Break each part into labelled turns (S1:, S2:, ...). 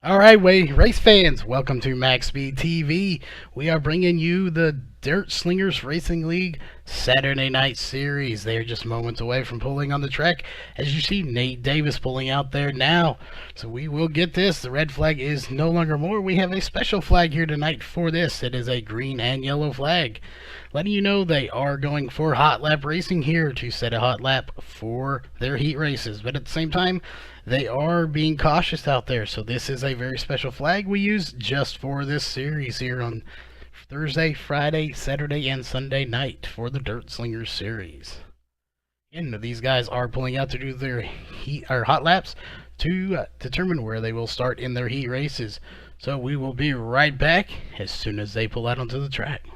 S1: Alright, race fans, welcome to MaxSpeedTV. We are bringing you the Dirt Slingers Racing League Saturday Night Series. They are just moments away from pulling on the track. As you see, Nate Davis pulling out there now. So we will get this. The red flag is no longer more. We have a special flag here tonight for this. It is a green and yellow flag. Letting you know they are going for hot lap racing here to set a hot lap for their heat races. But at the same time, they are being cautious out there, so this is a very special flag we use just for this series here on Thursday, Friday, Saturday, and Sunday night for the Dirt Slingers series. And these guys are pulling out to do their heat or hot laps to determine where they will start in their heat races. So we will be right back as soon as they pull out onto the track.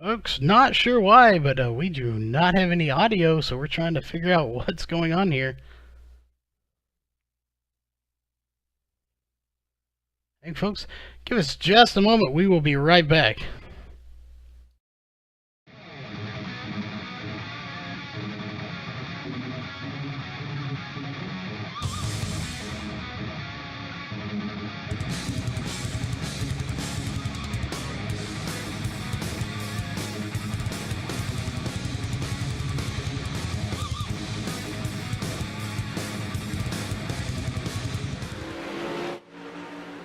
S1: Folks, not sure why, but we do not have any audio, so we're trying to figure out what's going on here. Hey, folks, give us just a moment. We will be right back.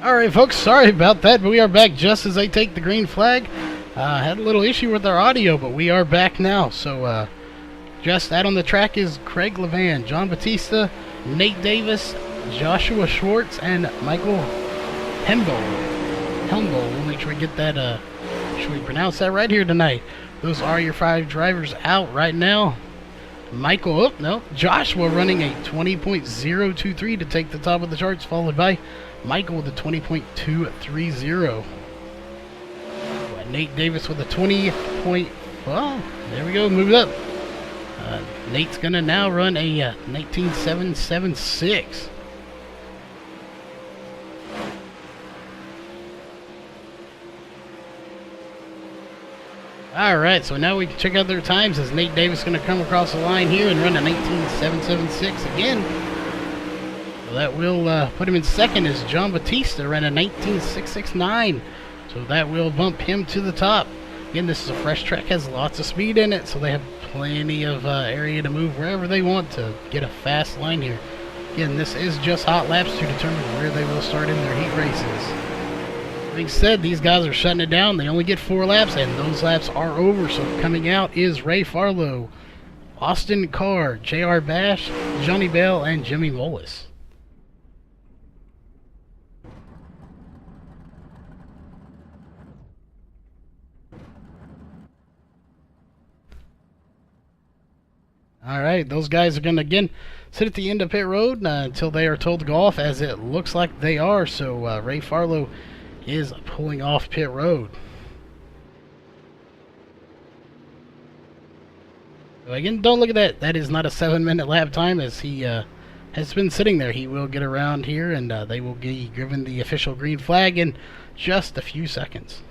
S1: Alright folks, sorry about that, but we are back just as they take the green flag. Had a little issue with our audio, but we are back now. So just out on the track is Craig Levan, John Batista, Nate Davis, Joshua Schwartz, and Michael Hembo. We'll make sure we get that, should we pronounce that right here tonight. Those are your 5 drivers out right now. Joshua running a 20.023 to take the top of the charts, followed by Michael with a 20.230. Nate Davis with a 20. Well, there we go, move it up. Nate's gonna now run a 19.776. Alright, so now we can check out their times as Nate Davis is going to come across the line here and run a 19.776 again. So that will put him in second as John Batista ran a 19.669. So that will bump him to the top. Again, this is a fresh track, has lots of speed in it, so they have plenty of area to move wherever they want to get a fast line here. Again, this is just hot laps to determine where they will start in their heat races. Being said, these guys are shutting it down. They only get 4 laps, and those laps are over. So coming out is Ray Farlow, Austin Carr, J.R. Bash, Johnny Bell, and Jimmy Mullis. Alright, those guys are going to again sit at the end of pit road until they are told to go off, as it looks like they are. So Ray Farlow is pulling off pit road. So again, don't look at that. That is not a 7-minute lap time, as he has been sitting there. He will get around here, and they will be given the official green flag in just a few seconds.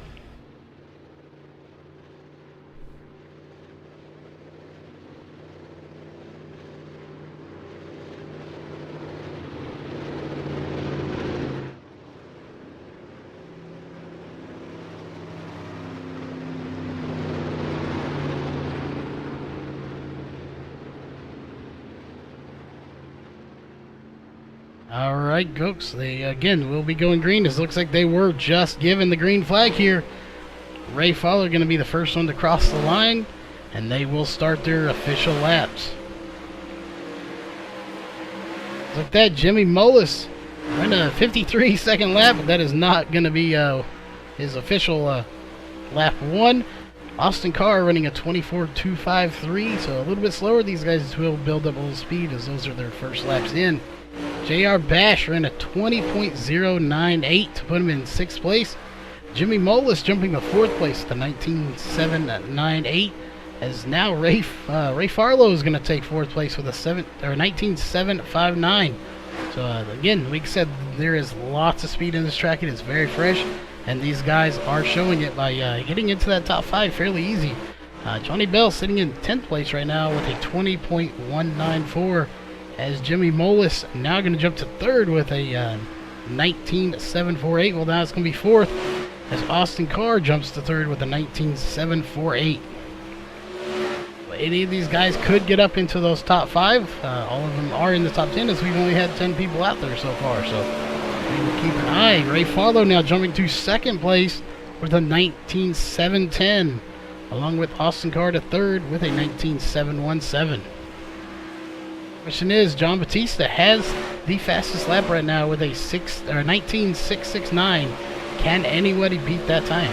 S1: Alright, folks, they again will be going green. It looks like they were just given the green flag here. Ray Fowler going to be the first one to cross the line, and they will start their official laps. Like that, Jimmy Mullis ran a 53-second lap, but that is not going to be his official lap 1. Austin Carr running a 24.253, so a little bit slower. These guys will build up a little speed as those are their first laps in. JR Bash ran a 20.098 to put him in 6th place. Jimmy Mullis jumping to 4th place with a 19.798. As now Ray Farlow is going to take 4th place with a 19.759. So again, like I said, there is lots of speed in this track. It is very fresh, and these guys are showing it by getting into that top 5 fairly easy. Johnny Bell sitting in 10th place right now with a 20.194. As Jimmy Mullis now going to jump to 3rd with a 19.748. Well, now it's going to be 4th as Austin Carr jumps to 3rd with a 19.748. Any of these guys could get up into those top 5. All of them are in the top 10 as we've only had 10 people out there so far. So we will keep an eye. Ray Farlow now jumping to 2nd place with a 19.710, along with Austin Carr to 3rd with a 19.717. Question is, John Batista has the fastest lap right now with a 19.669. Can anybody beat that time?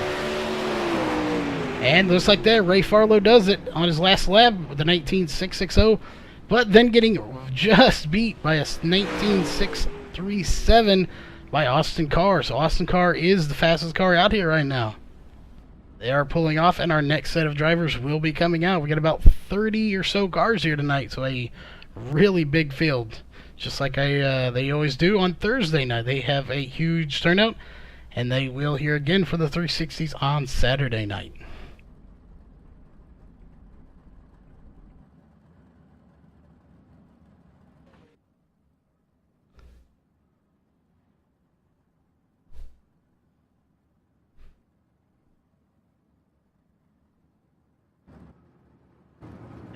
S1: And looks like that, Ray Farlow does it on his last lap with a 19.660, but then getting just beat by a 19.637 by Austin Carr. So Austin Carr is the fastest car out here right now. They are pulling off, and our next set of drivers will be coming out. We got about 30 or so cars here tonight, so a really big field. Just like they always do on Thursday night. They have a huge turnout, and they will here again for the 360s on Saturday night.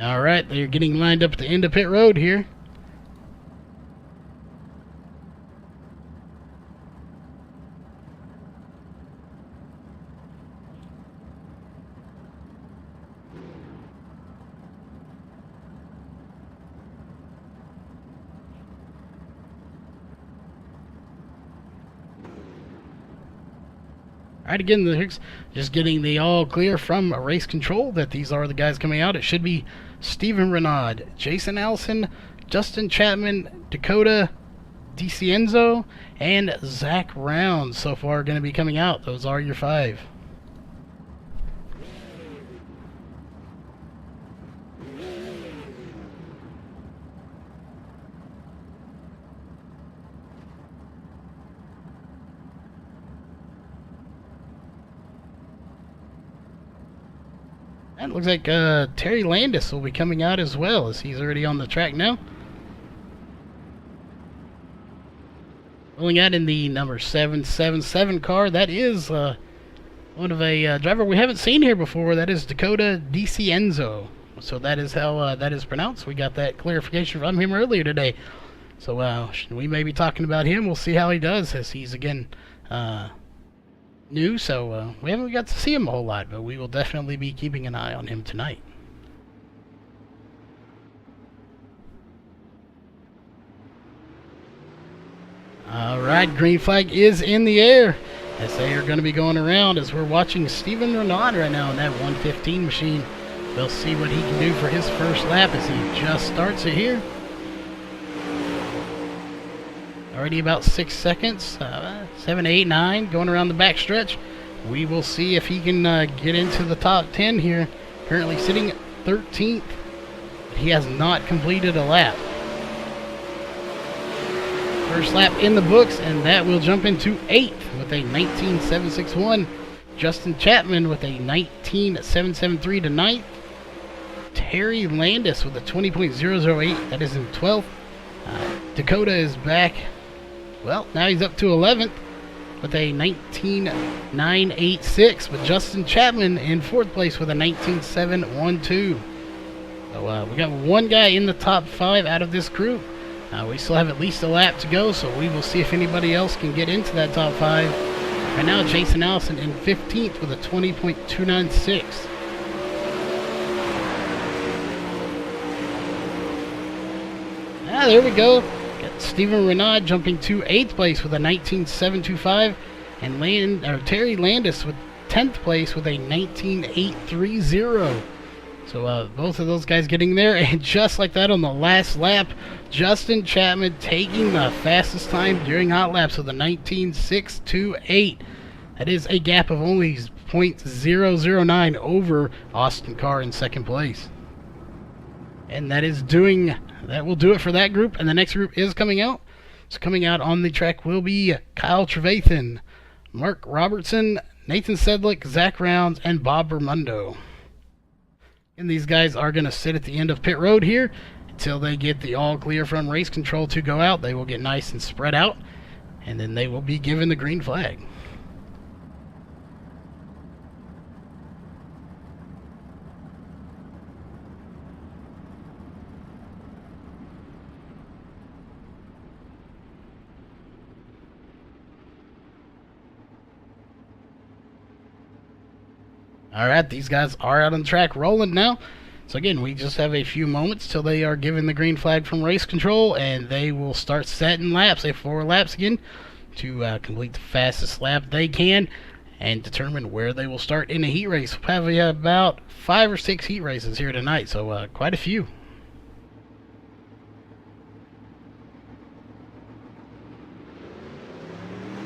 S1: Alright, they're getting lined up at the end of pit road here. Alright, again, the Hicks just getting the all clear from race control that these are the guys coming out. It should be Steven Renaud, Jason Allison, Justin Chapman, Dakota DiCienzo, and Zach Rounds so far going to be coming out. Those are your 5. And it looks like Terry Landis will be coming out as well, as he's already on the track now. Rolling out in the number 777 car. That is one of a driver we haven't seen here before. That is Dakota DiCienzo. So that is how that is pronounced. We got that clarification from him earlier today. So we may be talking about him. We'll see how he does, as he's again new, so we haven't got to see him a whole lot, but we will definitely be keeping an eye on him tonight. Alright, green flag is in the air as they are going to be going around as we're watching Steven Renaud right now in that 115 machine. We'll see what he can do for his first lap as he just starts it here. Already about 6 seconds, 7, 8, 9, going around the back stretch. We will see if he can get into the top 10 here. Currently sitting 13th. He has not completed a lap. First lap in the books, and that will jump into 8th with a 19.761. Justin Chapman with a 19.773 to 9th. Terry Landis with a 20.008. That is in 12th. Dakota is back. Well, now he's up to 11th with a 19.986, with Justin Chapman in 4th place with a 19.712. So we got one guy in the top 5 out of this group. We still have at least a lap to go, so we will see if anybody else can get into that top 5. Right now, Jason Allison in 15th with a 20.296. There we go. Got Steven Renaud jumping to 8th place with a 19.725, and Terry Landis with 10th place with a 19.830. So both of those guys getting there, and just like that on the last lap, Justin Chapman taking the fastest time during hot laps with a 19.628. That is a gap of only 0.009 over Austin Carr in second place. And that will do it for that group, and the next group is coming out. So coming out on the track will be Kyle Trevathan, Mark Robertson, Nathan Sedlick, Zach Rounds, and Bob Ramundo. And these guys are going to sit at the end of pit road here until they get the all clear from race control to go out. They will get nice and spread out, and then they will be given the green flag. Alright, these guys are out on the track rolling now. So again, we just have a few moments till they are given the green flag from race control, and they will start setting laps. They have 4 laps again to complete the fastest lap they can and determine where they will start in a heat race. We'll have about 5 or 6 heat races here tonight, so quite a few.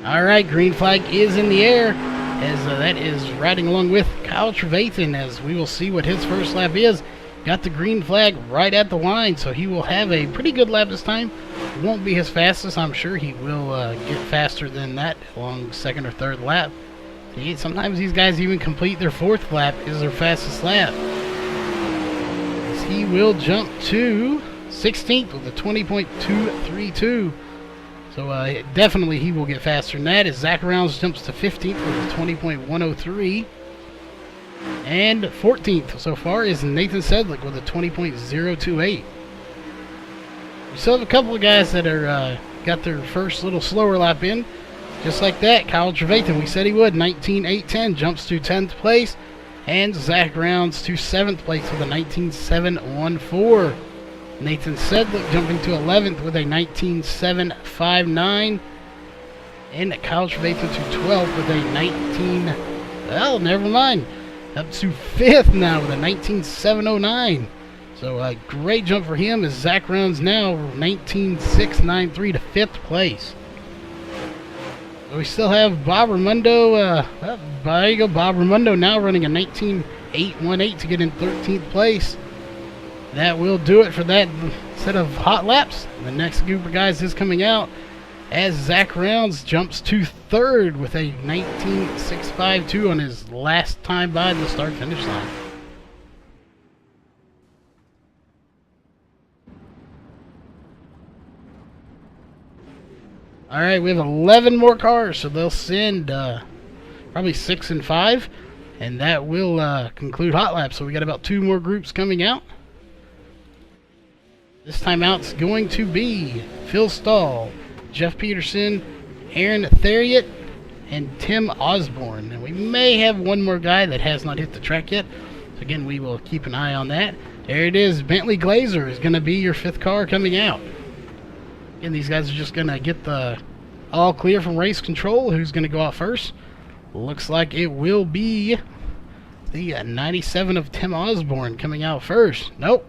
S1: Alright, green flag is in the air, as that is riding along with Kyle Trevathan, as we will see what his first lap is. Got the green flag right at the line, so he will have a pretty good lap this time. It won't be his fastest. I'm sure he will get faster than that along second or third lap. Sometimes these guys even complete their 4th lap is their fastest lap. As he will jump to 16th with a 20.232. So definitely he will get faster than that, as Zach Rounds jumps to 15th with a 20.103. And 14th so far is Nathan Sedlick with a 20.028. We still have a couple of guys that are got their first little slower lap in. Just like that, Kyle Trevathan, we said he would, 19.810, jumps to 10th place. And Zach Rounds to 7th place with a 19.714. Nathan Sedlick jumping to 11th with a 19.759. And Kyle Trevathan to 12th with a 19... Well, never mind. Up to 5th now with a 19.709. So a great jump for him, as Zach Rounds now 19.693 to 5th place. So we still have Bob Ramundo. There you go, Bob Ramundo now running a 19.818 to get in 13th place. That will do it for that set of hot laps. The next group of guys is coming out, as Zach Rounds jumps to 3rd with a 19.652 on his last time by the start-finish line. Alright, we have 11 more cars, so they'll send probably 6 and 5, and that will conclude hot laps. So we got about 2 more groups coming out. This time out is going to be Phil Stahl, Jeff Peterson, Aaron Theriot, and Tim Osborne. And we may have one more guy that has not hit the track yet. So again, we will keep an eye on that. There it is. Bentley Glazer is going to be your 5th car coming out. Again, these guys are just going to get the all clear from race control. Who's going to go out first? Looks like it will be the 97 of Tim Osborne coming out first. Nope.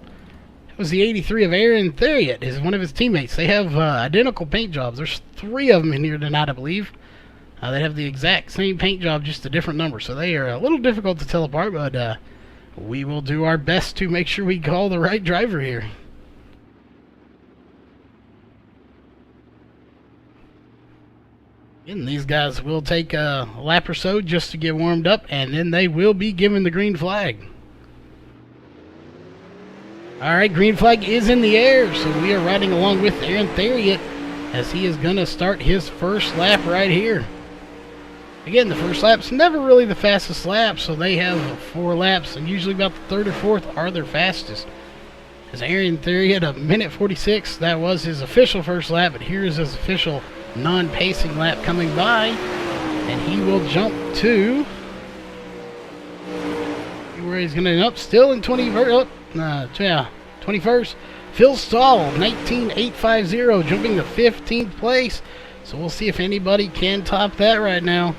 S1: Was the 83 of Aaron Theriot, is one of his teammates. They have identical paint jobs. There's 3 of them in here tonight, I believe. They have the exact same paint job, just a different number. So they are a little difficult to tell apart, but we will do our best to make sure we call the right driver here. And these guys will take a lap or so just to get warmed up, and then they will be given the green flag. Alright, green flag is in the air, so we are riding along with Aaron Theriot, as he is going to start his first lap right here. Again, the first lap's never really the fastest lap, so they have 4 laps, and usually about the 3rd or 4th are their fastest. As Aaron Theory at a minute 46, that was his official first lap, but here's his official non-pacing lap coming by, and he will jump to where he's going to end up, still in 21st. Phil Stahl, 19.850, jumping to 15th place. So we'll see if anybody can top that right now.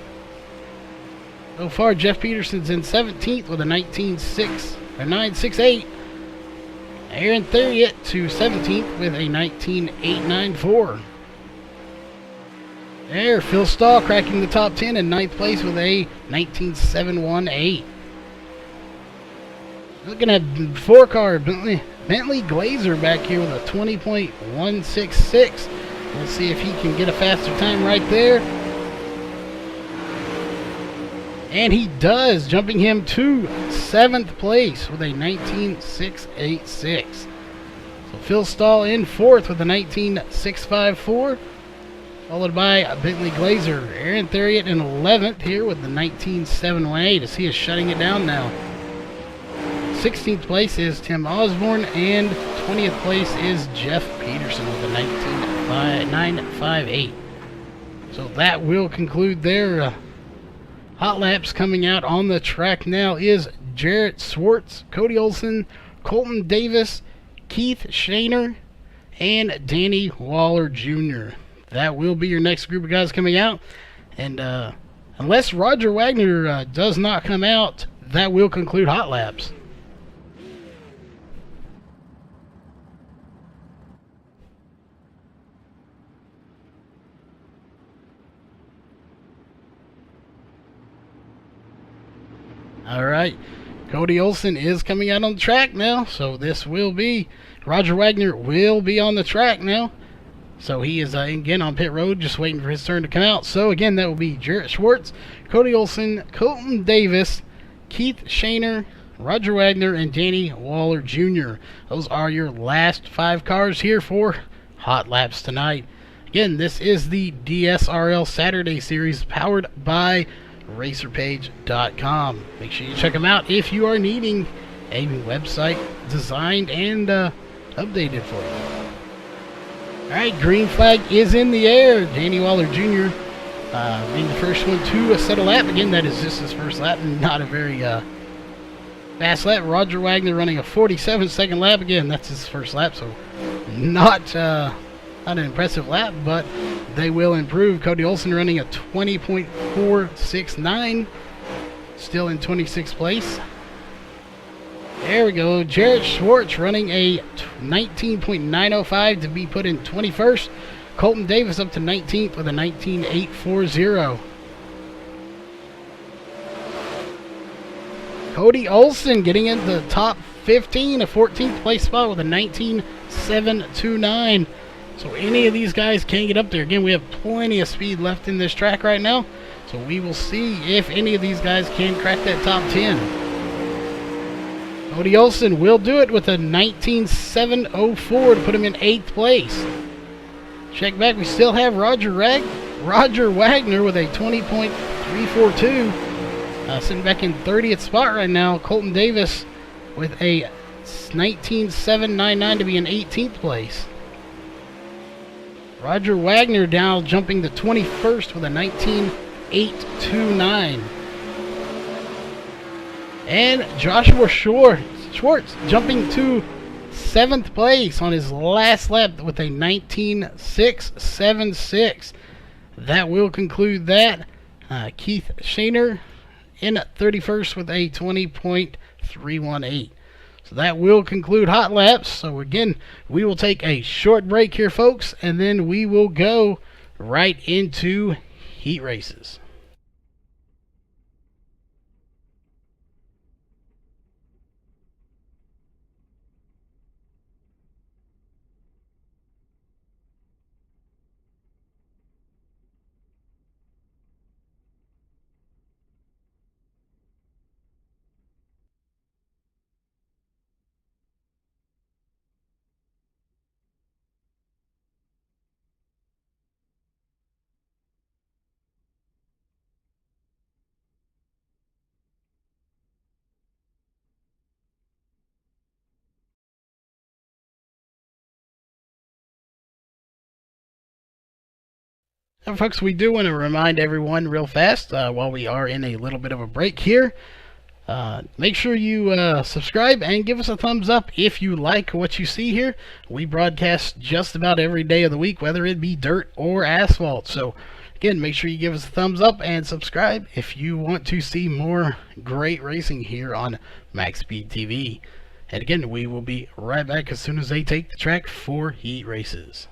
S1: So far, Jeff Peterson's in 17th with a 9.68. Aaron Theriot to 17th with a 19.894. There, Phil Stahl cracking the top 10 in 9th place with a 19.718. Looking at 4-car Bentley Glazer back here with a 20.166. We'll see if he can get a faster time right there. And he does, jumping him to 7th place with a 19.686. So Phil Stahl in 4th with a 19.654, followed by Bentley Glazer. Aaron Theriot in 11th here with the 19.718 as he is shutting it down now. 16th place is Tim Osborne, and 20th place is Jeff Peterson with a 19.958. So that will conclude their hot laps. Coming out on the track now is Jarrett Swartz, Cody Olson, Colton Davis, Keith Shaner, and Danny Waller Jr. That will be your next group of guys coming out. And unless Roger Wagner does not come out, that will conclude hot laps. Alright, Cody Olson is coming out on the track now, so this will be, Roger Wagner will be on the track now. So he is again on pit road, just waiting for his turn to come out. So again, that will be Jarrett Schwartz, Cody Olson, Colton Davis, Keith Shaner, Roger Wagner, and Danny Waller Jr. Those are your last 5 cars here for hot laps tonight. Again, this is the DSRL Saturday Series powered by RacerPage.com. Make sure you check them out if you are needing a website designed and updated for you. Alright, green flag is in the air. Danny Waller Jr. being the first one to set a lap. Again, that is just his first lap, not a very fast lap. Roger Wagner running a 47-second lap. Again, that's his first lap, so not an impressive lap, but they will improve. Cody Olson running a 20.469, still in 26th place. There we go. Jarrett Schwartz running a 19.905 to be put in 21st. Colton Davis up to 19th with a 19.840. Cody Olson getting into the top 15, a 14th place spot with a 19.729. So any of these guys can get up there. Again, we have plenty of speed left in this track right now. So we will see if any of these guys can crack that top 10. Cody Olson will do it with a 19.704 to put him in 8th place. Check back, we still have Roger Wagner with a 20.342. Sitting back in 30th spot right now. Colton Davis with a 19.799 to be in 18th place. Roger Wagner down, jumping to 21st with a 19.829. And Joshua Schwartz jumping to 7th place on his last lap with a 19.676. That will conclude that. Keith Shaner in 31st with a 20.318. So that will conclude hot laps. So again, we will take a short break here, folks, and then we will go right into heat races. Folks, we do want to remind everyone real fast while we are in a little bit of a break here. Make sure you subscribe and give us a thumbs up if you like what you see here. We broadcast just about every day of the week, whether it be dirt or asphalt. So, again, make sure you give us a thumbs up and subscribe if you want to see more great racing here on MaxSpeedTV. And again, we will be right back as soon as they take the track for heat races.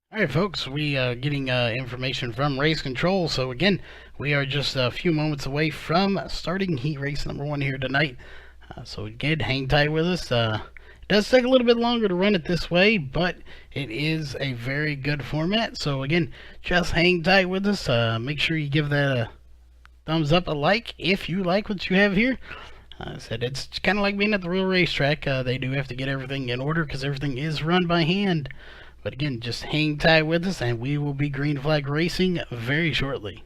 S1: All right, folks, we are getting information from race control. So again, we are just a few moments away from starting heat race number 1 here tonight. So again, hang tight with us. It does take a little bit longer to run it this way, but it is a very good format. So again, just hang tight with us. Make sure you give that a thumbs up, a like, if you like what you have here. I said it's kind of like being at the real racetrack. They do have to get everything in order because everything is run by hand. But again, just hang tight with us, and we will be green flag racing very shortly.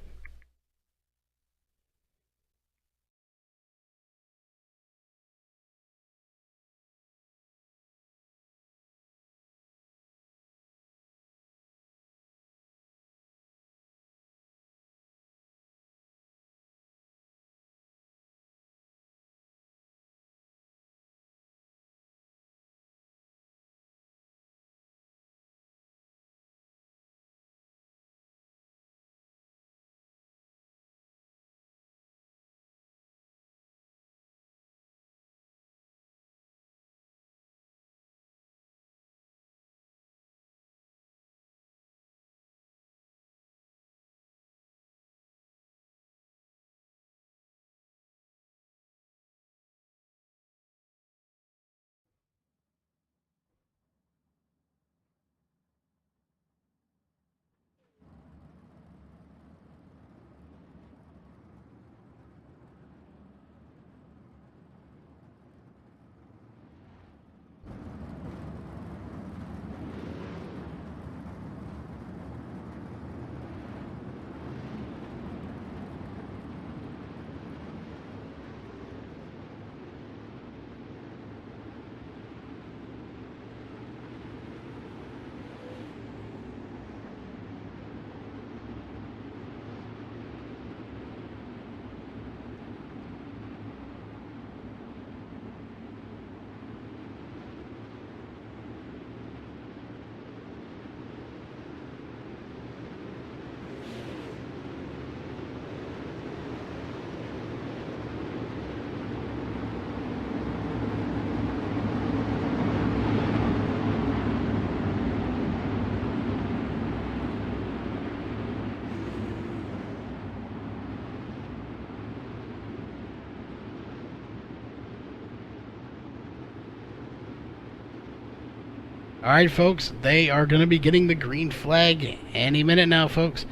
S1: Alright, folks, they are going to be getting the green flag any minute now, folks.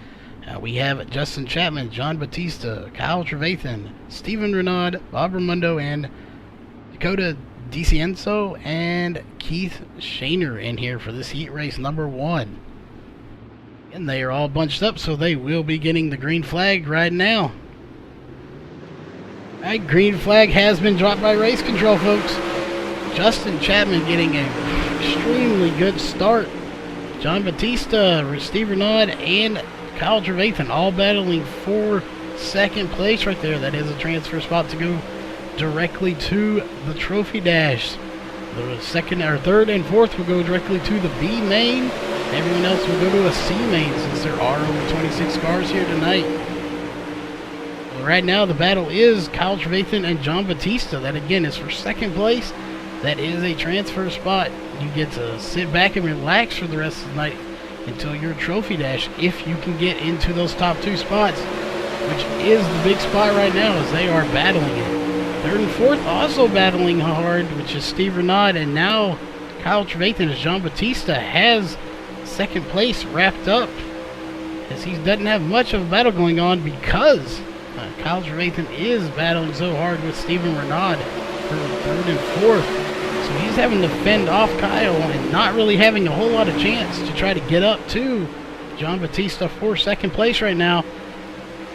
S1: We have Justin Chapman, John Batista, Kyle Trevathan, Steven Renaud, Bob Ramundo, and Dakota DiCienzo and Keith Shaner in here for this heat race number 1. And they are all bunched up, so they will be getting the green flag right now. Alright, green flag has been dropped by race control, folks. Justin Chapman getting an extremely good start. John Batista, Steve Renaud, and Kyle Trevathan all battling for second place right there. That is a transfer spot to go directly to the trophy dash. The second or third and fourth will go directly to the B main. Everyone else will go to a C main since there are over 26 cars here tonight. Well, right now the battle is Kyle Trevathan and John Batista. That again is for second place. That is a transfer spot. You get to sit back and relax for the rest of the night until your trophy dash, if you can get into those top 2 spots, which is the big spot right now as they are battling it. Third and fourth also battling hard, which is Steve Renaud, and now Kyle Trevathan as John Batista has second place wrapped up, as he doesn't have much of a battle going on because Kyle Trevathan is battling so hard with Steven Renaud for third and fourth. So he's having to fend off Kyle and not really having a whole lot of chance to try to get up to John Batista for second place right now.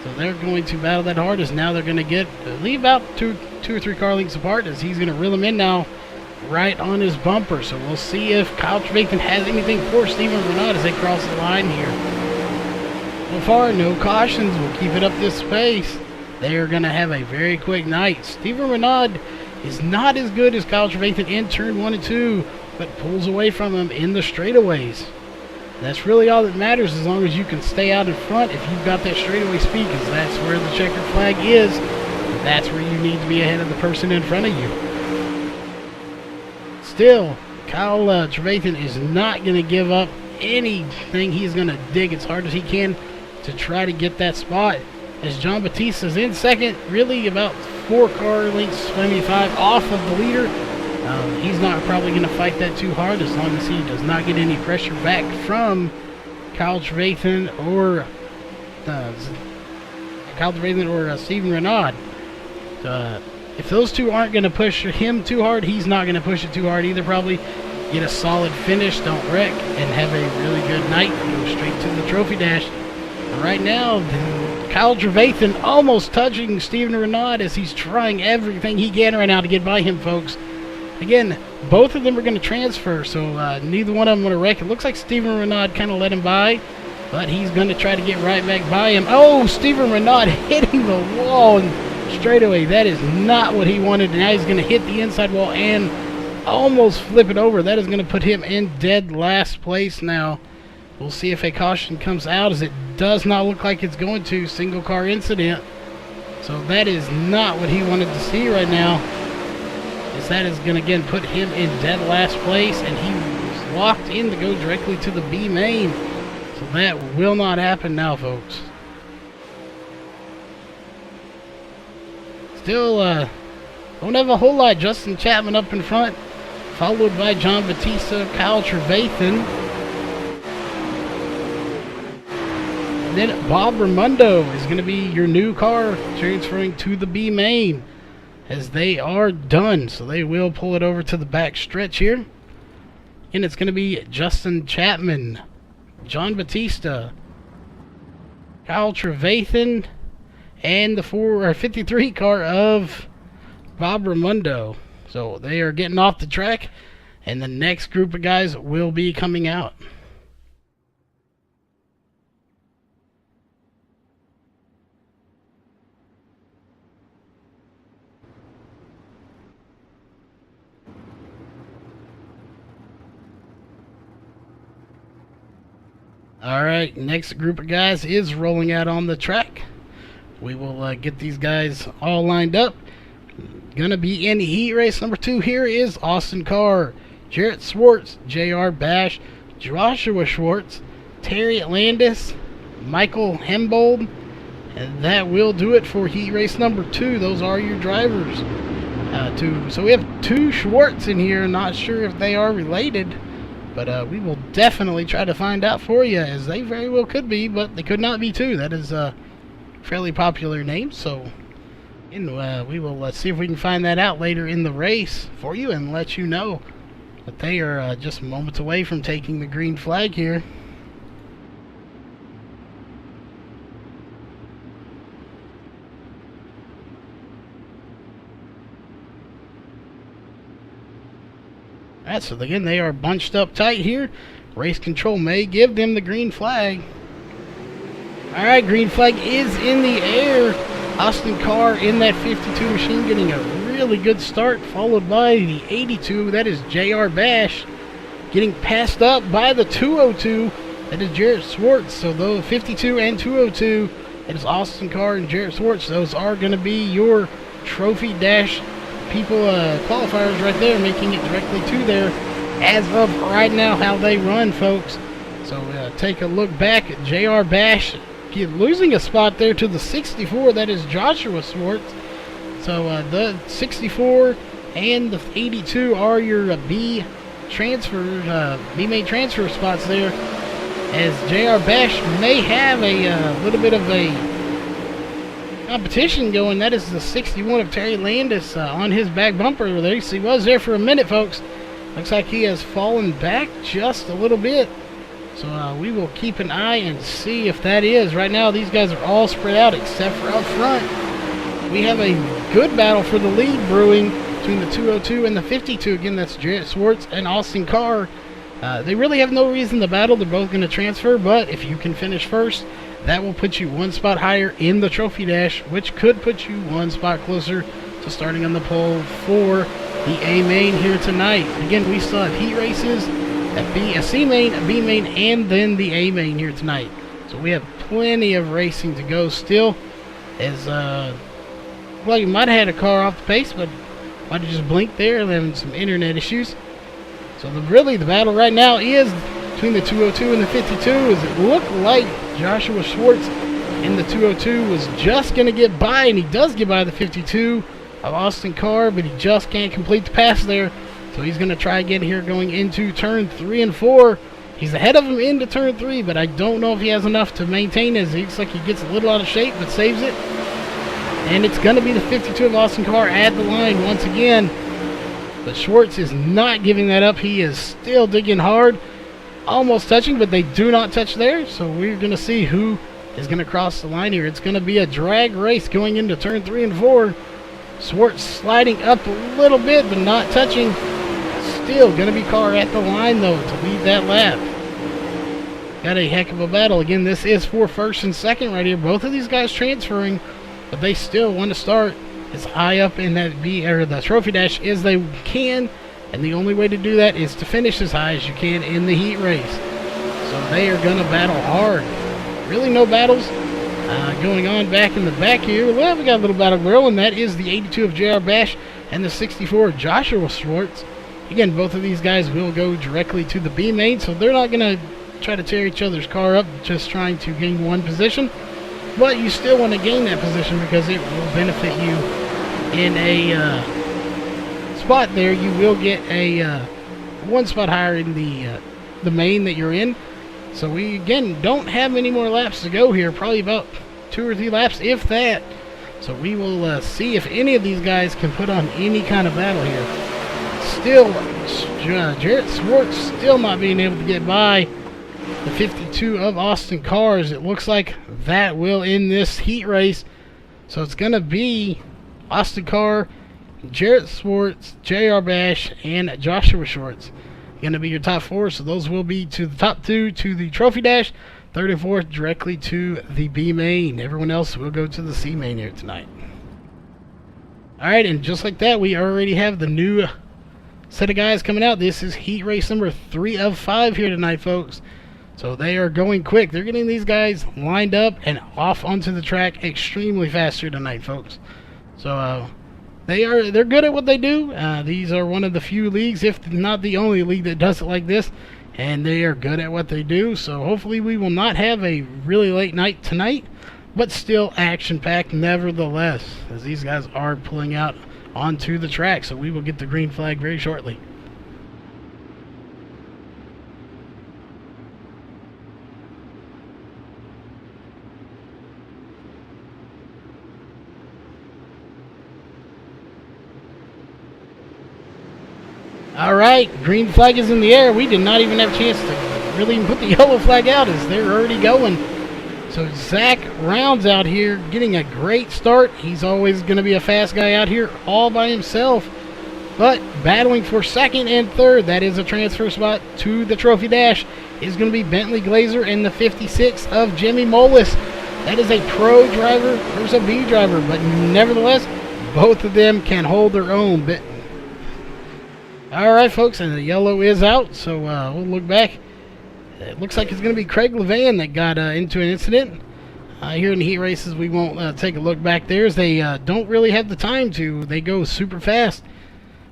S1: So they're going to battle that hard, as now they're going to leave about two or three car lengths apart, as he's going to reel him in now right on his bumper. So we'll see if Kyle Trevathan has anything for Steven Renaud as they cross the line here. So far, no cautions. We'll keep it up this pace. They are going to have a very quick night. Steven Renaud is not as good as Kyle Trevathan in turn 1 and 2, but pulls away from him in the straightaways. That's really all that matters, as long as you can stay out in front if you've got that straightaway speed, because that's where the checkered flag is. That's where you need to be ahead of the person in front of you. Still, Kyle Trevathan is not going to give up anything. He's going to dig as hard as he can to try to get that spot, as John Batista's in second, really about 4 car lengths, maybe 5 off of the leader. He's not probably going to fight that too hard, as long as he does not get any pressure back from Kyle Trevathan or Steven Renaud. If those two aren't going to push him too hard, he's not going to push it too hard either. Probably get a solid finish, don't wreck, and have a really good night. Go straight to the trophy dash. Right now, Kyle Trevathan almost touching Steven Renaud as he's trying everything he can right now to get by him, folks. Again, both of them are going to transfer, so neither one of them want to wreck. It looks like Steven Renaud kind of let him by, but he's going to try to get right back by him. Oh, Steven Renaud hitting the wall and straightaway. That is not what he wanted. Now he's going to hit the inside wall and almost flip it over. That is going to put him in dead last place now. We'll see if a caution comes out, as it does not look like it's going to. Single car incident. So that is not what he wanted to see right now, as that is going to again put him in dead last place, and he was locked in to go directly to the B main. So that will not happen now, folks. Still don't have a whole lot. Justin Chapman up in front, followed by John Batista, Kyle Trevathan. Then Bob Ramundo is going to be your new car transferring to the B main, as they are done. So they will pull it over to the back stretch here. And it's going to be Justin Chapman, John Batista, Kyle Trevathan, and the 53 car of Bob Ramundo. So they are getting off the track, and the next group of guys will be coming out. Alright, next group of guys is rolling out on the track. We will get these guys all lined up. Gonna be in heat race number 2. Here is Austin Carr, Jarrett Swartz, J.R. Bash, Joshua Schwartz, Terry Landis, Michael Hembold. And that will do it for heat race number 2. Those are your drivers. So we have 2 Schwartz in here. Not sure if they are related. But we will definitely try to find out for you, as they very well could be, but they could not be too. That is a fairly popular name, so we will see if we can find that out later in the race for you and let you know. But they are just moments away from taking the green flag here. Alright, so again, they are bunched up tight here. Race control may give them the green flag. Alright, green flag is in the air. Austin Carr in that 52 machine getting a really good start, followed by the 82. That is J.R. Bash getting passed up by the 202. That is Jarrett Swartz. So those 52 and 202, that is Austin Carr and Jarrett Swartz. Those are going to be your Trophy Dash people qualifiers right there, making it directly to there as of right now how they run, folks. So take a look back at J.R. Bash losing a spot there to the 64. That is Joshua Swartz. So the 64 and the 82 are your B main transfer spots there, as J.R. Bash may have a little bit of a competition going. That is the 61 of Terry Landis on his back bumper. There he was there for a minute, folks. Looks like he has fallen back just a little bit. So we will keep an eye and see if that is. Right now, these guys are all spread out except for up front. We have a good battle for the lead brewing between the 202 and the 52. Again, that's Jarrett Swartz and Austin Carr. They really have no reason to battle. They're both going to transfer, but if you can finish first, that will put you one spot higher in the Trophy Dash, which could put you one spot closer to starting on the pole for the A main here tonight. Again, we still have heat races at a C main, a B main, and then the A main here tonight. So we have plenty of racing to go still. As well, you might have had a car off the pace, but might have just blinked there and having some internet issues. So really the battle right now is between the 202 and the 52, as it looked like Joshua Swartz in the 202 was just going to get by, and he does get by the 52 of Austin Carr, but he just can't complete the pass there. So he's going to try again here going into turn 3 and 4. He's ahead of him into turn 3, but I don't know if he has enough to maintain, as it looks like he gets a little out of shape, but saves it. And it's going to be the 52 of Austin Carr at the line once again. But Schwartz is not giving that up. He is still digging hard. Almost touching, but they do not touch there. So we're going to see who is going to cross the line here. It's going to be a drag race going into turn 3 and 4. Schwartz sliding up a little bit, but not touching. Still going to be Carr at the line, though, to lead that lap. Got a heck of a battle. Again, this is for first and second right here. Both of these guys transferring, but they still want to start as high up in that the Trophy Dash as they can. And the only way to do that is to finish as high as you can in the heat race. So they are going to battle hard. Really no battles going on back in the back here. Well, we got a little battle girl, and that is the 82 of J.R. Bash and the 64 of Joshua Swartz. Again, both of these guys will go directly to the B main, so they're not going to try to tear each other's car up, just trying to gain one position. But you still want to gain that position because it will benefit you in a spot there. You will get a one spot higher in the main that you're in. So we again don't have many more laps to go here, probably about 2 or 3 laps if that. So we will see if any of these guys can put on any kind of battle here. Still Jarrett Swartz still not being able to get by the 52 of Austin Carr. It looks like that will end this heat race. So it's going to be Austin Carr, Jarrett Swartz, J.R. Bash, and Joshua Swartz going to be your top 4. So those will be to the top 2 to the Trophy Dash, 3rd and 4th directly to the B main. Everyone else will go to the C main here tonight. Alright, and just like that, we already have the new set of guys coming out. This is heat race number 3 of 5 here tonight, folks. So they are going quick. They're getting these guys lined up and off onto the track extremely fast here tonight, folks. So they're good at what they do. These are one of the few leagues, if not the only league, that does it like this, and they are good at what they do. So hopefully we will not have a really late night tonight, but still action-packed nevertheless, as these guys are pulling out onto the track. So we will get the green flag very shortly. All right, green flag is in the air. We did not even have a chance to really even put the yellow flag out as they're already going. So Zach Rounds out here getting a great start. He's always going to be a fast guy out here all by himself. But battling for second and third, that is a transfer spot to the Trophy Dash, is going to be Bentley Glazer and the 56 of Jimmy Molis. That is a pro driver versus a B driver, but nevertheless, both of them can hold their own. All right, folks, and the yellow is out, so we'll look back. It looks like it's going to be Craig Levan that got into an incident. Here in the heat races, we won't take a look back there as they don't really have the time to. They go super fast.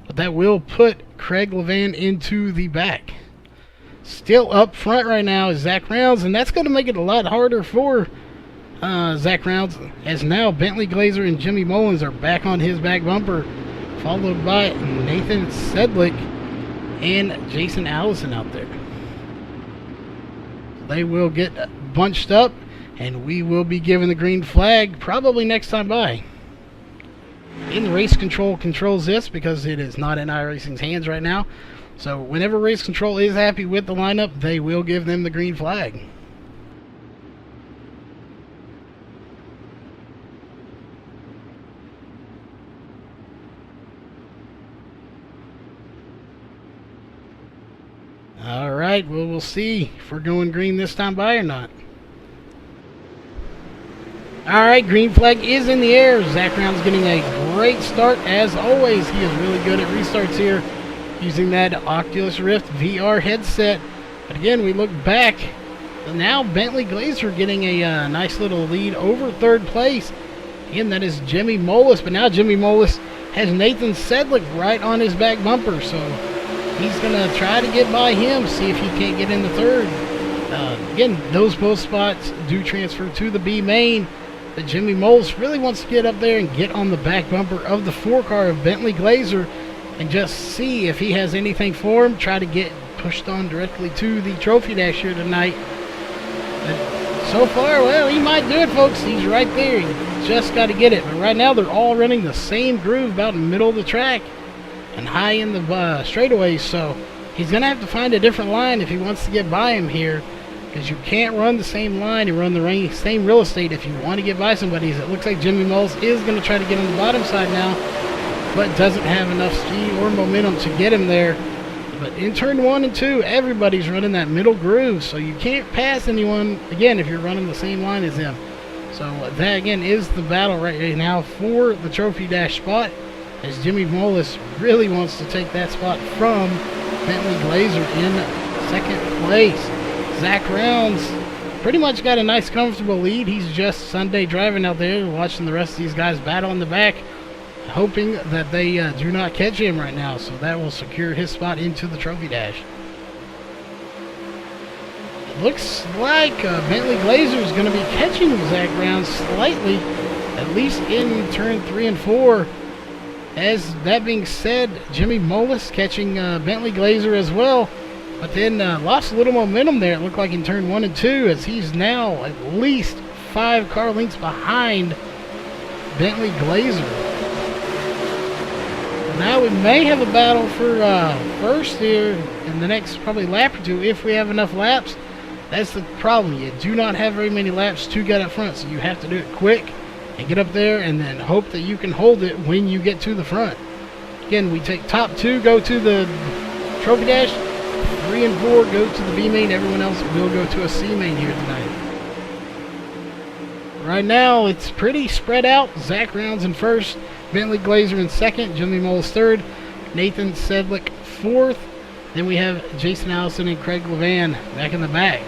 S1: But that will put Craig Levan into the back. Still up front right now is Zach Rounds, and that's going to make it a lot harder for Zach Rounds, as now Bentley Glazer and Jimmy Mullins are back on his back bumper, followed by Nathan Sedlick and Jason Allison out there. They will get bunched up, and we will be given the green flag probably next time by. In Race Control controls this because it is not in iRacing's hands right now. So whenever Race Control is happy with the lineup, they will give them the green flag. Alright, well, we'll see if we're going green this time by or not. Alright, green flag is in the air. Zach Rounds getting a great start as always. He is really good at restarts here using that Oculus Rift VR headset. But again, we look back. Now Bentley Glazer getting a nice little lead over third place. Again, that is Jimmy Molis. But now Jimmy Molis has Nathan Sedlick right on his back bumper. So he's going to try to get by him, see if he can't get into third. Again, those both spots do transfer to the B main. But Jimmy Moles really wants to get up there and get on the back bumper of the 4 car of Bentley Glazer and just see if he has anything for him. Try to get pushed on directly to the Trophy Dash here tonight. But so far, well, he might do it, folks. He's right there. He just got to get it. But right now, they're all running the same groove about in the middle of the track and high in the straightaways. So he's going to have to find a different line if he wants to get by him here. Because you can't run the same line and run the same real estate if you want to get by somebody. It looks like Jimmy Moles is going to try to get on the bottom side now, but doesn't have enough speed or momentum to get him there. But in turn 1 and 2, everybody's running that middle groove, so you can't pass anyone, again, if you're running the same line as them. So that, again, is the battle right now for the Trophy Dash spot, as Jimmy Moles really wants to take that spot from Bentley Glazer in second place. Zach Rounds pretty much got a nice comfortable lead. He's just Sunday driving out there, watching the rest of these guys battle in the back, hoping that they do not catch him right now. So that will secure his spot into the Trophy Dash. It looks like Bentley Glazer is going to be catching Zach Rounds slightly, at least in turn 3 and 4. As that being said, Jimmy Molis catching Bentley Glazer as well. But then lost a little momentum there, it looked like in turn 1 and 2, as he's now at least 5 car lengths behind Bentley Glazer. Now we may have a battle for first here in the next probably lap or 2 if we have enough laps. That's the problem. You do not have very many laps to get up front, so you have to do it quick and get up there and then hope that you can hold it when you get to the front. Again, we take top 2, go to the Trophy Dash. 3 and 4 go to the B main. Everyone else will go to a C main here tonight. Right now, it's pretty spread out. Zach Rounds in first, Bentley Glazer in second, Jimmy Moles third, Nathan Sedlick fourth. Then we have Jason Allison and Craig Levan back in the back.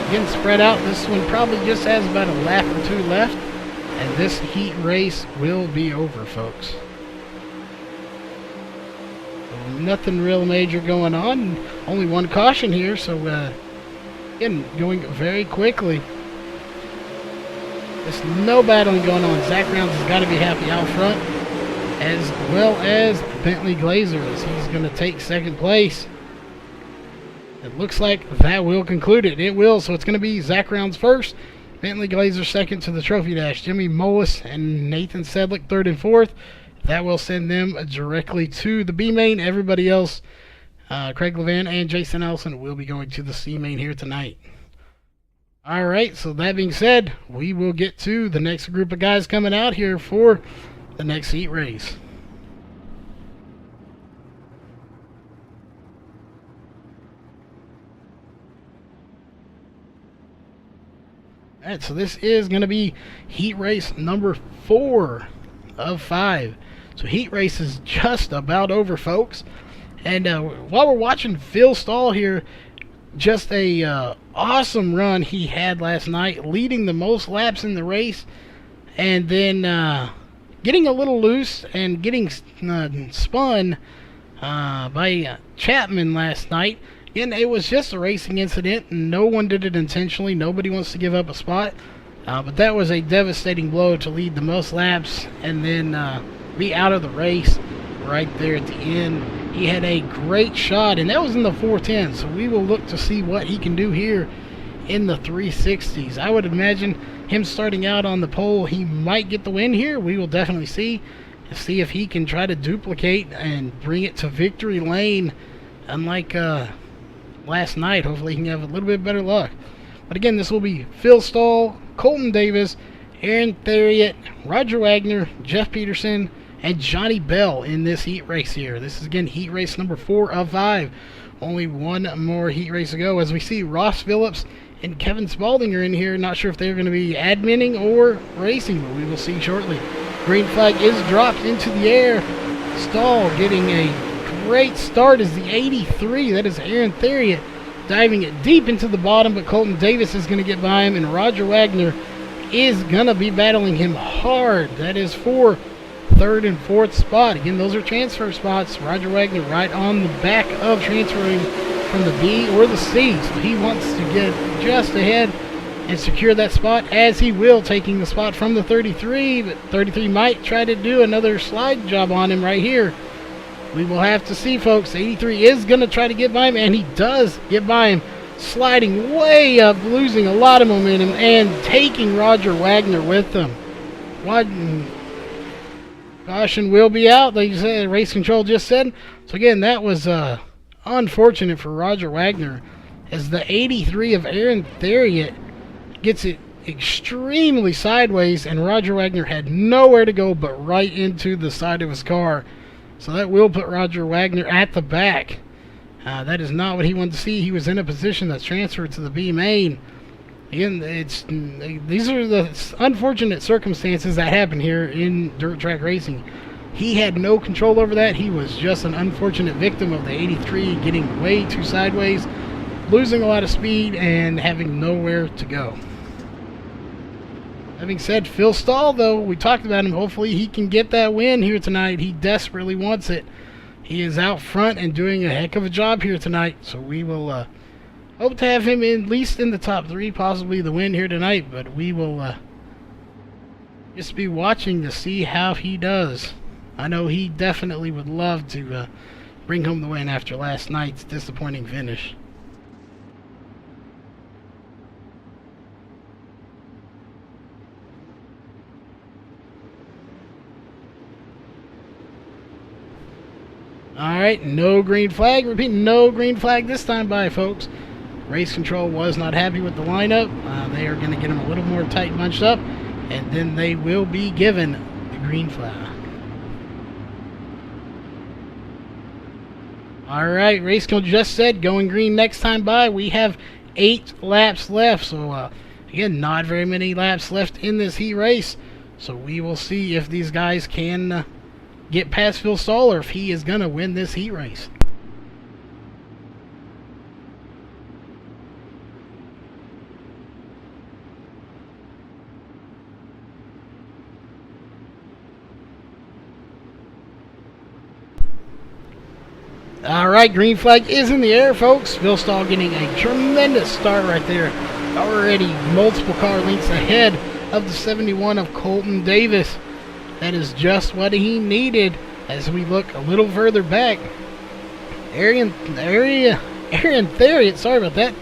S1: Again, spread out. This one probably just has about a lap or 2 left, and this heat race will be over, folks. Nothing real major going on. Only one caution here, so again, going very quickly. There's no battling going on. Zach Rounds has got to be happy out front, as well as Bentley Glazer, as he's going to take second place. It looks like that will conclude it. It will, so it's going to be Zach Rounds first, Bentley Glazer second to the Trophy Dash, Jimmy Molis and Nathan Sedlick third and fourth. that will send them directly to the B main. Everybody else, Craig Levan and Jason Allison, will be going to the C main here tonight. Alright, so that being said, we will get to the next group of guys coming out here for the next heat race. Alright, so this is going to be heat race number 4 of 5. So heat race is just about over, folks. And while we're watching Phil Stahl here, just a awesome run he had last night, leading the most laps in the race, and then getting a little loose and getting spun by Chapman last night. Again, it was just a racing incident, and no one did it intentionally. Nobody wants to give up a spot, but that was a devastating blow to lead the most laps and then be out of the race right there at the end. He had a great shot, and that was in the 410, so we will look to see what he can do here in the 360s. I would imagine him starting out on the pole, he might get the win here. We will definitely see if he can try to duplicate and bring it to victory lane, unlike last night. Hopefully he can have a little bit better luck. But again, this will be Phil Stahl, Colton Davis, Aaron Theriot, Roger Wagner, Jeff Peterson, and Johnny Bell in this heat race here. This is again heat race number 4 of 5. Only one more heat race to go, as we see Ross Phillips and Kevin Spalding are in here. Not sure if they're going to be adminning or racing, but we will see shortly. Green flag is dropped into the air. Stahl getting a great start as the 83. That is Aaron Theriot diving it deep into the bottom, but Colton Davis is going to get by him, and Roger Wagner is going to be battling him hard. That is for 3rd and 4th spot. Again, those are transfer spots. Roger Wagner right on the back of transferring from the B or the C, so he wants to get just ahead and secure that spot, as he will, taking the spot from the 33, but 33 might try to do another slide job on him right here. We will have to see, folks. 83 is going to try to get by him, and he does get by him, sliding way up, losing a lot of momentum, and taking Roger Wagner with him. Caution will be out, like you said, race control just said. So again, that was unfortunate for Roger Wagner, as the 83 of Aaron Theriot gets it extremely sideways, and Roger Wagner had nowhere to go but right into the side of his car. So that will put Roger Wagner at the back. That is not what he wanted to see. He was in a position that's transferred to the B main. Again, these are the unfortunate circumstances that happen here in dirt track racing. He had no control over that. He was just an unfortunate victim of the 83 getting way too sideways, losing a lot of speed, and having nowhere to go. That being said, Phil Stahl, though, we talked about him. Hopefully he can get that win here tonight. He desperately wants it. He is out front and doing a heck of a job here tonight. So we will hope to have him at least in the top 3, possibly the win here tonight. But we will just be watching to see how he does. I know he definitely would love to bring home the win after last night's disappointing finish. Alright, no green flag. Repeat, no green flag this time by, folks. Race control was not happy with the lineup. They are going to get them a little more tight bunched up, and then they will be given the green flag. Alright, race control just said going green next time by. We have 8 laps left. So, again, not very many laps left in this heat race. So we will see if these guys can get past Phil Stahl, or if he is going to win this heat race. Alright, green flag is in the air, folks. Phil Stahl getting a tremendous start right there. Already multiple car lengths ahead of the 71 of Colton Davis. That is just what he needed. As we look a little further back, Aaron Theriot, sorry about that,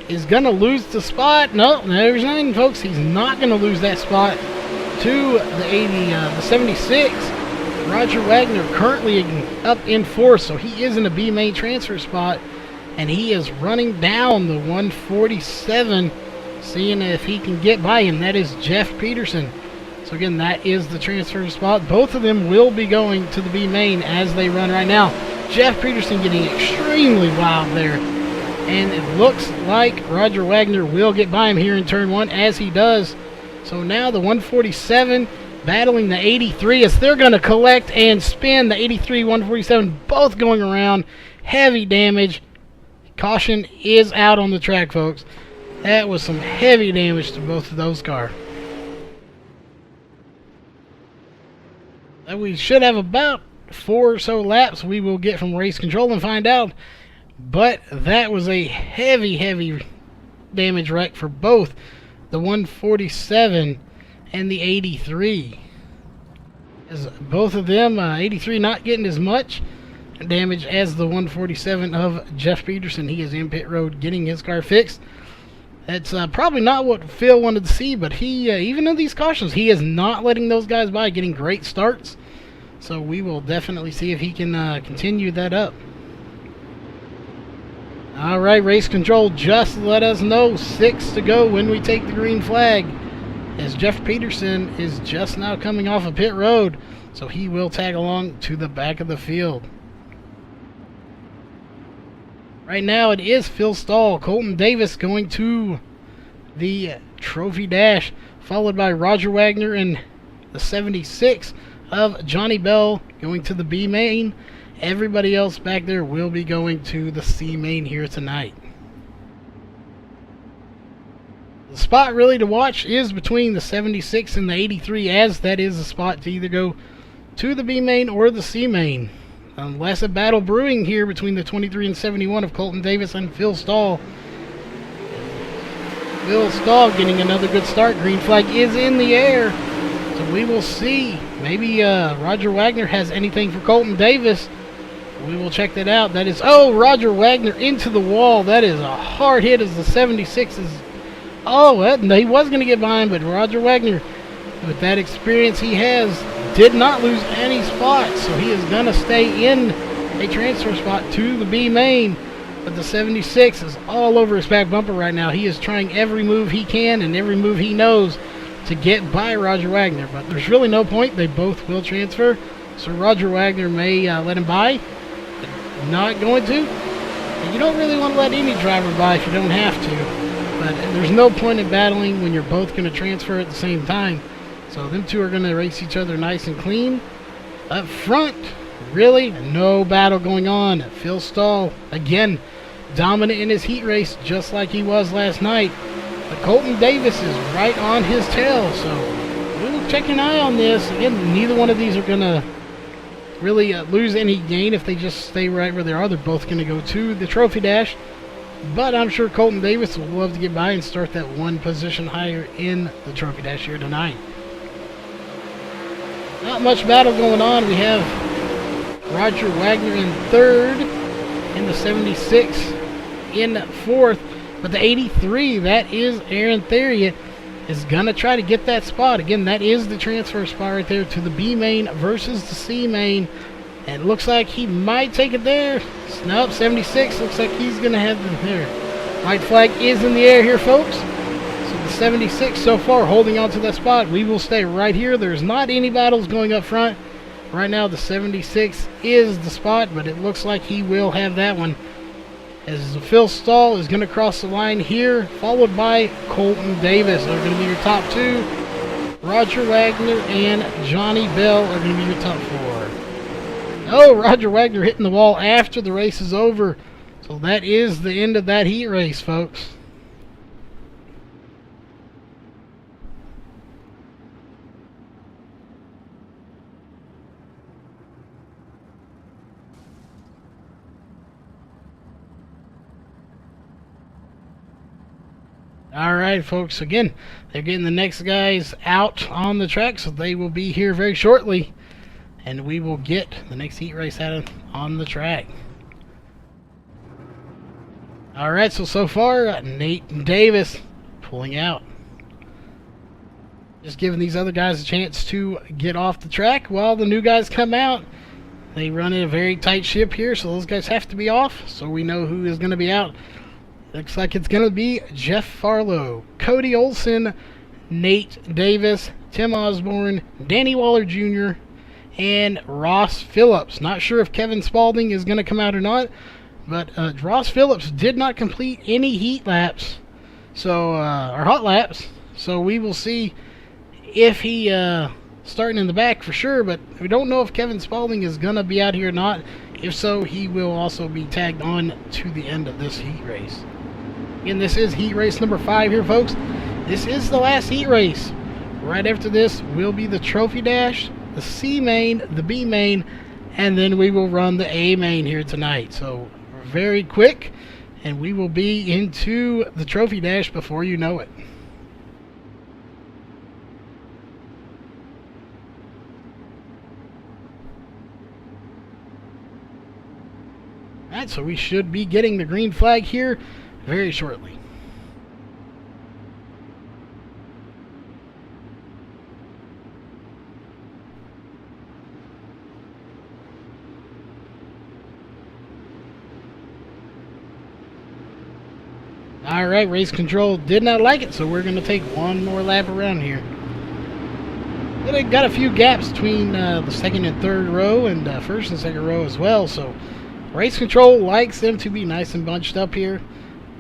S1: is going to lose the spot. No, there's nothing, folks. He's not going to lose that spot to the 76. Roger Wagner currently up in fourth, so he is in a B main transfer spot, and he is running down the 147, seeing if he can get by him. That is Jeff Peterson. So again, that is the transfer spot. Both of them will be going to the B main as they run right now. Jeff Peterson getting extremely wild there, and it looks like Roger Wagner will get by him here in turn one, as he does. So now the 147 battling the 83 as they're going to collect and spin. The 83, 147 both going around. Heavy damage. Caution is out on the track, folks. That was some heavy damage to both of those cars. We should have about 4 or so laps we will get from race control and find out. But that was a heavy damage wreck for both the 147 and the 83. As both of them, 83 not getting as much damage as the 147 of Jeff Peterson. He is in pit road getting his car fixed. That's probably not what Phil wanted to see, but he, even in these cautions, he is not letting those guys by, getting great starts. So we will definitely see if he can continue that up. Alright, race control just let us know 6 to go when we take the green flag, as Jeff Peterson is just now coming off of pit road, so he will tag along to the back of the field. Right now it is Phil Stahl, Colton Davis going to the trophy dash, followed by Roger Wagner and the 76 of Johnny Bell going to the B main. Everybody else back there will be going to the C main here tonight. The spot really to watch is between the 76 and the 83, as that is a spot to either go to the B main or the C main. Unless a battle brewing here between the 23 and 71 of Colton Davis and Phil Stahl. Phil Stahl getting another good start. Green flag is in the air. So we will see. Maybe Roger Wagner has anything for Colton Davis. We will check that out. That is, oh, Roger Wagner into the wall. That is a hard hit as the 76 is, oh, he was going to get behind, but Roger Wagner, with that experience he has, did not lose any spots, so he is going to stay in a transfer spot to the B main. But the 76 is all over his back bumper right now. He is trying every move he can and every move he knows to get by Roger Wagner, but there's really no point. They both will transfer, so Roger Wagner may let him by. Not going to. And you don't really want to let any driver by if you don't have to, but there's no point in battling when you're both going to transfer at the same time. So them two are going to race each other nice and clean. Up front, really no battle going on. Phil Stahl, again, dominant in his heat race just like he was last night. But Colton Davis is right on his tail, so we'll check an eye on this. Again, neither one of these are going to really lose any gain if they just stay right where they are. They're both going to go to the trophy dash. But I'm sure Colton Davis will love to get by and start that one position higher in the trophy dash here tonight. Not much battle going on. We have Roger Wagner in third and the 76 in fourth. But the 83, that is Aaron Theriot, is going to try to get that spot. Again, that is the transfer spot right there to the B main versus the C main. And it looks like he might take it there. Nope, 76 looks like he's going to have them there. White flag is in the air here, folks. So the 76 so far holding on to that spot. We will stay right here. There's not any battles going up front. Right now the 76 is the spot, but it looks like he will have that one. As Phil Stahl is going to cross the line here, followed by Colton Davis. They're going to be your top two. Roger Wagner and Johnny Bell are going to be your top four. Oh, Roger Wagner hitting the wall after the race is over. So that is the end of that heat race, folks. Alright, folks, again, they're getting the next guys out on the track, so they will be here very shortly, and we will get the next heat race out on the track. Alright, so far, Nate Davis pulling out. Just giving these other guys a chance to get off the track while the new guys come out. They run in a very tight ship here, so those guys have to be off, so we know who is going to be out. Looks like it's going to be Jeff Farlow, Cody Olson, Nate Davis, Tim Osborne, Danny Waller Jr., and Ross Phillips. Not sure if Kevin Spaulding is going to come out or not, but Ross Phillips did not complete any heat laps, so or hot laps, so we will see if he starting in the back for sure, but we don't know if Kevin Spaulding is going to be out here or not. If so, he will also be tagged on to the end of this heat race. Again, this is heat race number 5 here, folks. This is the last heat race. Right after this will be the trophy dash, the C main, the B main, and then we will run the A main here tonight. So very quick, and we will be into the trophy dash before you know it. Alright, so we should be getting the green flag here very shortly. Alright, race control did not like it, so we're going to take one more lap around here. They got a few gaps between the second and third row and first and second row as well, so race control likes them to be nice and bunched up here.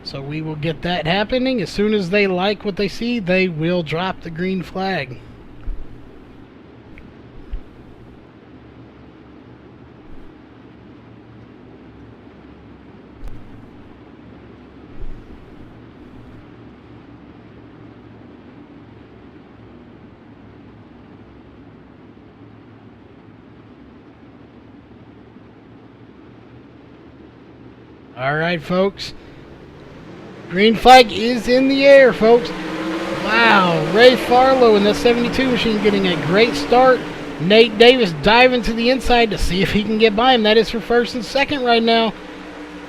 S1: So we will get that happening. As soon as they like what they see, they will drop the green flag. Alright, folks. Green flag is in the air, folks. Wow, Ray Farlow in the 72 machine getting a great start. Nate Davis diving to the inside to see if he can get by him. That is for first and second right now.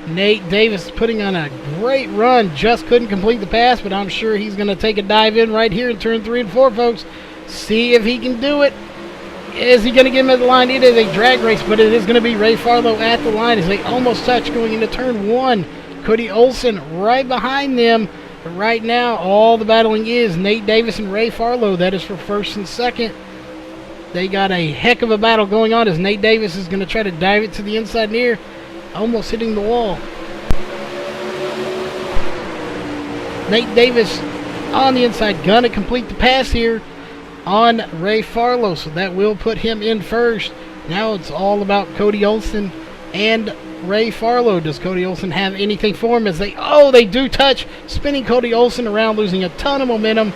S1: Nate Davis putting on a great run. Just couldn't complete the pass, but I'm sure he's going to take a dive in right here in turn 3 and 4, folks. See if he can do it. Is he going to get him at the line? It is a drag race, but it is going to be Ray Farlow at the line as they almost touch going into turn 1. Cody Olson right behind them. But right now, all the battling is Nate Davis and Ray Farlow. That is for first and second. They got a heck of a battle going on as Nate Davis is going to try to dive it to the inside near, almost hitting the wall. Nate Davis on the inside, going to complete the pass here on Ray Farlow, so that will put him in first. Now it's all about Cody Olson and Ray Farlow. Does Cody Olson have anything for him as they do touch, spinning Cody Olson around, losing a ton of momentum.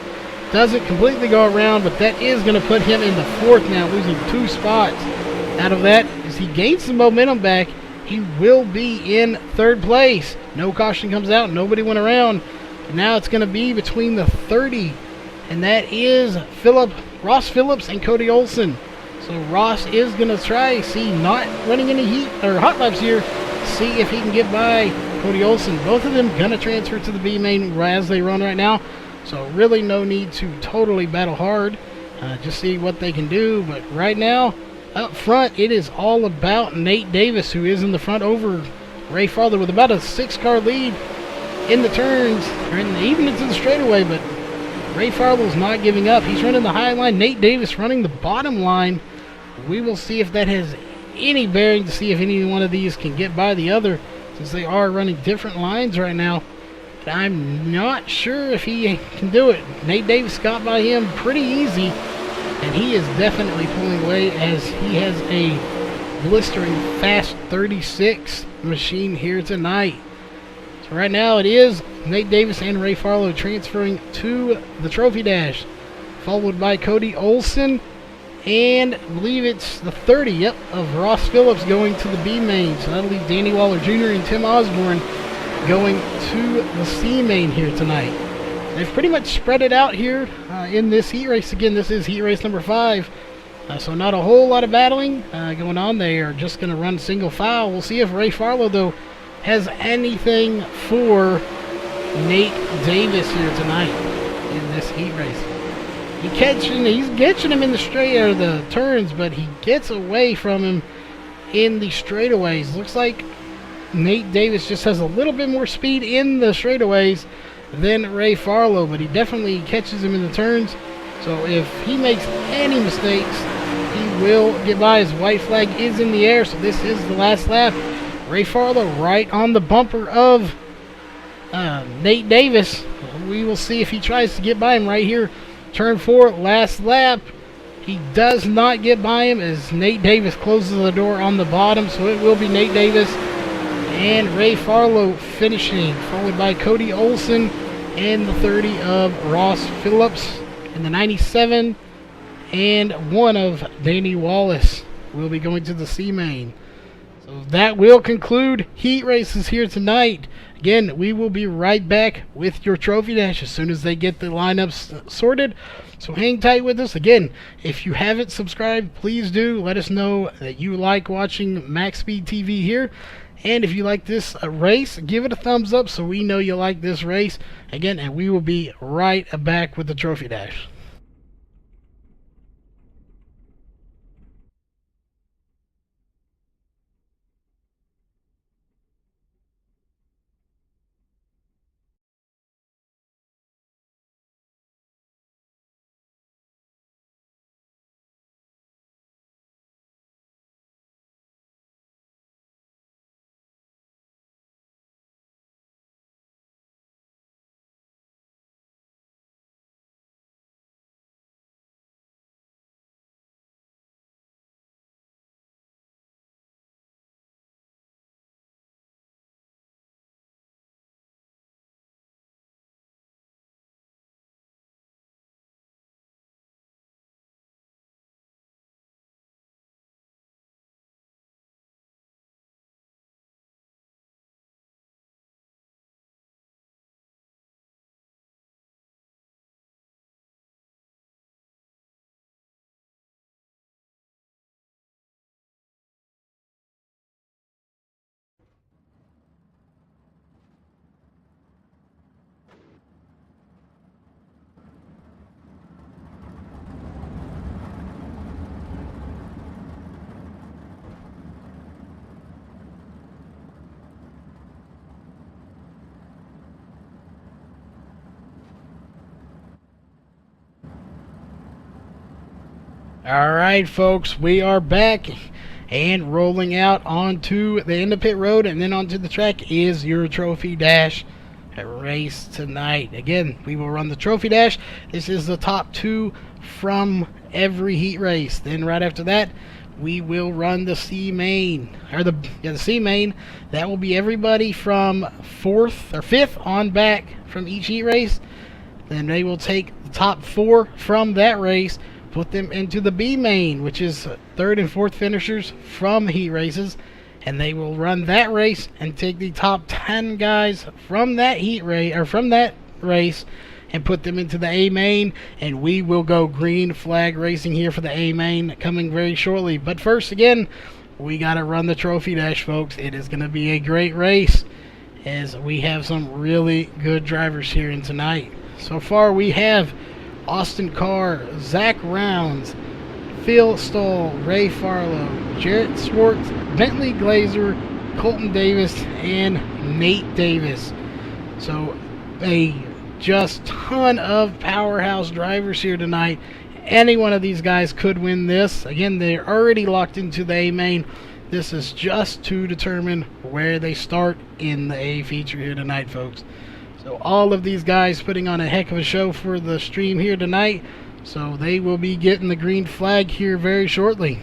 S1: Doesn't completely go around, but that is going to put him in the fourth now, losing 2 spots. Out of that, as he gains some momentum back, he will be in third place. No caution comes out, nobody went around. Now it's going to be between the 30, and that is Ross Phillips and Cody Olson. So Ross is going to try, not running any heat or hot laps here, see if he can get by Cody Olson. Both of them going to transfer to the B main as they run right now. So really no need to totally battle hard. Just see what they can do. But right now, up front, it is all about Nate Davis, who is in the front over Ray Farlow with about a 6-car lead in the turns, or even into the straightaway. But Ray Farlow's not giving up. He's running the high line. Nate Davis running the bottom line. We will see if that has any bearing to see if any one of these can get by the other, since they are running different lines right now. But I'm not sure if he can do it. Nate Davis got by him pretty easy, and he is definitely pulling away as he has a blistering fast 36 machine here tonight. So right now it is Nate Davis and Ray Farlow transferring to the trophy dash, followed by Cody Olson, and I believe it's the 30, of Ross Phillips going to the B main. So that'll leave Danny Waller Jr. and Tim Osborne going to the C main here tonight. They've pretty much spread it out here in this heat race. Again, this is heat race number 5. So not a whole lot of battling going on. They are just going to run single file. We'll see if Ray Farlow, though, has anything for Nate Davis here tonight in this heat race. he's catching him in the straight or the turns, but he gets away from him in the straightaways. Looks like Nate Davis just has a little bit more speed in the straightaways than Ray Farlow, but he definitely catches him in the turns. So if he makes any mistakes, he will get by. His white flag is in the air, so this is the last lap. Ray Farlow right on the bumper of Nate Davis. We will see if he tries to get by him right here. Turn 4, last lap. He does not get by him as Nate Davis closes the door on the bottom, so it will be Nate Davis and Ray Farlow finishing, followed by Cody Olson and the 30 of Ross Phillips, and the 97 and 1 of Danny Wallace will be going to the C main. So that will conclude heat races here tonight. Again, we will be right back with your trophy dash as soon as they get the lineups sorted. So hang tight with us. Again, if you haven't subscribed, please do. Let us know that you like watching MaxSpeedTV here. And if you like this race, give it a thumbs up so we know you like this race. Again, and we will be right back with the trophy dash. Alright folks, we are back and rolling out onto the end of pit road and then onto the track is your trophy dash race tonight. Again, we will run the trophy dash. This is the top 2 from every heat race. Then right after that, we will run the C main, or the C main. That will be everybody from 4th or 5th on back from each heat race. Then they will take the top 4 from that race, put them into the B main, which is 3rd and 4th finishers from heat races, and they will run that race and take the top 10 guys from that heat race or from that race and put them into the A main, and we will go green flag racing here for the A main coming very shortly. But first, again, we got to run the trophy dash, folks. It is going to be a great race as we have some really good drivers here in tonight. So far, we have Austin Carr, Zach Rounds, Phil Stoll, Ray Farlow, Jarrett Swartz, Bentley Glazer, Colton Davis, and Nate Davis. So a just ton of powerhouse drivers here tonight. Any one of these guys could win this. Again, they're already locked into the A main. This is just to determine where they start in the A feature here tonight, folks. So all of these guys putting on a heck of a show for the stream here tonight. So they will be getting the green flag here very shortly.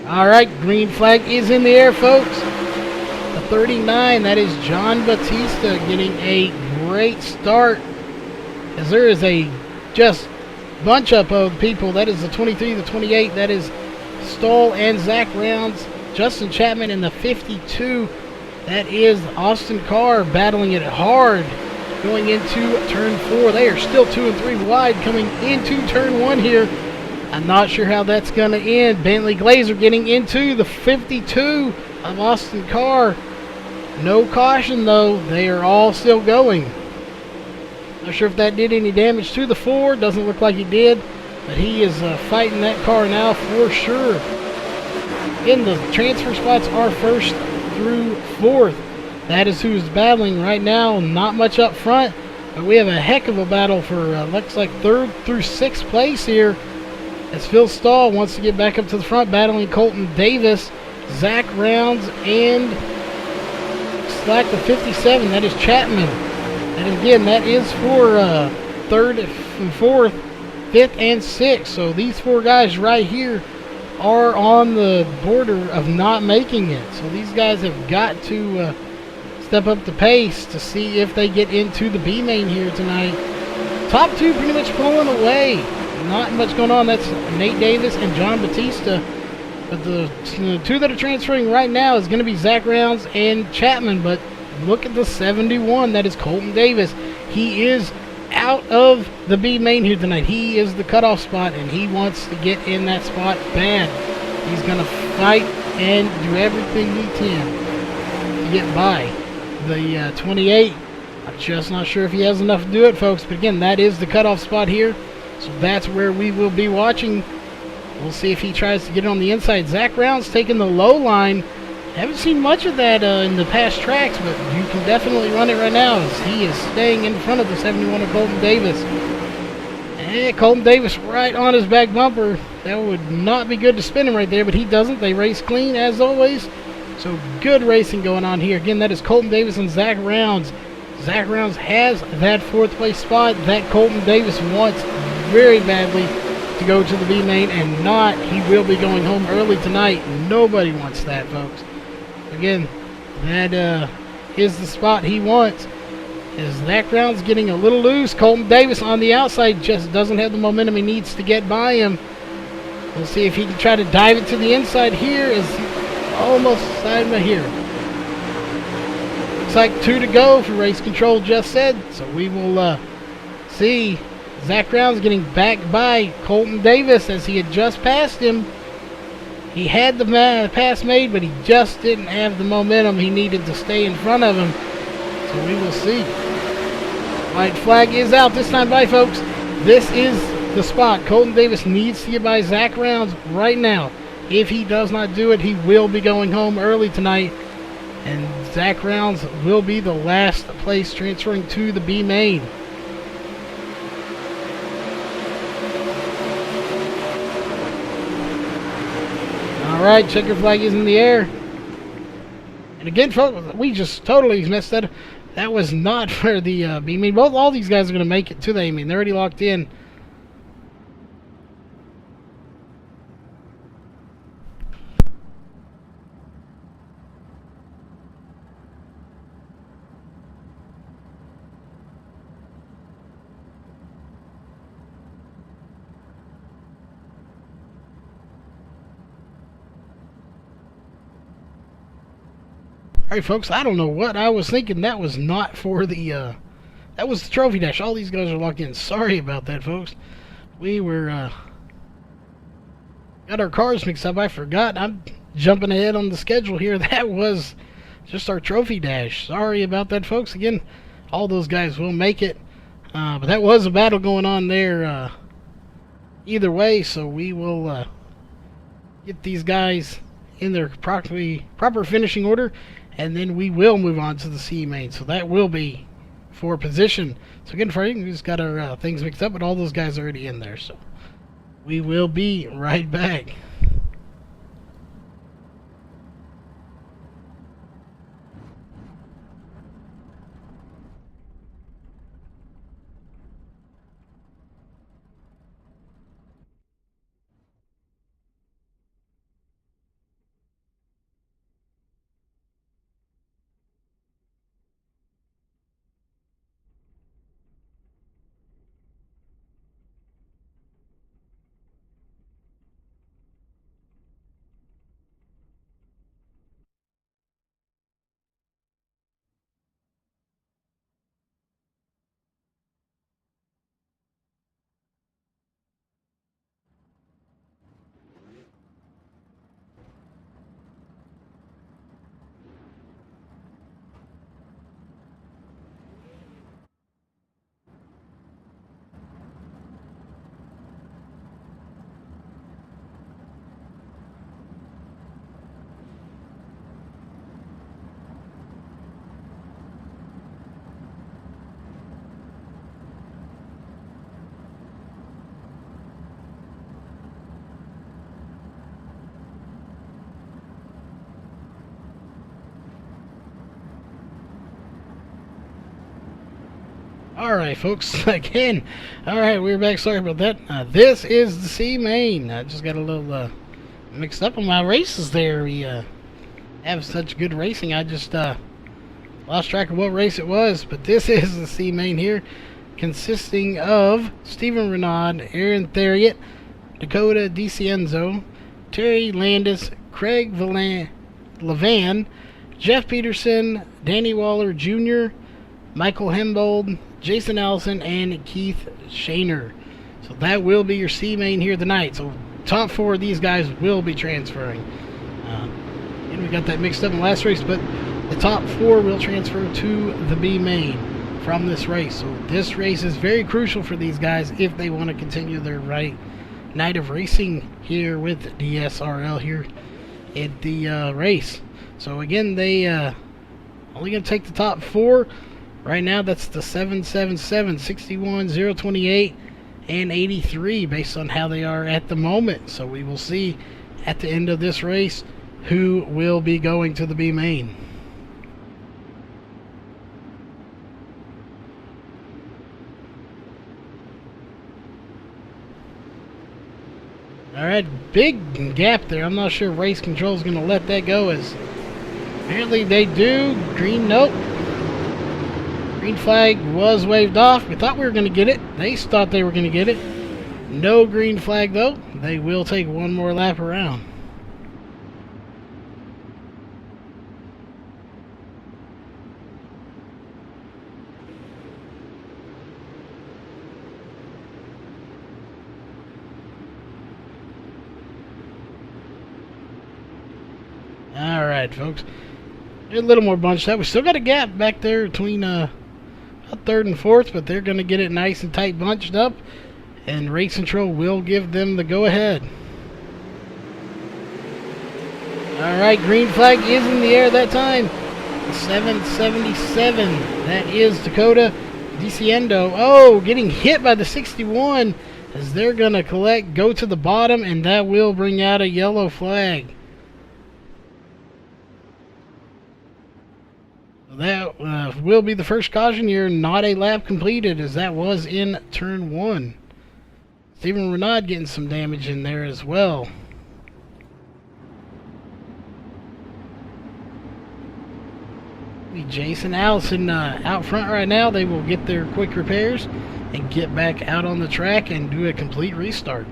S1: Alright, green flag is in the air, folks. The 39, that is John Batista getting a great start. As there is a just bunch up of people. That is the 23, the 28, that is Stoll and Zach Rounds. Justin Chapman in the 52, that is Austin Carr battling it hard going into turn 4. They are still 2 and 3 wide coming into turn 1 here I'm not sure how that's going to end. Bentley Glazer getting into the 52 of Austin Carr. No caution, though. They are all still going. Not sure if that did any damage to the 4. Doesn't look like he did. But he is fighting that car now for sure. Again, the transfer spots are 1st through 4th. That is who's battling right now. Not much up front. But we have a heck of a battle for, looks like 3rd through 6th place here. As Phil Stahl wants to get back up to the front, battling Colton Davis, Zach Rounds, and Slack the 57. That is Chapman. And again, that is for 3rd and 4th, 5th, and 6th. So these 4 guys right here are on the border of not making it. So these guys have got to step up the pace to see if they get into the B main here tonight. Top 2 pretty much pulling away. Not much going on. That's Nate Davis and John Batista. But the 2 that are transferring right now is going to be Zach Rounds and Chapman. But look at the 71. That is Colton Davis. He is out of the B main here tonight. He is the cutoff spot, and he wants to get in that spot bad. He's going to fight and do everything he can to get by. The 28, I'm just not sure if he has enough to do it, folks. But again, that is the cutoff spot here. So that's where we will be watching. We'll see if he tries to get it on the inside. Zach Rounds taking the low line. Haven't seen much of that in the past tracks, but you can definitely run it right now as he is staying in front of the 71 of Colton Davis. And Colton Davis right on his back bumper. That would not be good to spin him right there, but he doesn't. They race clean as always. So good racing going on here. Again, that is Colton Davis and Zach Rounds. Zach Rounds has that 4th place spot that Colton Davis wants very badly to go to the B main and not. He will be going home early tonight. Nobody wants that, folks. Again, that is the spot he wants. As Zach Rounds getting a little loose. Colton Davis on the outside just doesn't have the momentum he needs to get by him. We'll see if he can try to dive it to the inside here. Is almost side of here. Looks like 2 to go for race control, just said. So we will see. Zach Rounds getting back by Colton Davis as he had just passed him. He had the pass made, but he just didn't have the momentum he needed to stay in front of him. So we will see. White flag is out this time by, folks. This is the spot. Colton Davis needs to get by Zach Rounds right now. If he does not do it, he will be going home early tonight. And Zach Rounds will be the last place transferring to the B main. Alright, checker flag is in the air. And again, folks, we just totally messed that up. That was not for the B main. All these guys are going to make it to the A main. They're already locked in. Alright, folks, I don't know what I was thinking. That was not for the, that was the trophy dash. All these guys are locked in. Sorry about that, folks. We were, got our cars mixed up. I forgot. I'm jumping ahead on the schedule here. That was just our trophy dash. Sorry about that, folks. Again, all those guys will make it. But that was a battle going on there, either way. So we will, get these guys in their proper finishing order. And then we will move on to the C main. So that will be for position. So again, Freddie, we just got our things mixed up, but all those guys are already in there. So we will be right back. Alright, folks, again. Alright, we're back. Sorry about that. This is the C main. I just got a little mixed up on my races there. We have such good racing. I just lost track of what race it was. But this is the C main here, consisting of Stephen Renaud, Aaron Theriot, Dakota DiCienzo, Terry Landis, Craig Levan, Jeff Peterson, Danny Waller Jr., Michael Hembold, Jason Allison, and Keith Shaner. So that will be your C main here tonight. So top 4 of these guys will be transferring. And we got that mixed up in the last race, but the top 4 will transfer to the B main from this race. So this race is very crucial for these guys if they want to continue their night of racing here with DSRL here at the race. So again, they only going to take the top 4. Right now, that's the 777, 61, 028, and 83 based on how they are at the moment. So we will see at the end of this race who will be going to the B main. Alright, big gap there. I'm not sure race control is going to let that go, as apparently they do. Green, nope. Green flag was waved off. We thought we were going to get it. They thought they were going to get it. No green flag, though. They will take one more lap around. Alright, folks. They're a little more bunched up. We still got a gap back there between third and fourth, but they're going to get it nice and tight bunched up, and race control will give them the go-ahead. Alright, green flag is in the air that time. 777. That is Dakota DiCienzo. Oh, getting hit by the 61 as they're going to go to the bottom, and that will bring out a yellow flag. That will be the first caution here, not a lap completed, as that was in turn 1. Stephen Renaud getting some damage in there as well. Jason Allison out front right now. They will get their quick repairs and get back out on the track and do a complete restart.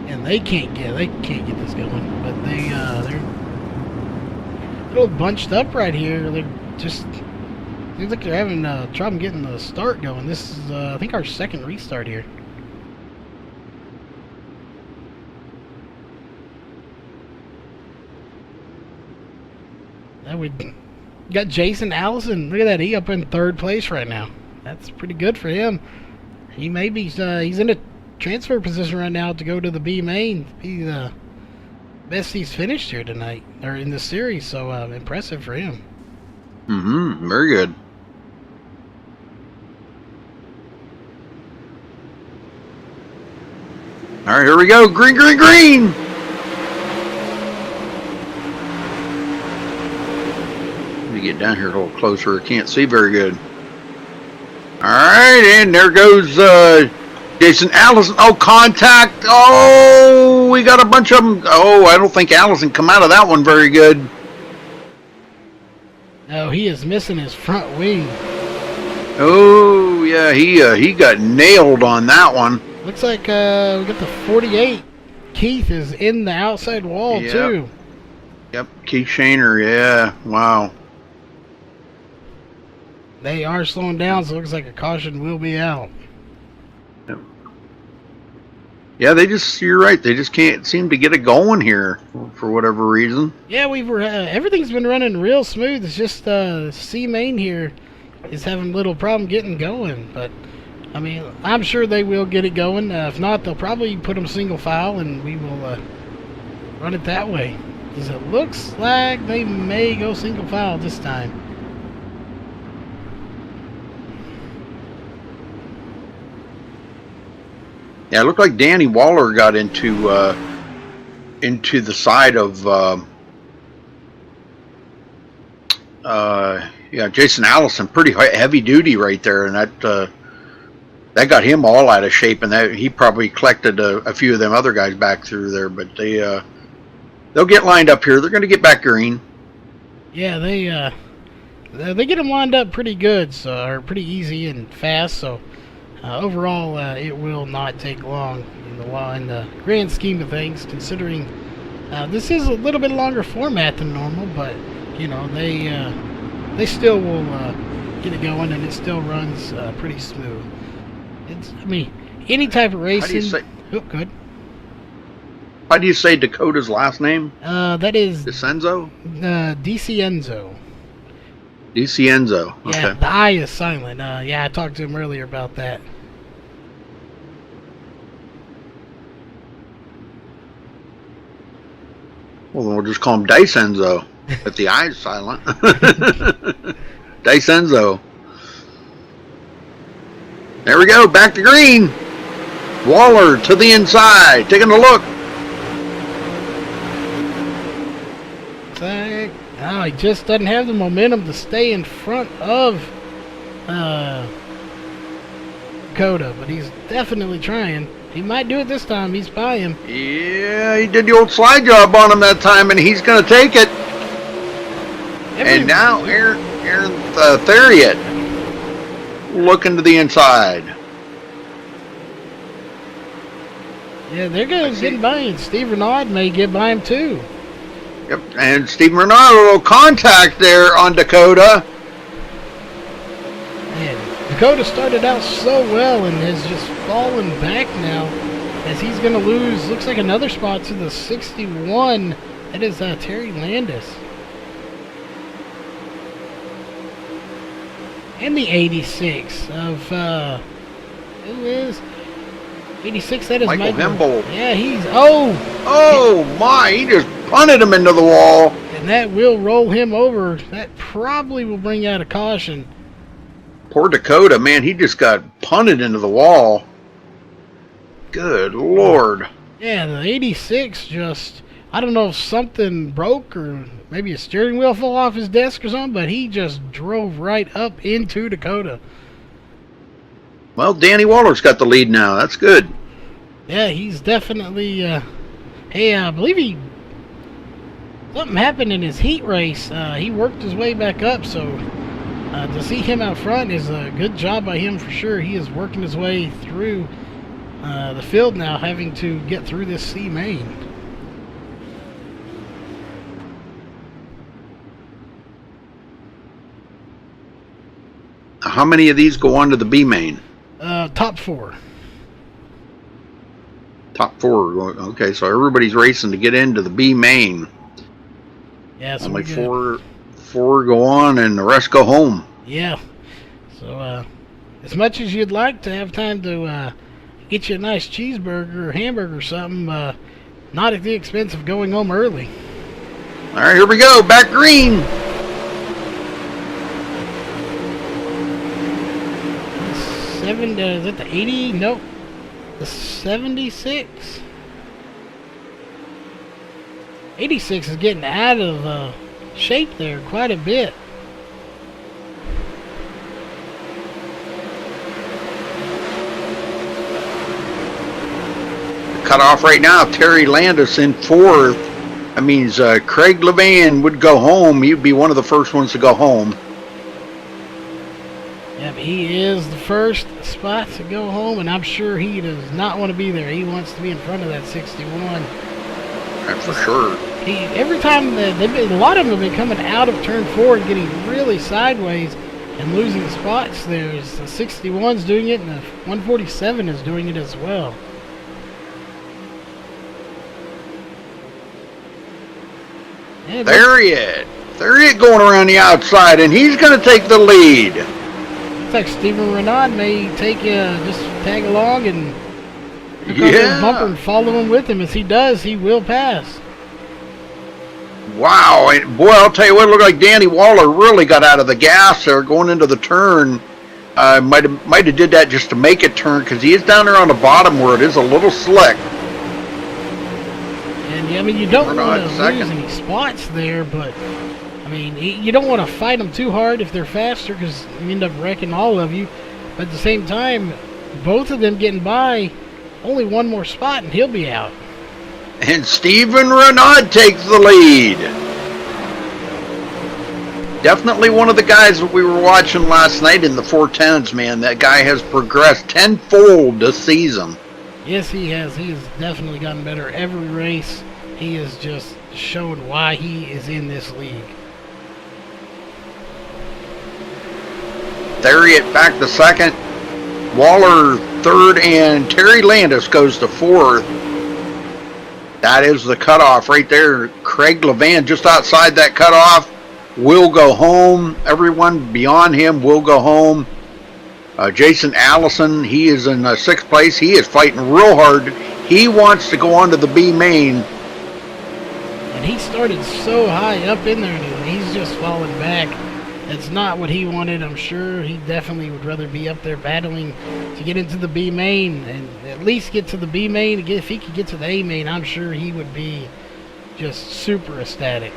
S1: And they can't get this going, but they're a little bunched up right here. They just seems like they're having trouble getting the start going. This is I think our second restart here. Now we got Jason Allison. Look at that, he up in 3rd place right now. That's pretty good for him. He may be he's in a transfer position right now to go to the B main. Be the best he's finished here tonight, or in this series, so impressive for him.
S2: Very good. All right, here we go. Green, green, green. Let me get down here a little closer. I can't see very good. All right, and there goes Jason Allison. Oh, contact. Oh, we got a bunch of them. Oh, I don't think Allison come out of that one very good.
S1: No, he is missing his front wing.
S2: Oh, yeah, he got nailed on that one.
S1: Looks like we got the 48. Keith is in the outside wall, too.
S2: Yep, Keith Shaner, yeah, wow.
S1: They are slowing down, so it looks like a caution will be out.
S2: Yep. Yeah, you're right, they just can't seem to get it going here for whatever reason.
S1: Yeah, everything's been running real smooth. It's just C main here is having a little problem getting going, but I mean, I'm sure they will get it going. If not, they'll probably put them single file and we will run it that way. Because it looks like they may go single file this time.
S2: Yeah, it looked like Danny Waller got into the side of Jason Allison, pretty heavy duty right there, and that got him all out of shape, and that he probably collected a few of them other guys back through there. But they'll get lined up here. They're going to get back green.
S1: Yeah, they get them lined up pretty good, or pretty easy and fast. So overall, it will not take long in the grand scheme of things. Considering this is a little bit longer format than normal, but you know they still will get it going, and it still runs pretty smooth. I mean, any type of racing.
S2: How do you say?
S1: Oh, good.
S2: How do you say Dakota's last name?
S1: That is
S2: DeCenzo?
S1: DeCenzo.
S2: DeCenzo. Okay.
S1: Yeah, the I is silent. Yeah, I talked to him earlier about that.
S2: Well, then we'll just call him DeCenzo, but the I is silent. DeCenzo. There we go, back to green. Waller to the inside, taking a look.
S1: Oh, he just doesn't have the momentum to stay in front of Coda, but he's definitely trying. He might do it this time. He's by him.
S2: Yeah, he did the old slide job on him that time, and he's going to take it. And now Aaron Theriot looking to the inside.
S1: Yeah, they're going to get by him. Steve Renaud may get by him too.
S2: Yep, and Steve Renaud, a little contact there on Dakota.
S1: Man, Dakota started out so well and has just fallen back now as he's going to lose, looks like another spot to the 61. That is Terry Landis. And the 86 of, who is? 86, that is
S2: Michael Hembold.
S1: Yeah, he's,
S2: Oh my, he just punted him into the wall.
S1: And that will roll him over. That probably will bring out a caution.
S2: Poor Dakota, man, he just got punted into the wall. Good Lord.
S1: Yeah, the 86 just, I don't know if something broke or maybe a steering wheel fell off his desk or something, but he just drove right up into Dakota.
S2: Well, Danny Waller's got the lead now. That's good.
S1: Yeah, he's definitely, hey, I believe something happened in his heat race. He worked his way back up, so to see him out front is a good job by him for sure. He is working his way through the field now, having to get through this C main.
S2: How many of these go on to the B main?
S1: Top four.
S2: Top four. Okay, so everybody's racing to get into the B main.
S1: Yeah, so
S2: only four go on, and the rest go home.
S1: Yeah. So as much as you'd like to have time to get you a nice cheeseburger or hamburger or something, not at the expense of going home early.
S2: All right, here we go. Back green.
S1: Is it the 80? Nope. The 76. 86 is getting out of shape there quite a bit.
S2: Cut off right now. Terry Landis in fourth. That means Craig Levan would go home. He'd be one of the first ones to go home.
S1: Yep, he is the first spot to go home, and I'm sure he does not want to be there. He wants to be in front of that 61.
S2: That's for sure.
S1: Every time a lot of them have been coming out of turn 4 and getting really sideways and losing spots. There's the 61's doing it, and the 147 is doing it as well. Yeah, Theriot going around the outside, and he's going to take the lead. Looks like Stephen Renaud may just tag along and hook on his bumper and follow him with him. As he does, he will pass.
S2: Wow, and boy, I'll tell you what, it looked like Danny Waller really got out of the gas there going into the turn. Might have did that just to make it turn, because he is down there on the bottom where it is a little slick.
S1: And I mean, you don't want to lose any spots there, but I mean, you don't want to fight them too hard if they're faster, because you end up wrecking all of you. But at the same time, both of them getting by, only one more spot and he'll be out.
S2: And Stephen Renaud takes the lead. Definitely one of the guys that we were watching last night in the 410s, man. That guy has progressed tenfold this season.
S1: Yes, he has. He has definitely gotten better every race. He has just shown why he is in this league.
S2: Theriot back to second. Waller third, and Terry Landis goes to fourth. That is the cutoff right there. Craig Levan just outside that cutoff will go home. Everyone beyond him will go home. Jason Allison, he is in sixth place. He is fighting real hard. He wants to go on to the B main.
S1: And he started so high up in there, and he's just falling back. It's not what he wanted. I'm sure he definitely would rather be up there battling to get into the B main and at least get to the B main. If he could get to the A main, I'm sure he would be just super ecstatic.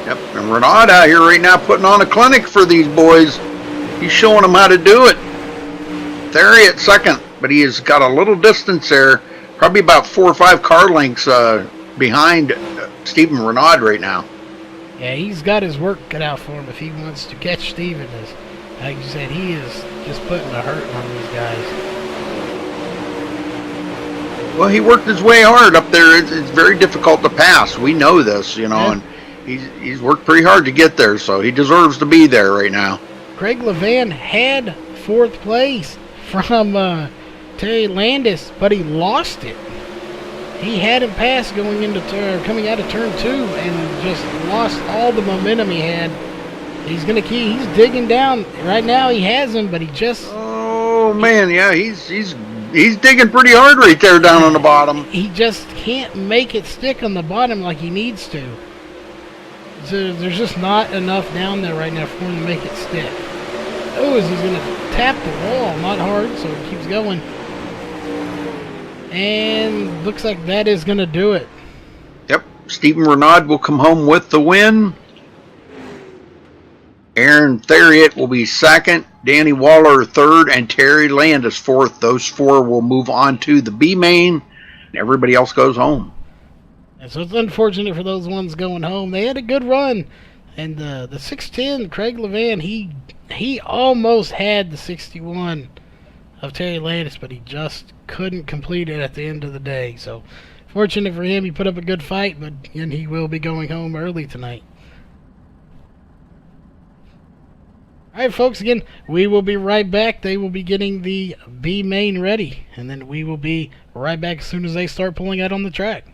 S2: Yep, and Renaud out here right now putting on a clinic for these boys. He's showing them how to do it. Theriot second, but he has got a little distance there, probably about 4 or 5 car lengths behind Stephen Renaud right now.
S1: Yeah, he's got his work cut out for him if he wants to catch Stephen. Like you said, he is just putting a hurt on these guys.
S2: Well, he worked his way hard up there. It's very difficult to pass. We know this, you know, and he's worked pretty hard to get there, so he deserves to be there right now. Craig
S1: Levan had 4th place from Terry Landis, but he lost it. He had him pass coming out of turn 2 and just lost all the momentum he had. He's digging down right now. He has him, but he just.
S2: Oh man, yeah, he's digging pretty hard right there down on the bottom.
S1: He just can't make it stick on the bottom like he needs to. So there's just not enough down there right now for him to make it stick. Oh, he's going to tap the wall, not hard, so he keeps going. And looks like that is going to do it.
S2: Yep, Stephen Renaud will come home with the win. Aaron Theriot will be second, Danny Waller third, and Terry Landis fourth. Those 4 will move on to the B main, and everybody else goes home.
S1: And so it's unfortunate for those ones going home. They had a good run, and the 610, Craig Levan, he almost had the 61 of Terry Landis, but he just couldn't complete it at the end of the day. So fortunate for him, he put up a good fight, but again, he will be going home early tonight. Alright folks, again, we will be right back. They will be getting the B main ready, and then we will be right back as soon as they start pulling out on the track.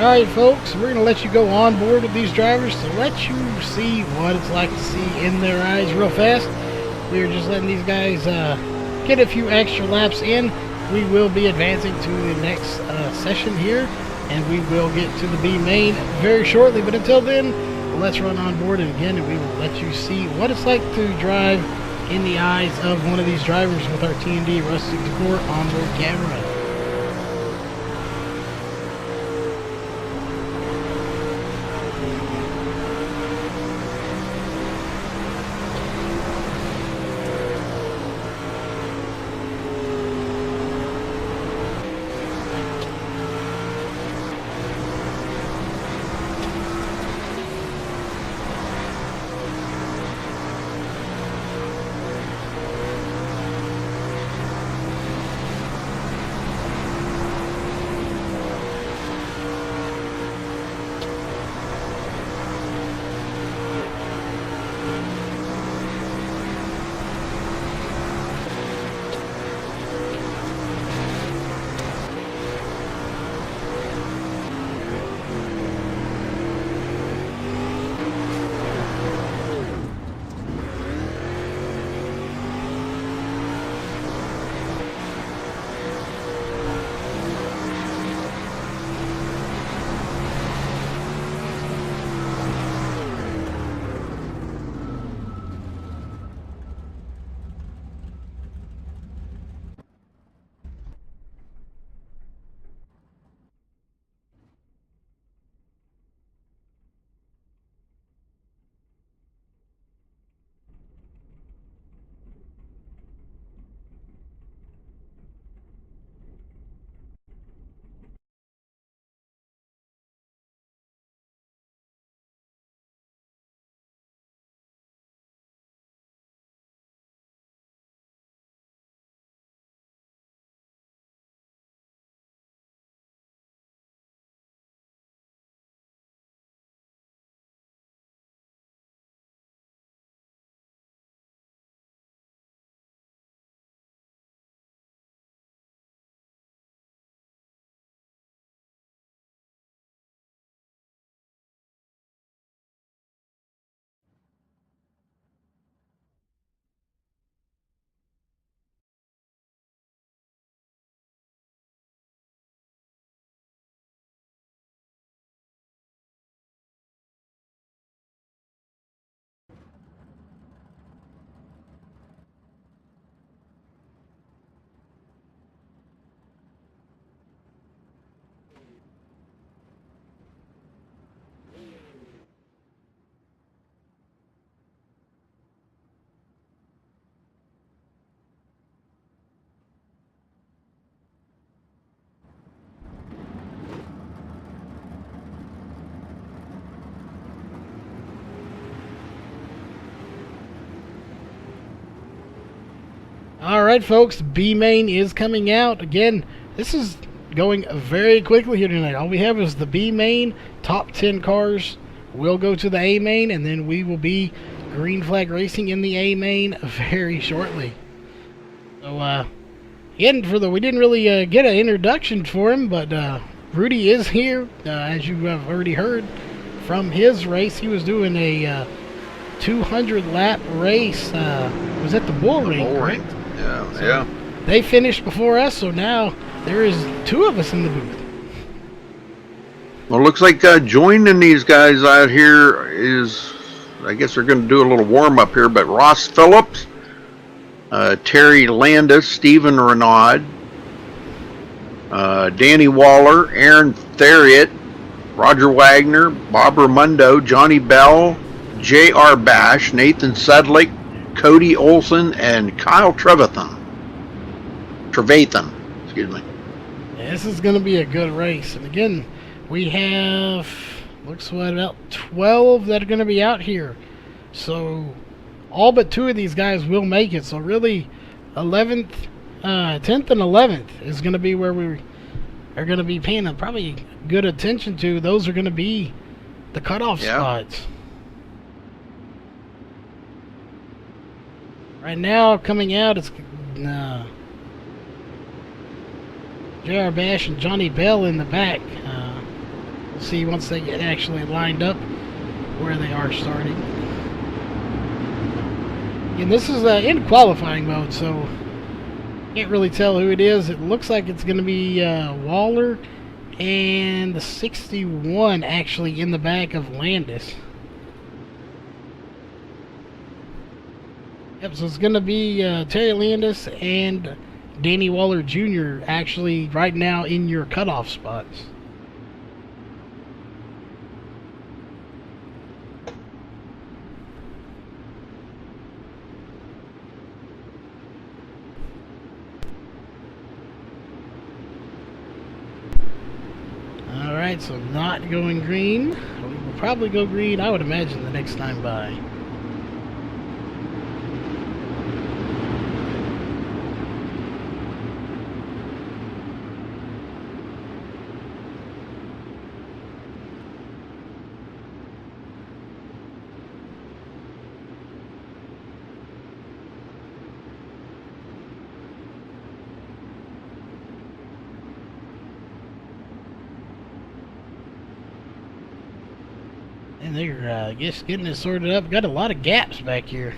S1: Alright folks, we're going to let you go on board with these drivers to let you see what it's like to see in their eyes real fast. We're just letting these guys get a few extra laps in. We will be advancing to the next session here, and we will get to the B main very shortly. But until then, let's run on board, and again, we will let you see what it's like to drive in the eyes of one of these drivers with our T&D Rustic Decor onboard camera. Alright folks, B main is coming out. Again, this is going very quickly here tonight. All we have is the B main. Top 10 cars will go to the A main, and then we will be green flag racing in the A main very shortly. So again, we didn't really get an introduction for him, but Rudy is here. As you have already heard from his race, he was doing a 200 lap race. Was at the Bull Ring, correct?
S2: Yeah,
S1: so
S2: yeah.
S1: They finished before us, so now there is 2 of us in the booth.
S2: Well, looks like joining these guys out here is, I guess they're going to do a little warm-up here, but Ross Phillips, Terry Landis, Stephen Renaud, Danny Waller, Aaron Theriot, Roger Wagner, Bob Ramundo, Johnny Bell, J.R. Bash, Nathan Sedlick, Cody Olson, and Kyle Trevathan, excuse me.
S1: Yeah, this is going to be a good race. And again, we have, looks like about 12 that are going to be out here. So all but 2 of these guys will make it. So really 11th, 10th and 11th is going to be where we are going to be paying probably good attention to. Those are going to be the cutoff spots. Right now, coming out, it's J.R. Bash and Johnny Bell in the back. We'll see once they get actually lined up where they are starting. And this is in qualifying mode, so can't really tell who it is. It looks like it's going to be Waller and the 61 actually in the back of Landis. Yep, so it's going to be Terry Landis and Danny Waller Jr. actually right now in your cutoff spots. Alright, so not going green. We will probably go green, I would imagine, the next time by. And they're just getting it sorted up. Got a lot of gaps back here.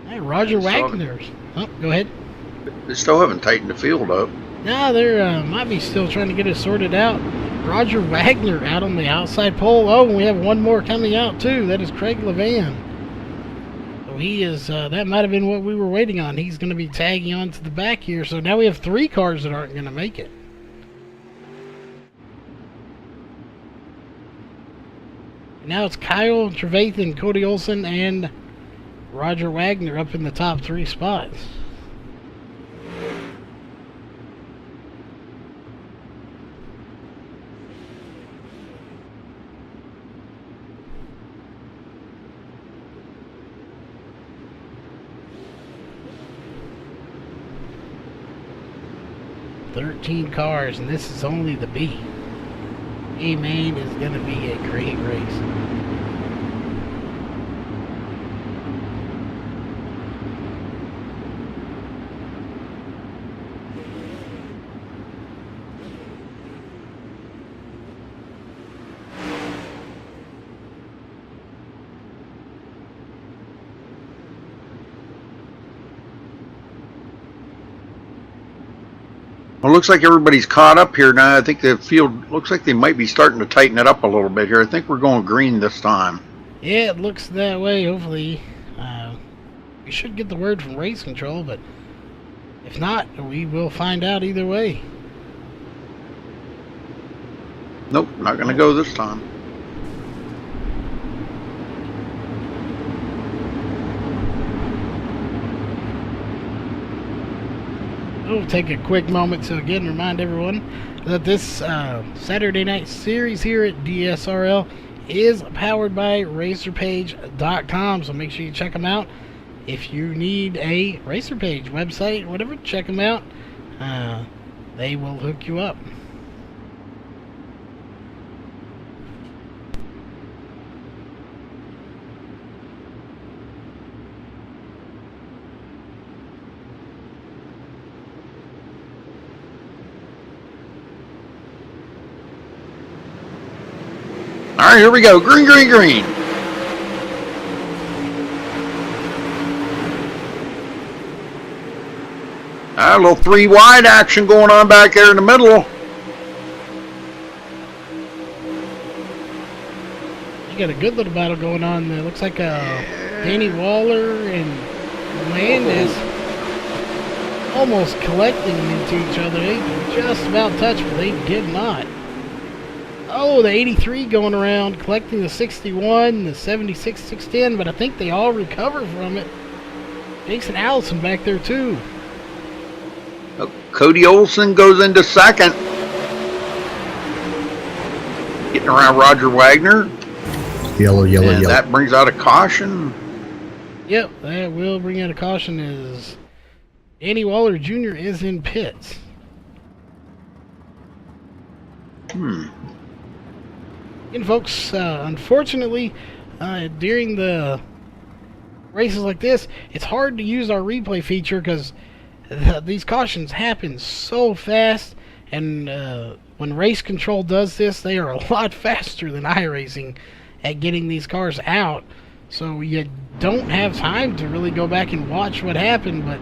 S1: Hey, Roger Wagner. Oh, go ahead.
S2: They still haven't tightened the field up.
S1: No, they're might be still trying to get it sorted out. Roger Wagner out on the outside pole. Oh, and we have one more coming out too. That is Craig Levan. He is, that might have been what we were waiting on. He's going to be tagging on to the back here. So now we have 3 cars that aren't going to make it. Now it's Kyle Trevathan, Cody Olsen, and Roger Wagner up in the top 3 spots. $13 cars, and this is only the B. A main is going to be a great race.
S2: Well, it looks like everybody's caught up here now. I think the field looks like they might be starting to tighten it up a little bit here. I think we're going green this time.
S1: Yeah, it looks that way. Hopefully, we should get the word from race control, but if not, we will find out either way.
S2: Nope, not going to go this time.
S1: We'll take a quick moment to again remind everyone that this Saturday night series here at DSRL is powered by RacerPage.com, so make sure you check them out. If you need a RacerPage website, whatever, check them out. They will hook you up.
S2: All right, here we go. Green, green, green. A little 3 wide action going on back there in the middle.
S1: You got a good little battle going on there. Looks like Danny Waller and Landis almost collecting into each other. They just about touched, but they did not. Oh, the 83 going around, collecting the 61, the 76, 610, but I think they all recover from it. Jason Allison back there, too.
S2: Cody Olsen goes into second. Getting around Roger Wagner.
S3: Yellow.
S2: That brings out a caution.
S1: Yep, that will bring out a caution as Danny Waller Jr. is in pits. And folks, unfortunately, during the races like this, it's hard to use our replay feature because these cautions happen so fast, and when race control does this, they are a lot faster than iRacing at getting these cars out. So you don't have time to really go back and watch what happened, but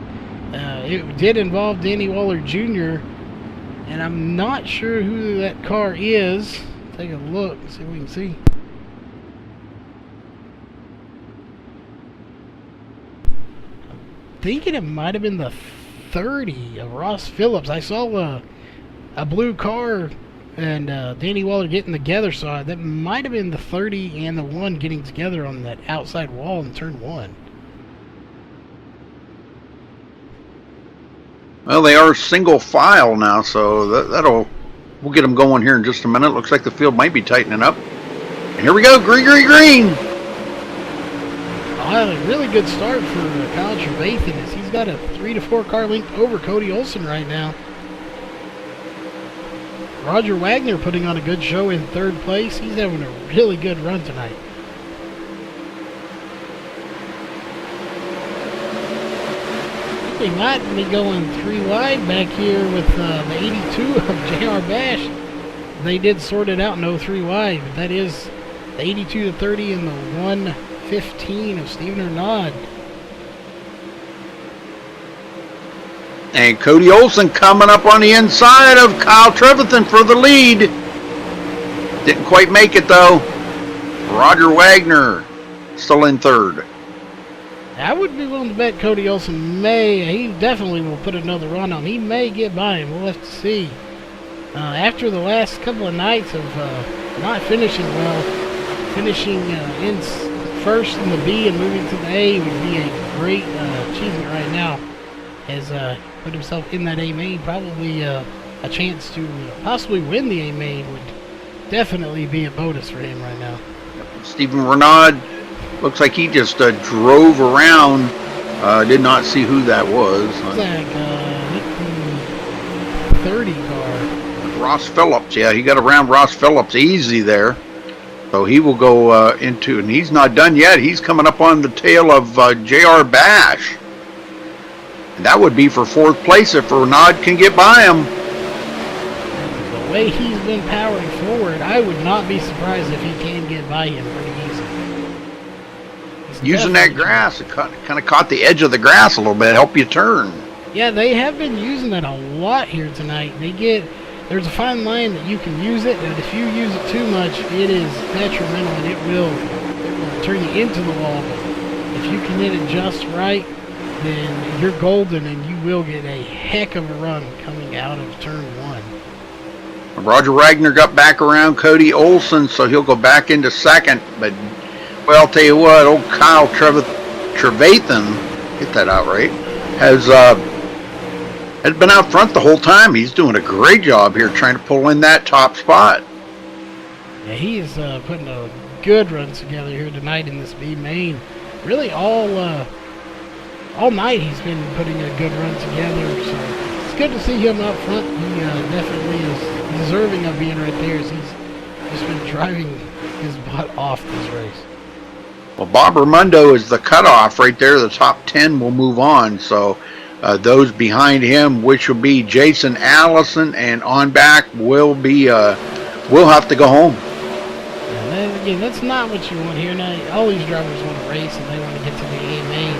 S1: it did involve Danny Waller Jr., and I'm not sure who that car is. Take a look, see what we can see. I'm thinking it might have been the 30 of Ross Phillips. I saw a blue car and Danny Waller getting together, so that might have been the 30 and the 1 getting together on that outside wall in turn 1.
S2: Well, they are single file now, so we'll get them going here in just a minute. Looks like the field might be tightening up. And here we go, green, green, green.
S1: A really good start for Kyle Trevathan, as he's got a 3 to 4 car length over Cody Olsen right now. Roger Wagner putting on a good show in 3rd place. He's having a really good run tonight. They might be going 3 wide back here with the 82 of JR Bash. They did sort it out, no 3 wide, but that is the 82 to 30 and the 115 of Steven Renaud.
S2: And Cody Olsen coming up on the inside of Kyle Trevathan for the lead. Didn't quite make it though. Roger Wagner still in 3rd.
S1: I would be willing to bet Cody Olsen he definitely will put another run on. He may get by him. We'll have to see. After the last couple of nights of not finishing well, finishing in 1st in the B and moving to the A would be a great achievement right now. Has put himself in that A main. Probably a chance to possibly win the A main would definitely be a bonus for him right now.
S2: Steven Renaud. Looks like he just drove around. Did not see who that was.
S1: It's like 30 car.
S2: Ross Phillips. Yeah, he got around Ross Phillips easy there. So he will go into, and he's not done yet. He's coming up on the tail of JR Bash. And that would be for 4th place if Renaud can get by him.
S1: The way he's been powering forward, I would not be surprised if he can get by him pretty easy.
S2: Using that grass, it kind of caught the edge of the grass a little bit, help you turn.
S1: Yeah, they have been using that a lot here tonight. There's a fine line that you can use it, and if you use it too much, it is detrimental, and it will turn you into the wall. But if you can hit it just right, then you're golden, and you will get a heck of a run coming out of turn 1.
S2: Roger Wagner got back around Cody Olsen, so he'll go back into 2nd, but well, I'll tell you what, old Kyle Trevathan, get that out right, has been out front the whole time. He's doing a great job here trying to pull in that top spot.
S1: Yeah, he is putting a good run together here tonight in this B main. Really all night he's been putting a good run together, so it's good to see him up front. He definitely is deserving of being right there, as he's just been driving his butt off this race.
S2: Well, Bob Raimondo is the cutoff right there. The top 10 will move on. So those behind him, which will be Jason Allison, and on back will have to go home.
S1: Yeah, again, that's not what you want here. Now, all these drivers want to race and they want to get to the A main.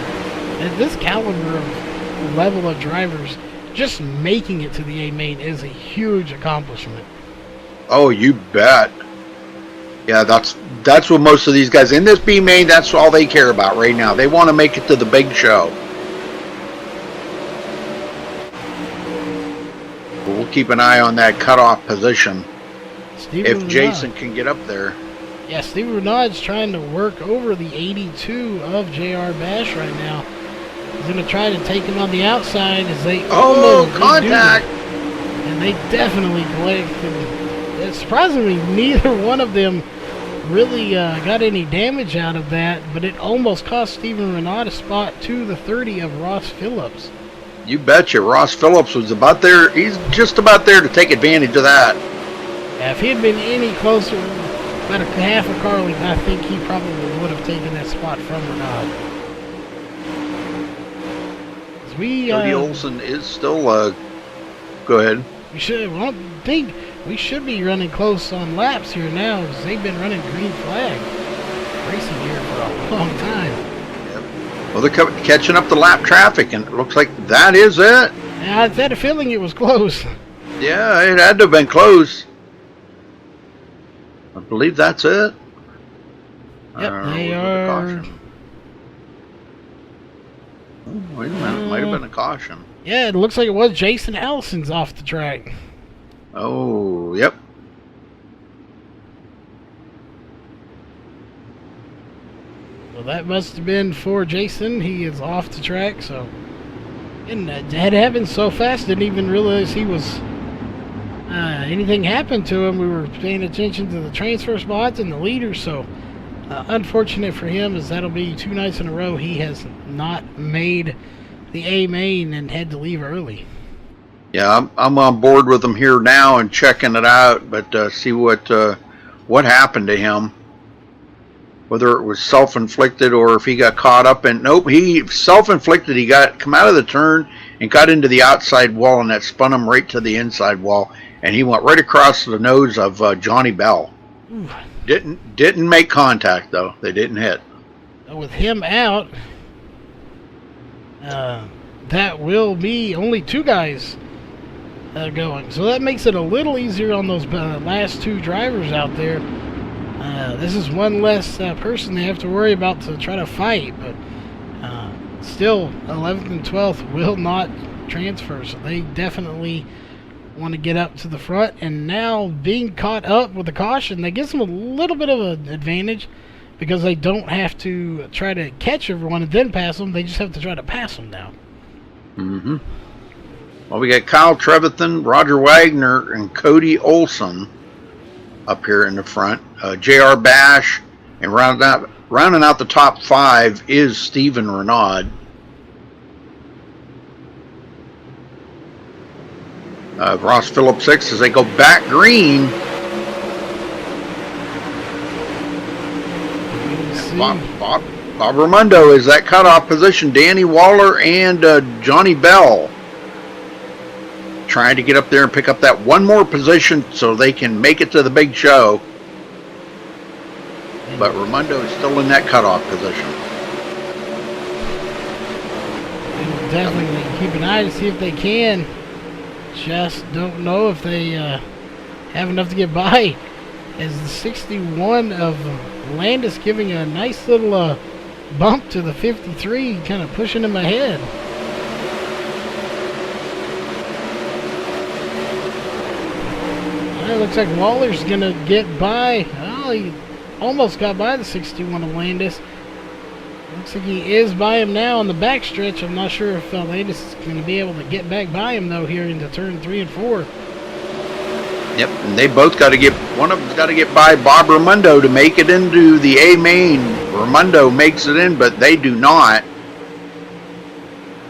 S1: And this caliber of level of drivers, just making it to the A main is a huge accomplishment.
S2: Oh, you bet. Yeah, that's what most of these guys in this B main, that's all they care about right now. They want to make it to the big show. We'll keep an eye on that cutoff position. If Jason can get up there.
S1: Yeah, Steven Renaud's trying to work over the 82 of JR Bash right now. He's going to try to take him on the outside as they...
S2: Oh, contact!
S1: And they definitely collected. Surprisingly, neither one of them really got any damage out of that, but it almost cost Steven Renaud a spot to the 30 of Ross Phillips.
S2: You betcha. Ross Phillips was about there. He's just about there to take advantage of that.
S1: Yeah, if he had been any closer, about a half a car length, I think he probably would have taken that spot from Renaud. we
S2: Cody Olson is still go ahead.
S1: We should. I don't think we should be running close on laps here now, because they've been running green flag racing here for a long time.
S2: Yep. Well, they're catching up the lap traffic, and it looks like that is it.
S1: Yeah, I had a feeling it was close.
S2: Yeah, it had to have been close. I believe that's it.
S1: Yep, they are.
S2: Oh, wait a minute, might have been a caution.
S1: Yeah, it looks like it was. Jason Allison's off the track.
S2: Oh, yep.
S1: Well, that must have been for Jason. He is off the track, so. And that had happened so fast, didn't even realize he was. Anything happened to him. We were paying attention to the transfer spots and the leaders, so. Unfortunate for him, as that'll be 2 nights in a row he has not made the A main and had to leave early.
S2: Yeah, I'm on board with him here now and checking it out, but see what happened to him. Whether it was self-inflicted or if he got caught up in. Nope, he self-inflicted. He come out of the turn and got into the outside wall, and that spun him right to the inside wall, and he went right across the nose of Johnny Bell.
S1: Ooh.
S2: Didn't make contact though. They didn't hit.
S1: With him out, that will be only 2 guys going. So that makes it a little easier on those last 2 drivers out there. This is one less person they have to worry about to try to fight. But still, 11th and 12th will not transfer. So they definitely want to get up to the front, and now being caught up with the caution, that gives them a little bit of an advantage, because they don't have to try to catch everyone and then pass them. They just have to try to pass them now.
S2: Mm-hmm. Well, we got Kyle Trevethan, Roger Wagner, and Cody Olson up here in the front. J.R. Bash, and rounding out the top 5 is Steven Renaud. Ross Phillips 6 as they go back green. Bob Raimondo is that cutoff position. Danny Waller and Johnny Bell trying to get up there and pick up that one more position so they can make it to the big show. But Raimondo is still in that cutoff position.
S1: Definitely keep an eye to see if they can. Just don't know if they have enough to get by, as the 61 of Landis giving a nice little bump to the 53, kind of pushing him ahead. It looks like Waller's going to get by. Oh, he almost got by the 61 of Landis. Looks like he is by him now on the backstretch. I'm not sure if Landis is going to be able to get back by him, though, here into turn 3 and 4.
S2: Yep, and they both got to get, one of them's got to get by Bob Raimondo to make it into the A main. Raimondo makes it in, but they do not.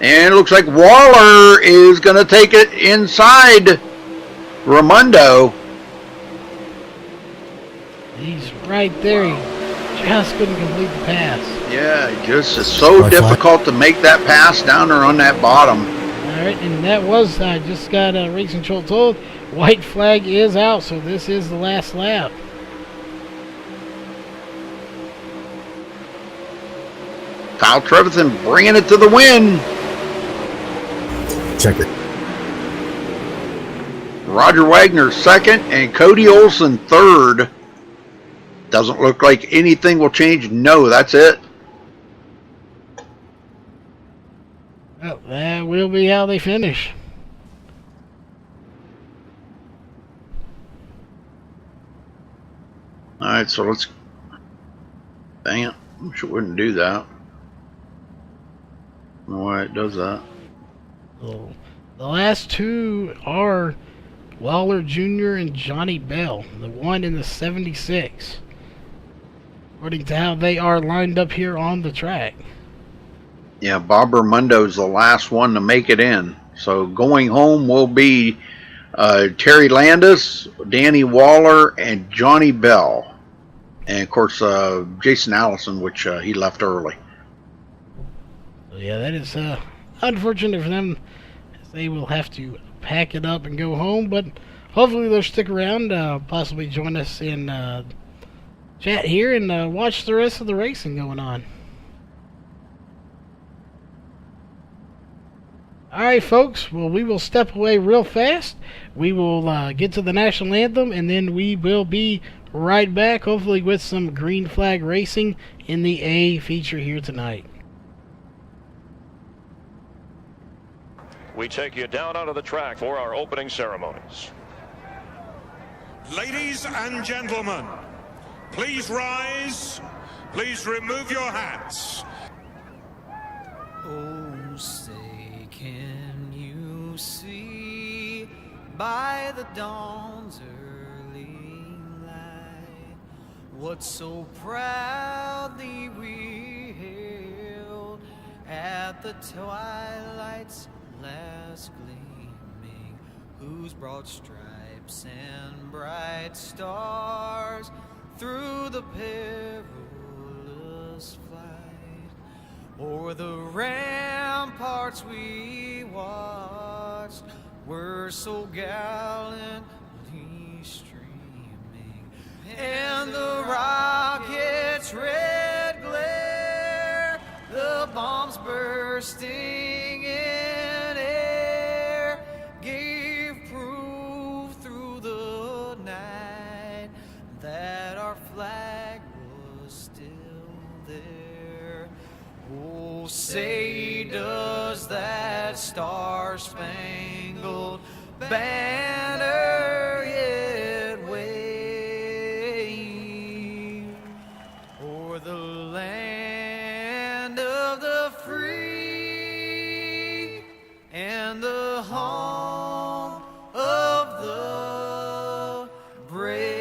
S2: And it looks like Waller is going to take it inside Raimondo.
S1: He's right there. He just couldn't complete the pass.
S2: Yeah, just it's so difficult to make that pass down there on that bottom.
S1: All right, and that was, I just got race control told, white flag is out, so this is the last lap.
S2: Kyle Trevethan bringing it to the win.
S3: Check it.
S2: Roger Wagner second and Cody Olson third. Doesn't look like anything will change. No, that's it.
S1: Well, that will be how they finish.
S2: All right, so let's. Dang it! Wish it wouldn't do that. I don't know why it does that.
S1: So, the last 2 are Waller Jr. and Johnny Bell, the one in the 76. According to how they are lined up here on the track.
S2: Yeah, Bob Raimondo's the last one to make it in. So going home will be Terry Landis, Danny Waller, and Johnny Bell. And, of course, Jason Allison, which he left early.
S1: So yeah, that is unfortunate for them, as they will have to pack it up and go home. But hopefully they'll stick around, possibly join us in chat here and watch the rest of the racing going on. Alright folks, well, we will step away real fast. We will get to the national anthem, and then we will be right back, hopefully with some green flag racing in the A feature here tonight.
S3: We take you down onto the track for our opening ceremonies.
S4: Ladies and gentlemen, please rise. Please remove your hats.
S5: Oh, say, can you see by the dawn's early light what so proudly we hailed at the twilight's last gleaming, whose broad stripes and bright stars through the perilous flight o'er the ramparts we watched were so gallantly streaming, and the rocket's red glare, the bombs bursting in air, gave proof through the night that our flag was still there. Oh, say, does that star-spangled banner yet wave o'er the land of the free and the home of the brave?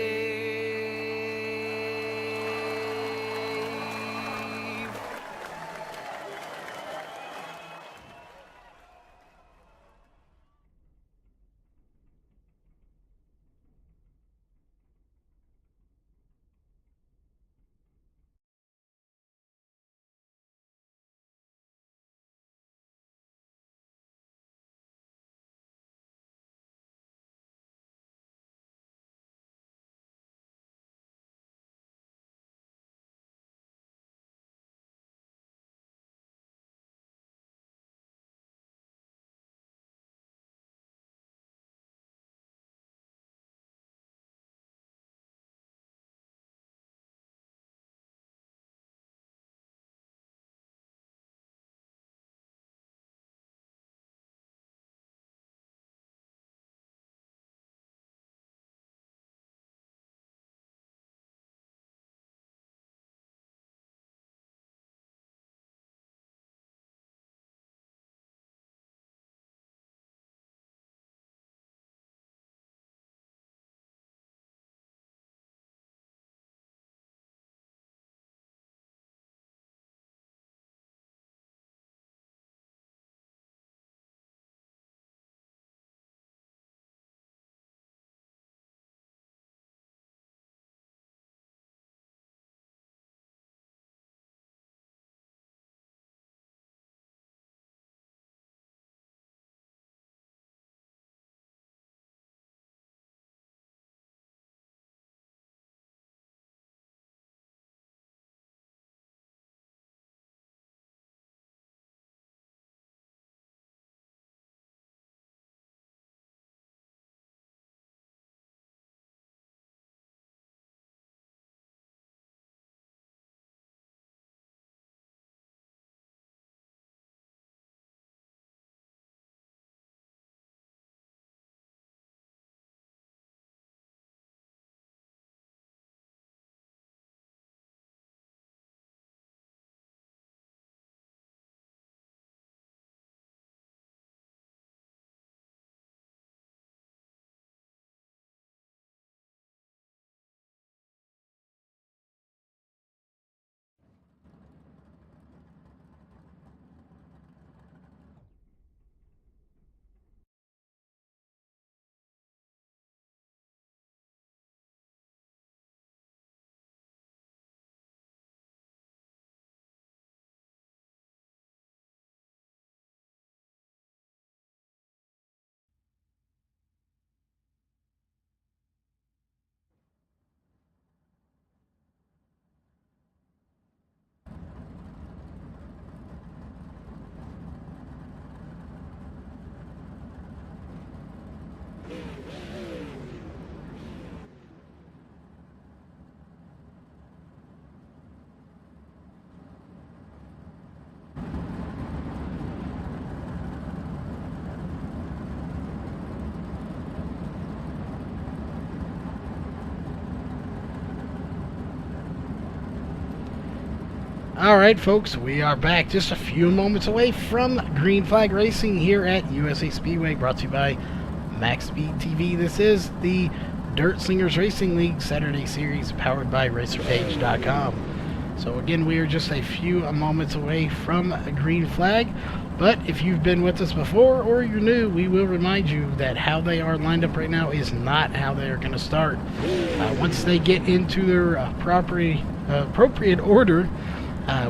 S1: Alright folks, we are back just a few moments away from Green Flag Racing here at USA Speedway, brought to you by MaxSpeedTV. This is the Dirt Slingers Racing League Saturday Series powered by RacerPage.com. So again, we are just a few moments away from a green flag, but if you've been with us before or you're new, we will remind you that how they are lined up right now is not how they are going to start. Once they get into their appropriate order,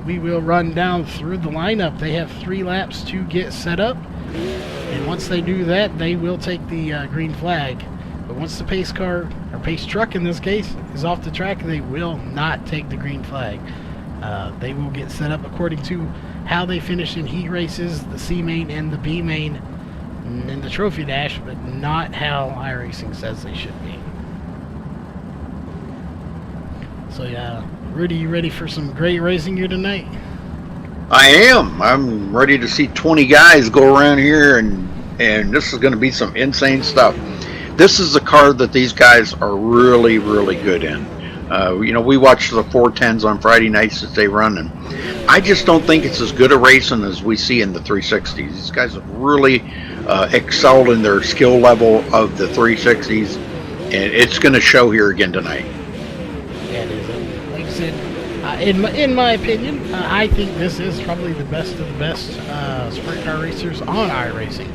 S1: we will run down through the lineup. They have 3 laps to get set up, and once they do that, they will take the green flag. But once the pace car, or pace truck in this case, is off the track, they will not take the green flag. They will get set up according to how they finish in heat races, the C main and the B main, and the trophy dash, but not how iRacing says they should be. So yeah, Rudy, you ready for some great racing here tonight?
S2: I am. I'm ready to see 20 guys go around here, and this is going to be some insane stuff. This is the car that these guys are really, really good in. You know, we watch the 410s on Friday nights that they run, and I just don't think it's as good a racing as we see in the 360s. These guys have really excelled in their skill level of the 360s, and it's going to show here again tonight.
S1: Yeah, it is. Like I said, in my opinion, I think this is probably the best of the best sprint car racers on iRacing.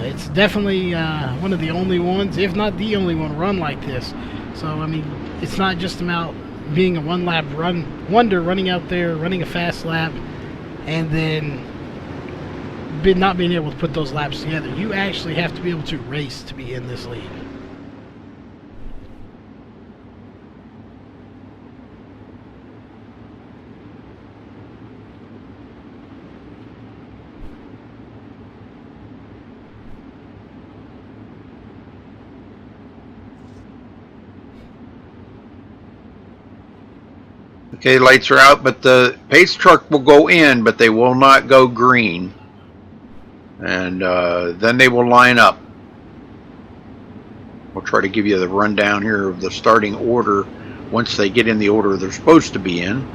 S1: It's definitely one of the only ones, if not the only one, run like this. So, I mean, it's not just about being a one-lap wonder, running out there, running a fast lap, and then not being able to put those laps together. You actually have to be able to race to be in this league.
S2: Okay, lights are out, but the pace truck will go in, but they will not go green. And then they will line up. We'll try to give you the rundown here of the starting order once they get in the order they're supposed to be in.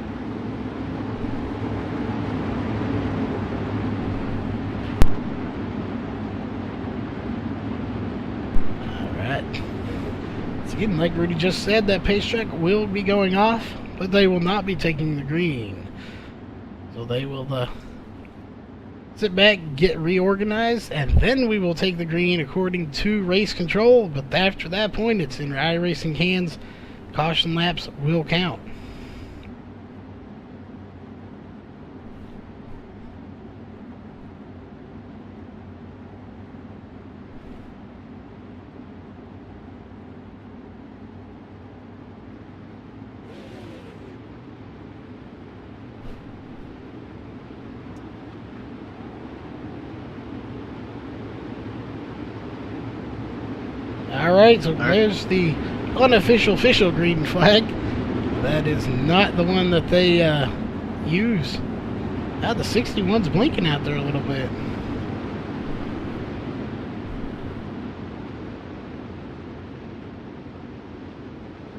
S1: Alright. So again, like Rudy just said, that pace track will be going off, but they will not be taking the green. So they will sit back, get reorganized, and then we will take the green according to race control. But after that point, it's in iRacing hands. Caution laps will count. Alright, so there's the unofficial green flag. That is not the one that they use. The 61's blinking out there a little bit.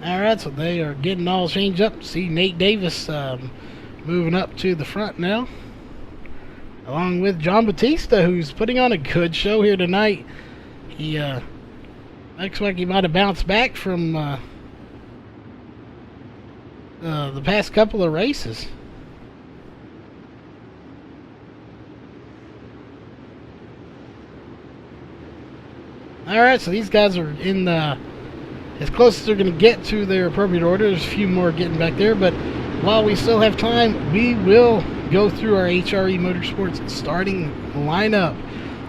S1: Alright, so they are getting all changed up. See Nate Davis moving up to the front now, along with John Batista, who's putting on a good show here tonight. He looks like he might have bounced back from the past couple of races. Alright, so these guys are in as close as they're going to get to their appropriate order. There's a few more getting back there, but while we still have time, we will go through our HRE Motorsports starting lineup.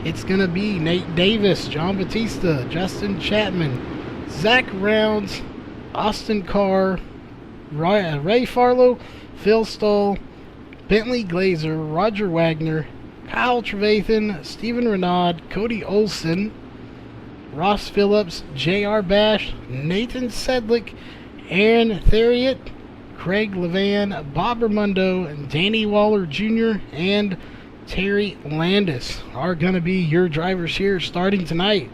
S1: It's going to be Nate Davis, John Batista, Justin Chapman, Zach Rounds, Austin Carr, Ray Farlow, Phil Stoll, Bentley Glazer, Roger Wagner, Kyle Trevathan, Stephen Renaud, Cody Olson, Ross Phillips, J.R. Bash, Nathan Sedlick, Aaron Theriot, Craig Levan, Bob Ramundo, Danny Waller Jr., and Terry Landis are going to be your drivers here starting tonight.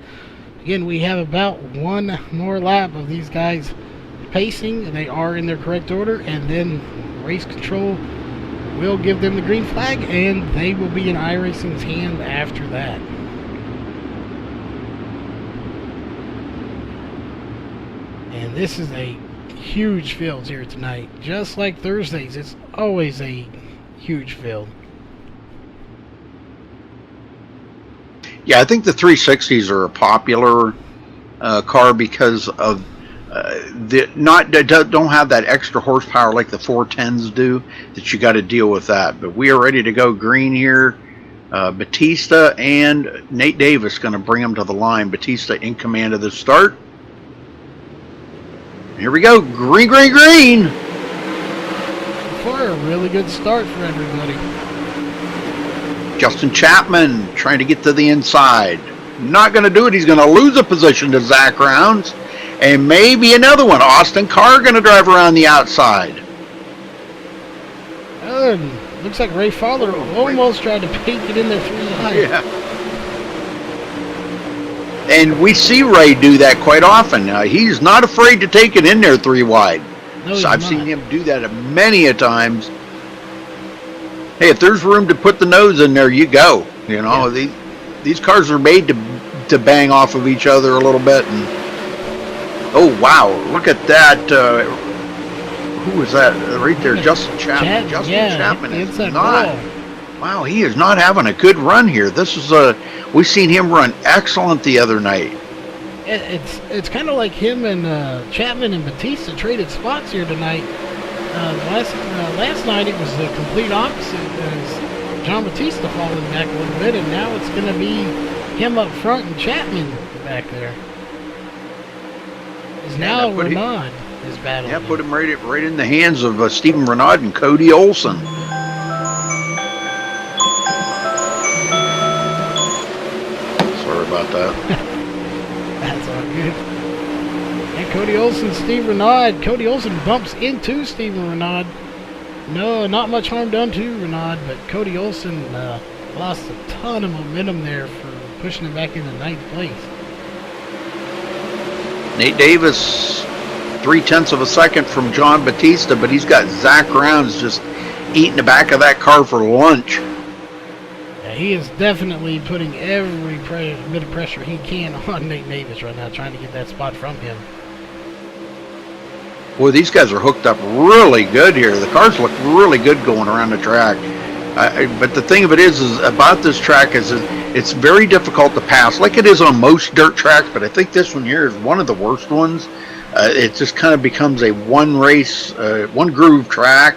S1: Again, we have about one more lap of these guys pacing. They are in their correct order, and then race control will give them the green flag, and they will be in iRacing's hand after that. And this is a huge field here tonight. Just like Thursdays, it's always a huge field.
S2: Yeah, I think the 360s are a popular car because of don't have that extra horsepower like the 410s do, that you got to deal with that. But we are ready to go green here. Batista and Nate Davis going to bring them to the line. Batista in command of the start. Here we go, green, green, green.
S1: For a really good start for everybody.
S2: Justin Chapman trying to get to the inside. Not going to do it. He's going to lose a position to Zach Rounds. And maybe another one. Austin Carr going to drive around the outside.
S1: Looks like Ray Fowler almost tried to peek it in there 3 wide.
S2: Yeah. And we see Ray do that quite often. He's not afraid to take it in there 3 wide.
S1: No,
S2: So I've seen him do that many a times. Hey, if there's room to put the nose in there, you go. You know, these cars are made to bang off of each other a little bit. And oh wow, look at that! Who was that right there? Justin Chapman. Justin Chapman is not. Wow, he is not having a good run here. This is we've seen him run excellent the other night.
S1: It's kind of like him and Chapman and Batista traded spots here tonight. Last night it was the complete opposite, as John Batista falling back a little bit, and now it's going to be him up front and Chapman back there. Is now Renaud is battling.
S2: Yeah, put him right in the hands of Stephen Renaud and Cody Olsen. Sorry about that.
S1: That's all good. And Cody Olsen, Steve Renaud. Cody Olsen bumps into Stephen Renaud. No, not much harm done to Renaud, but Cody Olsen lost a ton of momentum there for pushing him back into 9th place.
S2: Nate Davis, 0.3 of a second from John Batista, but he's got Zach Rounds just eating the back of that car for lunch.
S1: Yeah, he is definitely putting every bit of pressure he can on Nate Davis right now, trying to get that spot from him.
S2: Boy, these guys are hooked up really good here. The cars look really good going around the track. But the thing of it is about this track is it's very difficult to pass, like it is on most dirt tracks, but I think this one here is one of the worst ones. It just kind of becomes a one groove track.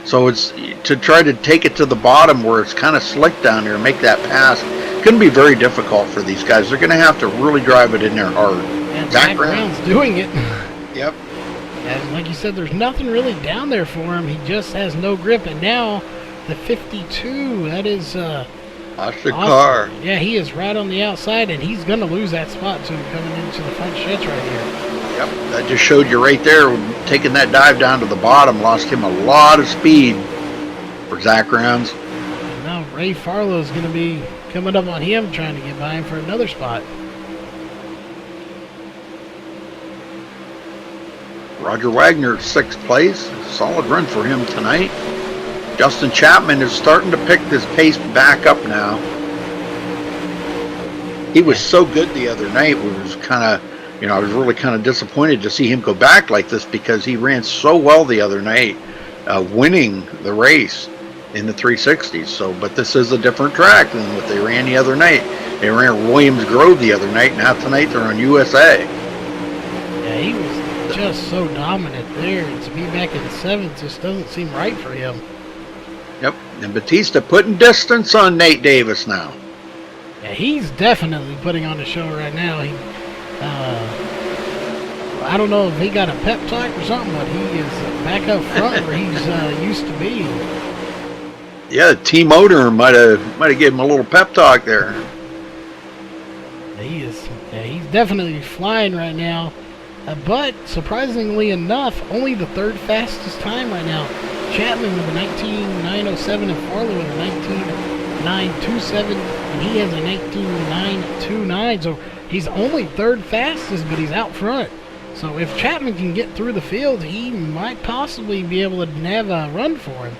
S2: So it's to try to take it to the bottom where it's kind of slick down here and make that pass. It's going to be very difficult for these guys. They're going to have to really drive it in there hard.
S1: And Zach Brown's doing it.
S2: Yep.
S1: And like you said, there's nothing really down there for him. He just has no grip. And now the 52, that is
S2: Austin Carr.
S1: Yeah, he is right on the outside, and he's going to lose that spot to him coming into the front stretch right here.
S2: Yep, that just showed you right there, taking that dive down to the bottom, lost him a lot of speed for Zach Rounds.
S1: And now Ray Farlow is going to be coming up on him, trying to get by him for another spot.
S2: Roger Wagner, 6th place. Solid run for him tonight. Justin Chapman is starting to pick this pace back up now. He was so good the other night. We was kind of, I was really kind of disappointed to see him go back like this because he ran so well the other night, winning the race in the 360s. So, but this is a different track than what they ran the other night. They ran Williams Grove the other night. Now tonight they're on USA.
S1: Yeah, he was just so dominant there. And to be back in 7th just doesn't seem right for him.
S2: Yep, and Batista putting distance on Nate Davis now.
S1: Yeah, he's definitely putting on a show right now. He, I don't know if he got a pep talk or something, but he is back up front where he's used to be.
S2: Yeah, Team Motor might have given him a little pep talk there.
S1: He's definitely flying right now. But surprisingly enough, only the 3rd fastest time right now. Chapman with a 19.907 and Farlow with a 19.927, and he has a 19.929. So he's only 3rd fastest, but he's out front. So if Chapman can get through the field, he might possibly be able to have a run for him.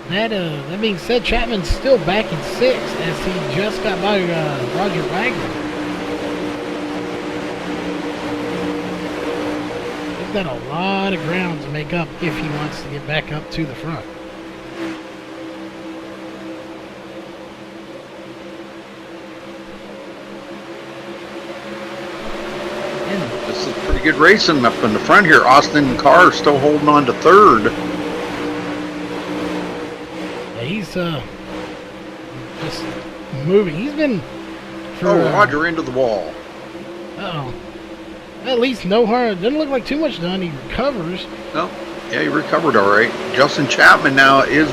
S1: That being said, Chapman's still back in 6th as he just got by Roger Wagner. He's got a lot of ground to make up if he wants to get back up to the front.
S2: This is pretty good racing up in the front here. Austin Carr still holding on to 3rd.
S1: Yeah, he's just moving. He's been for,
S2: Roger into the wall.
S1: Uh-oh. At least no harm. Doesn't look like too much done. He recovers.
S2: No, yeah, he recovered all right. Justin Chapman now is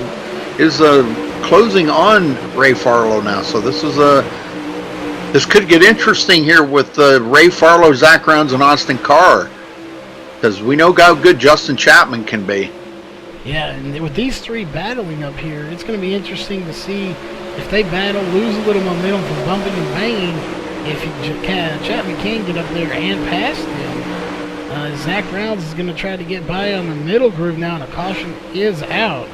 S2: closing on Ray Farlow now. So this could get interesting here with Ray Farlow, Zach Rounds, and Austin Carr, because we know how good Justin Chapman can be.
S1: Yeah, and with these 3 battling up here, it's going to be interesting to see if they battle, lose a little momentum from bumping and banging. If Chapman can get up there and past them, Zach Rounds is going to try to get by on the middle groove now, and a caution is out.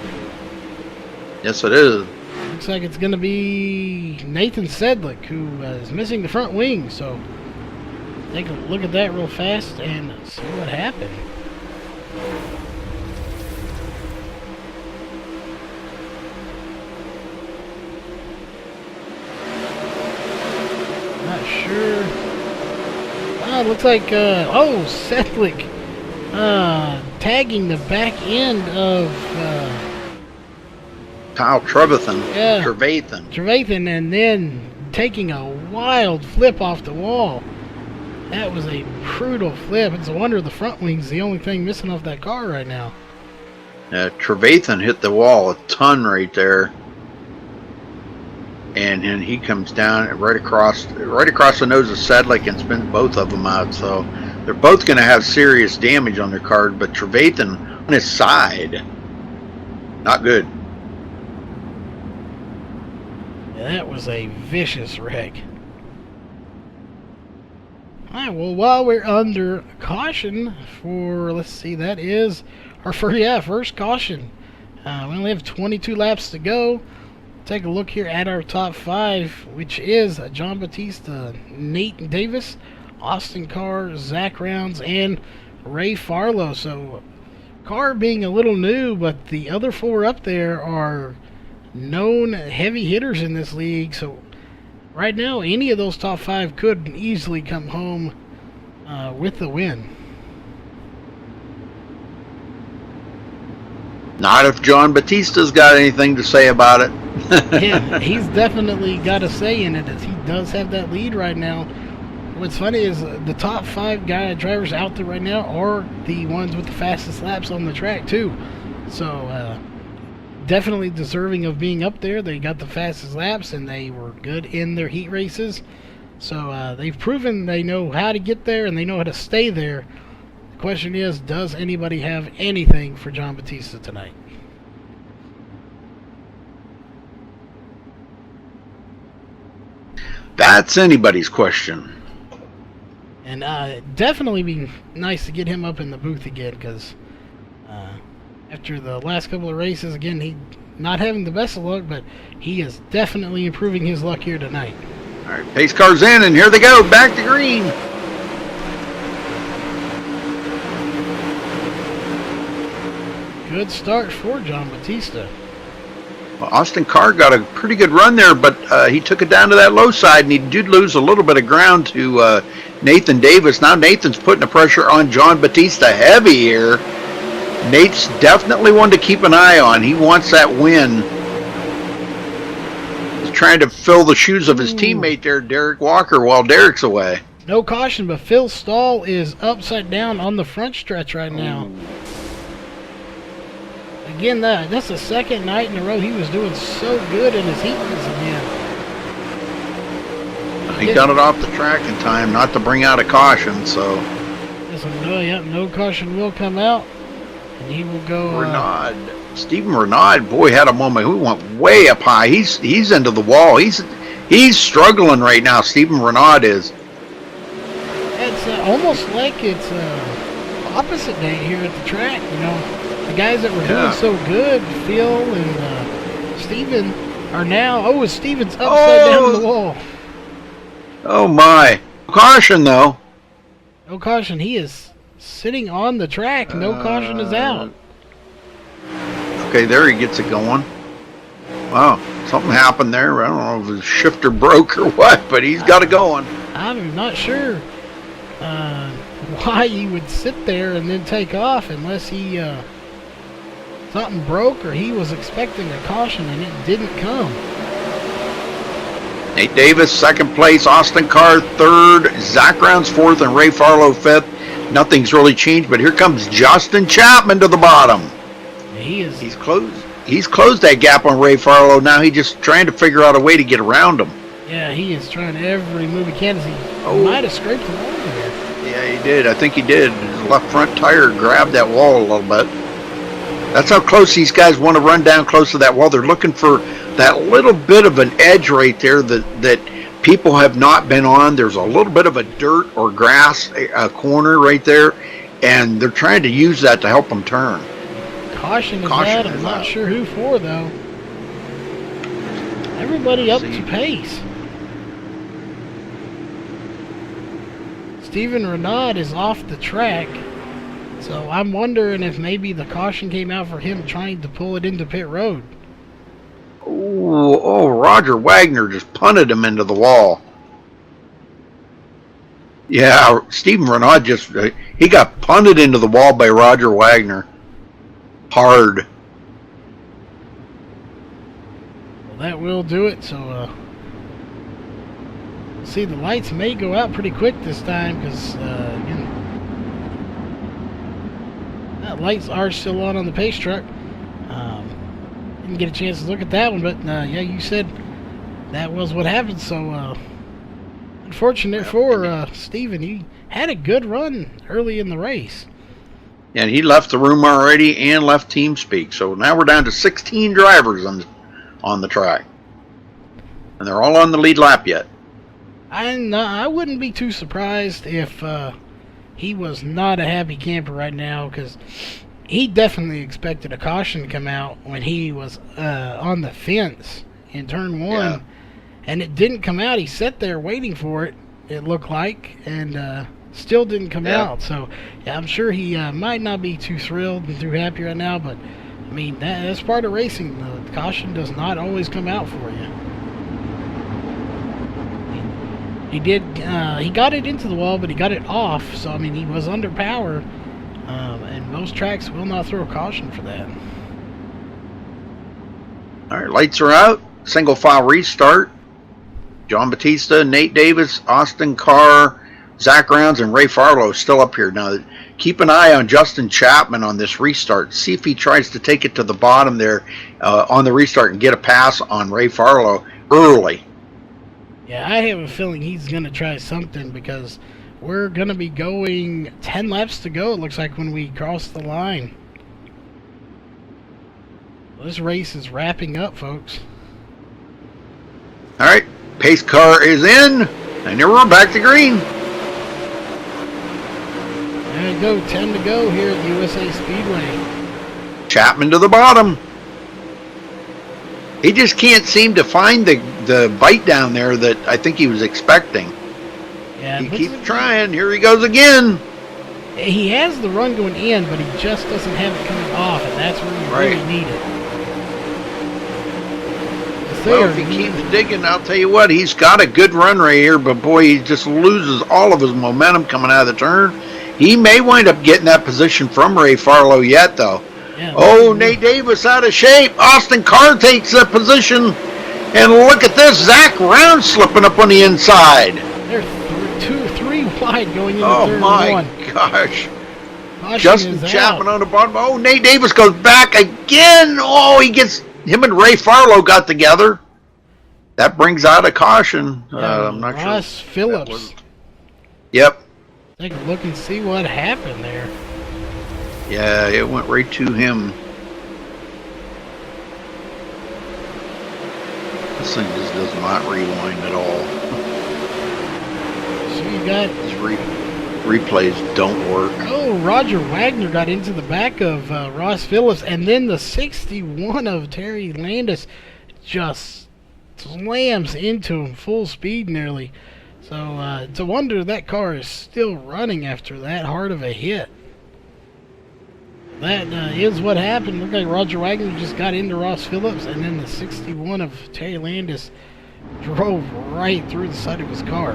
S2: Yes, it is.
S1: Looks like it's going to be Nathan Sedlick, who is missing the front wing. So take a look at that real fast and see what happened. Not sure. It looks like, Sedlick tagging the back end of
S2: Kyle Trevathan.
S1: Yeah.
S2: Trevathan,
S1: and then taking a wild flip off the wall. That was a brutal flip. It's a wonder the front wing's the only thing missing off that car right now.
S2: Trevathan hit the wall a ton right there. And then he comes down right across the nose of Sedlick and spins both of them out. So they're both going to have serious damage on their card. But Trevathan on his side, not good.
S1: Yeah, that was a vicious wreck. All right, well, while we're under caution for, let's see, that is our first caution. We only have 22 laps to go. Take a look here at our top 5, which is John Batista, Nate Davis, Austin Carr, Zach Rounds, and Ray Farlow. So Carr being a little new, but the other 4 up there are known heavy hitters in this league. So right now, any of those top 5 could easily come home with the win.
S2: Not if John Batista's got anything to say about it.
S1: Yeah, he's definitely got a say in it, as he does have that lead right now. What's funny is the top 5 drivers out there right now are the ones with the fastest laps on the track too. So definitely deserving of being up there. They got the fastest laps and they were good in their heat races. So they've proven they know how to get there and they know how to stay there. The question is, does anybody have anything for John Batista tonight?
S2: That's anybody's question.
S1: And definitely be nice to get him up in the booth again, because after the last couple of races, again, he not having the best of luck, but he is definitely improving his luck here tonight.
S2: All right, pace car's in, and here they go, back to green.
S1: Good start for John Batista.
S2: Well, Austin Carr got a pretty good run there, but he took it down to that low side, and he did lose a little bit of ground to Nathan Davis. Now Nathan's putting the pressure on John Batista heavy here. Nate's definitely one to keep an eye on. He wants that win. He's trying to fill the shoes of his teammate there, Derek Walker, while Derek's away.
S1: No caution, but Phil Stahl is upside down on the front stretch right now. Again, that's the second night in a row he was doing so good in his heat race again.
S2: He got it off the track in time not to bring out a caution, so.
S1: No caution will come out. And he will go.
S2: Renaud. Stephen Renaud, boy, had a moment. He went way up high. He's into the wall. He's struggling right now. Stephen Renaud is.
S1: It's almost like it's opposite day here at the track. You know, the guys that were doing so good, Phil and Steven are now. Oh, Steven's upside down the wall.
S2: Oh my! Caution though.
S1: No caution. He is sitting on the track. No caution is out.
S2: Okay, there he gets it going. Wow, something happened there. I don't know if his shifter broke or what, but he's got it going.
S1: I'm not sure why he would sit there and then take off unless he something broke or he was expecting a caution and it didn't come.
S2: Nate Davis, second place. Austin Carr, third. Zach Rounds, fourth. And Ray Farlow, fifth. Nothing's really changed, but here comes Justin Chapman to the bottom. He's closed that gap on Ray Farlow. Now he's just trying to figure out a way to get around him.
S1: Yeah, he is trying every move he can. He might have scraped the wall there.
S2: Yeah, he did. I think he did. His left front tire grabbed that wall a little bit. That's how close these guys want to run down close to that wall. They're looking for that little bit of an edge right there that people have not been on. There's a little bit of a dirt or grass corner right there, and they're trying to use that to help them turn.
S1: Caution is out. I'm not sure who for, though. Everybody up to pace. Steven Renaud is off the track, so I'm wondering if maybe the caution came out for him trying to pull it into pit road.
S2: Oh, Roger Wagner just punted him into the wall. Yeah, Steven Renaud he got punted into the wall by Roger Wagner. Hard.
S1: Well, that will do it, so see, the lights may go out pretty quick this time because again, lights are still on the pace truck. Didn't get a chance to look at that one, but yeah, you said that was what happened, so unfortunate for Steven. He had a good run early in the race.
S2: And he left the room already and left TeamSpeak. So now we're down to 16 drivers on the track. And they're all on the lead lap yet.
S1: I wouldn't be too surprised if he was not a happy camper right now, because he definitely expected a caution to come out when he was on the fence in turn one. Yeah. And it didn't come out. He sat there waiting for it, it looked like, and still didn't come out. So yeah, I'm sure he might not be too thrilled and too happy right now, but I mean, that's part of racing. The caution does not always come out for you. He did. He got it into the wall, but he got it off. So I mean, he was under power, and most tracks will not throw a caution for that.
S2: All right, lights are out. Single file restart. John Batista, Nate Davis, Austin Carr, Zach Rounds, and Ray Farlow still up here. Now, keep an eye on Justin Chapman on this restart. See if he tries to take it to the bottom there on the restart and get a pass on Ray Farlow early.
S1: Yeah, I have a feeling he's going to try something, because we're going to be going 10 laps to go, it looks like, when we cross the line. This race is wrapping up, folks.
S2: All right, pace car is in, and now we're back to green.
S1: There you go, 10 to go here at USA Speedway.
S2: Chapman to the bottom. He just can't seem to find the bite down there that I think he was expecting.
S1: Yeah,
S2: he keeps trying. Here he goes again.
S1: He has the run going in, but he just doesn't have it coming off, and that's where you really need it.
S2: Well, if he keeps digging, I'll tell you what, he's got a good run right here, but boy, he just loses all of his momentum coming out of the turn. He may wind up getting that position from Ray Farlow yet, though. Yeah, oh, Nate Davis out of shape. Austin Carr takes that position. And look at this, Zach Rounds slipping up on the inside.
S1: They're 3 wide going into
S2: turn one. Oh, my gosh. Justin Chapman on the bottom. Oh, Nate Davis goes back again. Oh, him and Ray Farlow got together. That brings out a caution. I'm not sure.
S1: Ross Phillips.
S2: Yep.
S1: Take a look and see what happened there.
S2: Yeah, it went right to him. This thing just does not rewind at all.
S1: So you got...
S2: These replays don't work.
S1: Oh, Roger Wagner got into the back of Ross Phillips, and then the 61 of Terry Landis just slams into him full speed nearly. So it's a wonder that car is still running after that hard of a hit. That is what happened. Looked like Roger Wagner just got into Ross Phillips, and then the 61 of Terry Landis drove right through the side of his car.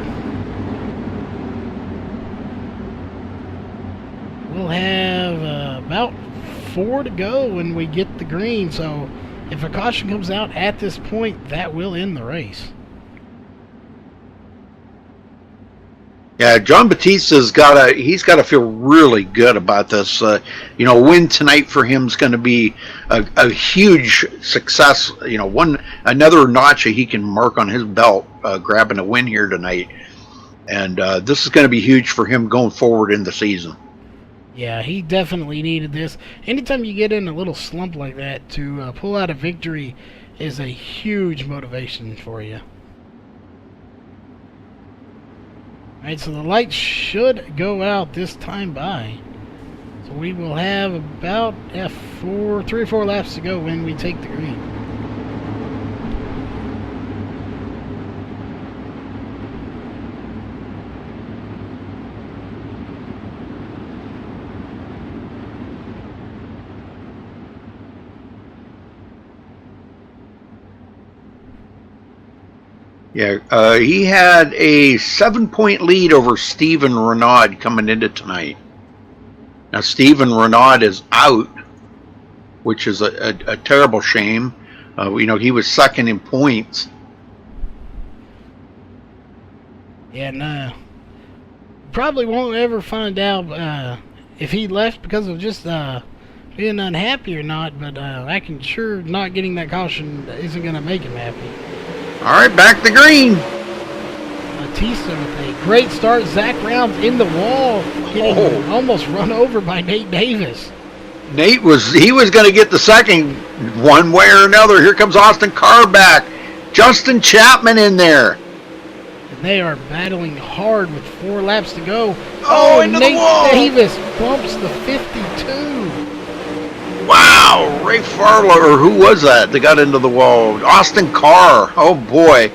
S1: We'll have about 4 to go when we get the green, so if a caution comes out at this point, that will end the race.
S2: Yeah, John Batista's he's got to feel really good about this. Win tonight for him is going to be a huge success. Another notch that he can mark on his belt, grabbing a win here tonight. And this is going to be huge for him going forward in the season.
S1: Yeah, he definitely needed this. Anytime you get in a little slump like that, to pull out a victory is a huge motivation for you. Alright, so the lights should go out this time by. So we will have about 3 or 4 laps to go when we take the green.
S2: Yeah, he had a 7-point lead over Steven Renaud coming into tonight. Now, Steven Renaud is out, which is a terrible shame. He was second in points.
S1: Yeah, no. Probably won't ever find out if he left because of just being unhappy or not, but I can sure not getting that caution isn't going to make him happy.
S2: All right, back to green.
S1: Batista with a great start. Zach Rounds in the wall, getting almost run over by Nate Davis.
S2: Nate was going to get the second one way or another. Here comes Austin Carr back. Justin Chapman in there.
S1: And they are battling hard with 4 laps to go.
S2: Into
S1: Nate
S2: the wall.
S1: Davis bumps the 52.
S2: Wow, Ray Farlow, or who was that got into the wall? Austin Carr. Oh, boy.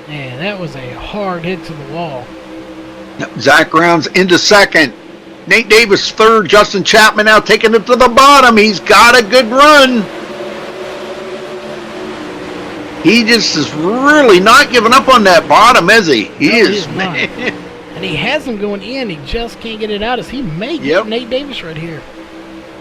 S1: Man, that was a hard hit to the wall.
S2: Zach Rounds into second. Nate Davis third. Justin Chapman now taking it to the bottom. He's got a good run. He just is really not giving up on that bottom, is he? He is,
S1: not.
S2: Man.
S1: And he has him going in. He just can't get it out as he may get Nate Davis right here.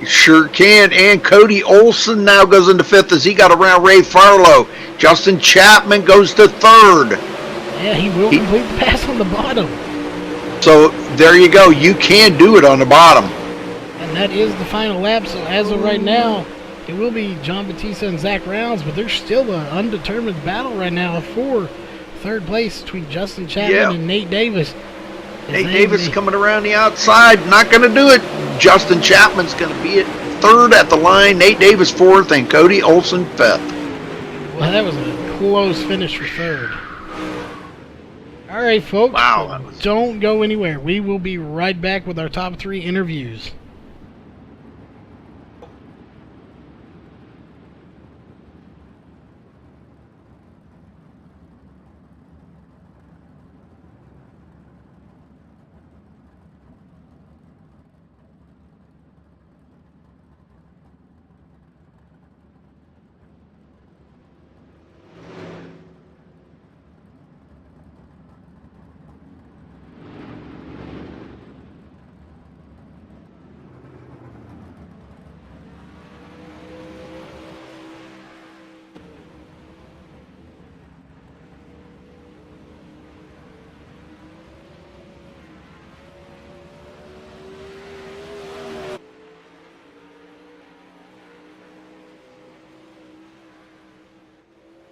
S2: Sure can. And Cody Olson now goes into 5th as he got around Ray Farlow. Justin Chapman goes to 3rd.
S1: Yeah, he will complete the pass on the bottom.
S2: So there you go. You can do it on the bottom.
S1: And that is the final lap. So as of right now, it will be John Batista and Zach Rounds, but there's still an undetermined battle right now for 3rd place between Justin Chapman and Nate Davis.
S2: Nate Davis coming around the outside, not going to do it. Justin Chapman's going to be at 3rd at the line. Nate Davis 4th, and Cody Olson 5th.
S1: Well, that was a close finish for 3rd. All right, folks.
S2: Wow.
S1: Don't go anywhere. We will be right back with our top 3 interviews.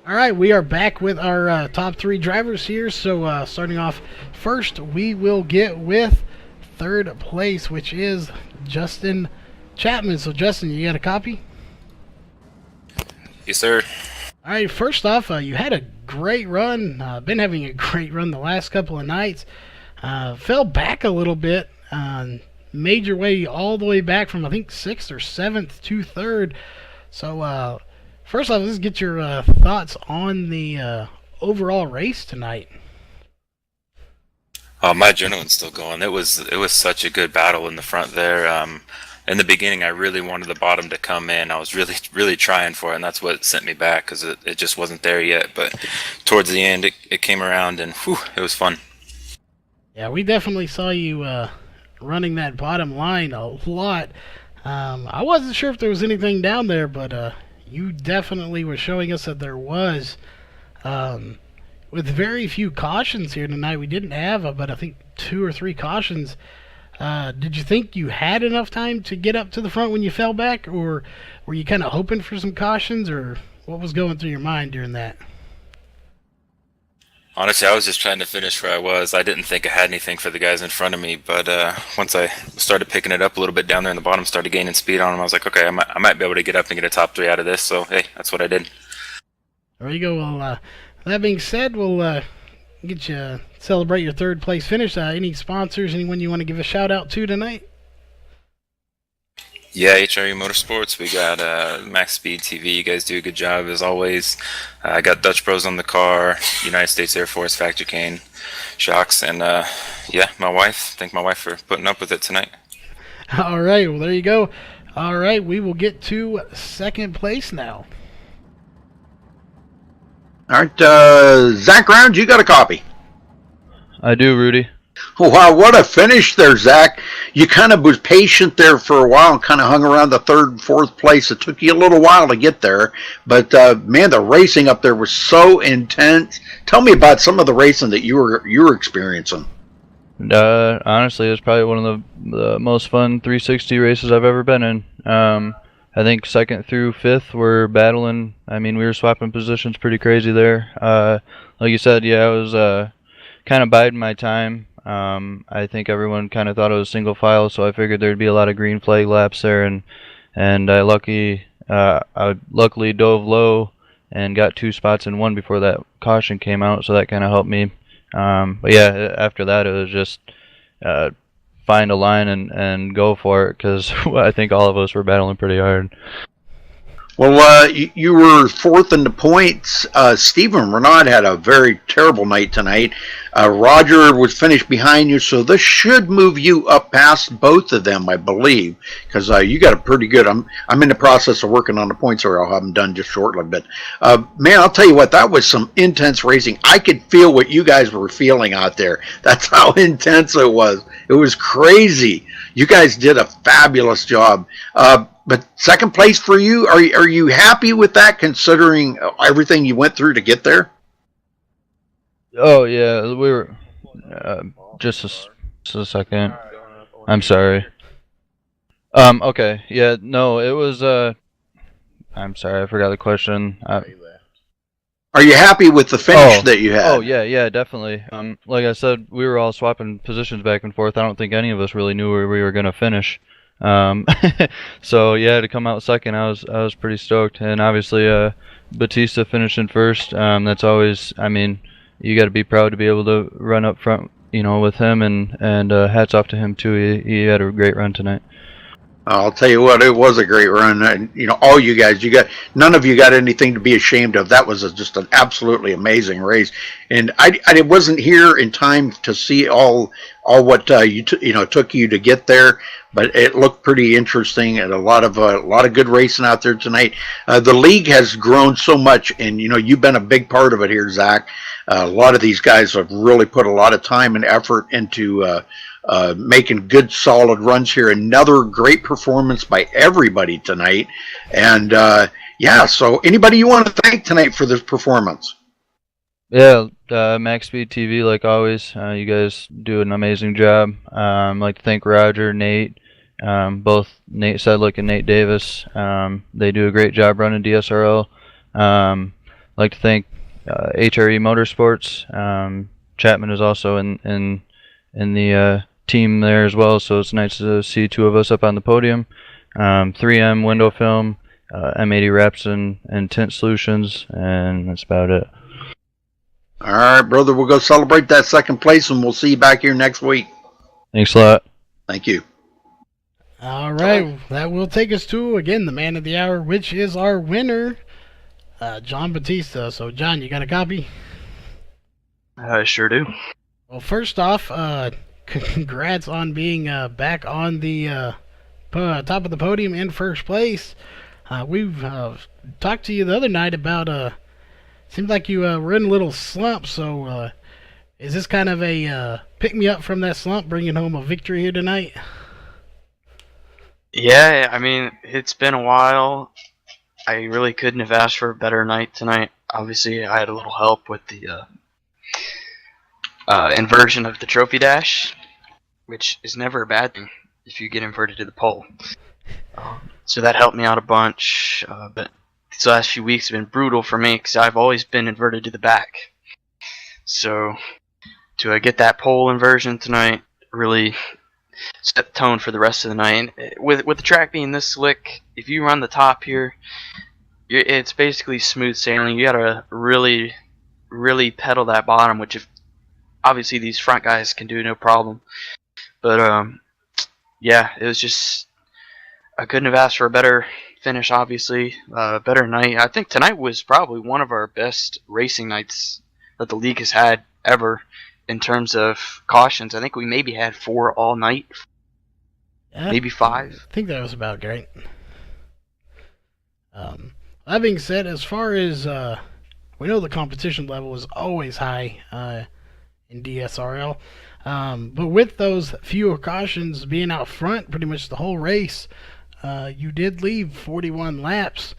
S1: All right, we are back with our top 3 drivers here. So starting off first, we will get with 3rd place, which is Justin Chapman. So Justin, you got a copy?
S6: Yes, sir.
S1: All right, first off, you had a great run. Been having a great run the last couple of nights. Fell back a little bit. Made your way all the way back from, I think, 6th or 7th to 3rd. So First off, let's get your thoughts on the overall race tonight.
S6: Oh, my adrenaline's still going. It was such a good battle in the front there. In the beginning, I really wanted the bottom to come in. I was really trying for it, and that's what sent me back because it just wasn't there yet. But towards the end, it came around, and whew, it was fun.
S1: Yeah, we definitely saw you running that bottom line a lot. I wasn't sure if there was anything down there, but you definitely were showing us that there was. With very few cautions here tonight, we didn't have but I think 2 or 3 cautions. Did you think you had enough time to get up to the front when you fell back, or were you kind of hoping for some cautions, or what was going through your mind during that?
S6: Honestly, I was just trying to finish where I was. I didn't think I had anything for the guys in front of me, but once I started picking it up a little bit down there in the bottom, started gaining speed on them, I was like, okay, I might be able to get up and get a top 3 out of this, so hey, that's what I did.
S1: There you go. Well, that being said, we'll get you celebrate your 3rd place finish. Any sponsors, anyone you want to give a shout out to tonight?
S6: Yeah, HRE Motorsports. We got MaxSpeedTV. You guys do a good job as always. I got Dutch Bros on the car, United States Air Force Factor Cane shocks, and yeah, my wife. Thank my wife for putting up with it tonight.
S1: All right, well there you go. All right, we will get to 2nd place now.
S2: All right, Zach Round, you got a copy.
S7: I do, Rudy.
S2: Wow, what a finish there, Zach. You kind of was patient there for a while and kind of hung around the 3rd and 4th place. It took you a little while to get there, but man, the racing up there was so intense. Tell me about some of the racing that you were experiencing.
S7: Honestly, it was probably one of the most fun 360 races I've ever been in. I think 2nd through 5th were battling. I mean, we were swapping positions pretty crazy there. Like you said, yeah, I was kind of biding my time. I think everyone kind of thought it was single file, so I figured there'd be a lot of green flag laps there, and I luckily dove low and got 2 spots in 1 before that caution came out, so that kind of helped me. But yeah, after that it was just find a line and go for it, because I think all of us were battling pretty hard.
S2: Well, you were 4th in the points. Stephen Renaud had a very terrible night tonight. Roger was finished behind you, so this should move you up past both of them, I believe, because you got a pretty good. I'm in the process of working on the points, or I'll have them done just shortly. But man, I'll tell you what, that was some intense racing. I could feel what you guys were feeling out there. That's how intense it was. It was crazy. You guys did a fabulous job. But 2nd place for you, are you happy with that, considering everything you went through to get there?
S7: Oh yeah, we were. Just a second. I'm sorry. Okay. Yeah. No, it was. I'm sorry. I forgot the question.
S2: Are you happy with the finish that you had?
S7: Oh yeah, definitely. Like I said, we were all swapping positions back and forth. I don't think any of us really knew where we were gonna finish. So yeah, to come out 2nd, I was pretty stoked, and obviously Batista finishing 1st. That's always, I mean, you got to be proud to be able to run up front, with him, and hats off to him too. He had a great run tonight.
S2: I'll tell you what, it was a great run. All you guys, none of you got anything to be ashamed of. That was just an absolutely amazing race, and I wasn't here in time to see all what took you to get there, but it looked pretty interesting, and a lot of good racing out there tonight. The league has grown so much, and you've been a big part of it here, Zach. A lot of these guys have really put a lot of time and effort into making good solid runs here. Another great performance by everybody tonight, and yeah, so anybody you want to thank tonight for this performance?
S7: Yeah, MaxSpeedTV, like always. You guys do an amazing job. I'd like to thank Roger, Nate, both Nate Sedlick and Nate Davis. They do a great job running DSRL. I'd like to thank HRE Motorsports. Chapman is also in the team there as well, so it's nice to see 2 of us up on the podium. 3M Window Film, M80 Wraps and Tint Solutions, and that's about it.
S2: All right, brother, we'll go celebrate that 2nd place, and we'll see you back here next week.
S7: Thanks a lot.
S2: Thank you.
S1: All right, that will take us to, again, the man of the hour, which is our winner, John Batista. So, John, you got a copy?
S8: I sure do.
S1: Well, first off, congrats on being back on the top of the podium in first place. We've talked to you the other night about, seemed like you were in a little slump, so is this kind of a pick-me-up from that slump, bringing home a victory here tonight?
S8: Yeah, I mean, it's been a while. I really couldn't have asked for a better night tonight. Obviously, I had a little help with the inversion of the trophy dash, which is never a bad thing if you get inverted to the pole. So that helped me out a bunch, but these last few weeks have been brutal for me because I've always been inverted to the back. So to get that pole inversion tonight really set the tone for the rest of the night. And with the track being this slick, if you run the top here, it's basically smooth sailing. You gotta really, really pedal that bottom, which obviously these front guys can do no problem. But yeah, it was just, I couldn't have asked for a better finish, obviously. Better night. I think tonight was probably one of our best racing nights that the league has had ever in terms of cautions. I think we maybe had 4 all night.
S1: Yeah,
S8: maybe 5.
S1: I think that was about great. That being said, as far as we know, the competition level is always high in DSRL. But with those fewer cautions being out front pretty much the whole race, you did leave 41 laps.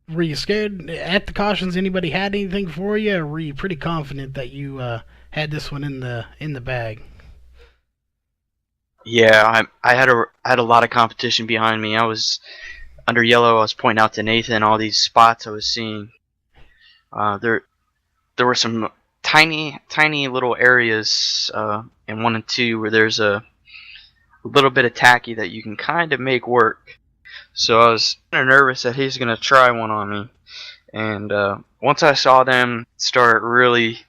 S1: Were you scared at the cautions anybody had anything for you, or were you pretty confident that you had this one in the bag?
S8: Yeah, I had a lot of competition behind me. I was under yellow. I was pointing out to Nathan all these spots I was seeing. There were some tiny little areas in 1 and 2 where there's a little bit of tacky that you can kind of make work. So I was kind of nervous that he's going to try one on me. And once I saw them start really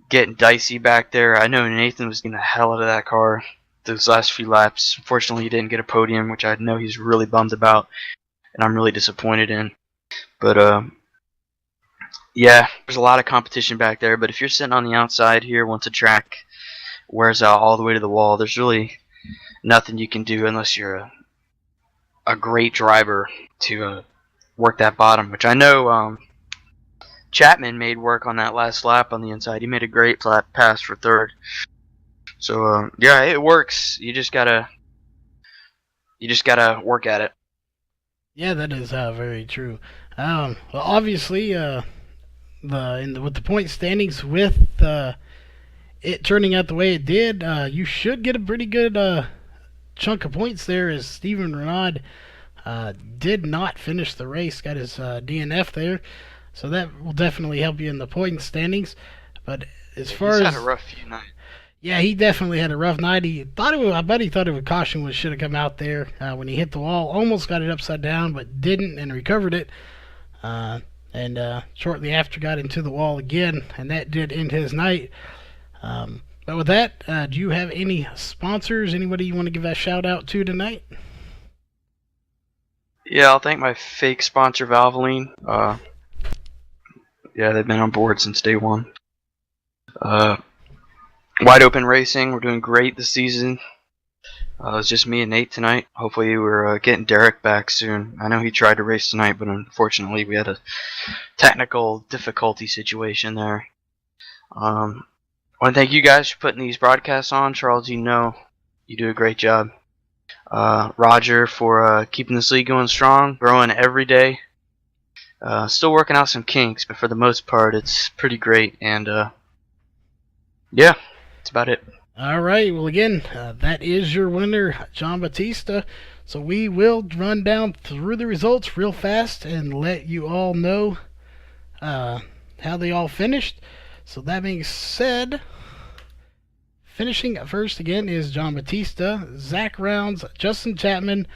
S8: getting dicey back there, I know Nathan was getting the hell out of that car those last few laps. Unfortunately, he didn't get a podium, which I know he's really bummed about, and I'm really disappointed in. But yeah, there's a lot of competition back there. But if you're sitting on the outside here, once the track wears out all the way to the wall, there's really nothing you can do unless you're a great driver to work that bottom, which I know Chapman made work on that last lap on the inside. He made a great flat pass for third. So yeah, it works. You just gotta work at it.
S1: Yeah, that is very true. Well, obviously, with the point standings, with it turning out the way it did, you should get a pretty good chunk of points there, as Steven Renaud did not finish the race, got his DNF there, so that will definitely help you in the point standings. But as far as,
S8: he's had a rough few nights.
S1: Yeah, he definitely had a rough night. I bet he thought it was caution should have come out there when he hit the wall. Almost got it upside down, but didn't, and recovered it. And shortly after got into the wall again, and that did end his night. But with that, do you have any sponsors? Anybody you want to give a shout out to tonight?
S8: Yeah, I'll thank my fake sponsor, Valvoline. Yeah, they've been on board since day one. Wide Open Racing, we're doing great this season. It's just me and Nate tonight. Hopefully we're getting Derek back soon. I know he tried to race tonight, but unfortunately we had a technical difficulty situation there. I want to thank you guys for putting these broadcasts on. Charles, you know you do a great job. Roger for keeping this league going strong, growing every day. Still working out some kinks, but for the most part it's pretty great. And yeah, that's about it.
S1: All right. Well, again, that is your winner, John Batista. So we will run down through the results real fast and let you all know how they all finished. So that being said, finishing first again is John Batista, Zach Rounds, Justin Chapman,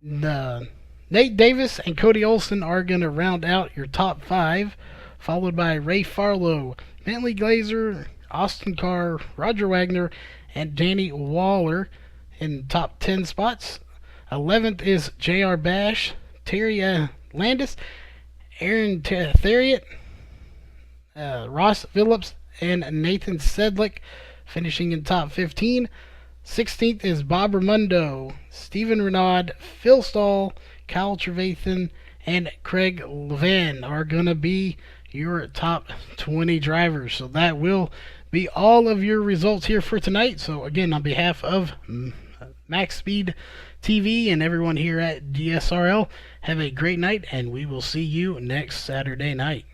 S1: Nate Davis, and Cody Olson are going to round out your top 5, followed by Ray Farlow, Bentley Glazer, Austin Carr, Roger Wagner, and Danny Waller in top 10 spots. 11th is J.R. Bash, Terry Landis, Aaron Theriot, Ross Phillips, and Nathan Sedlick finishing in top 15. 16th is Bob Ramundo, Stephen Renaud, Phil Stahl, Kyle Trevathan, and Craig Levin are going to be your top 20 drivers. So that will be all of your results here for tonight. So again, on behalf of MaxSpeed TV and everyone here at DSRL, have a great night, and we will see you next Saturday night.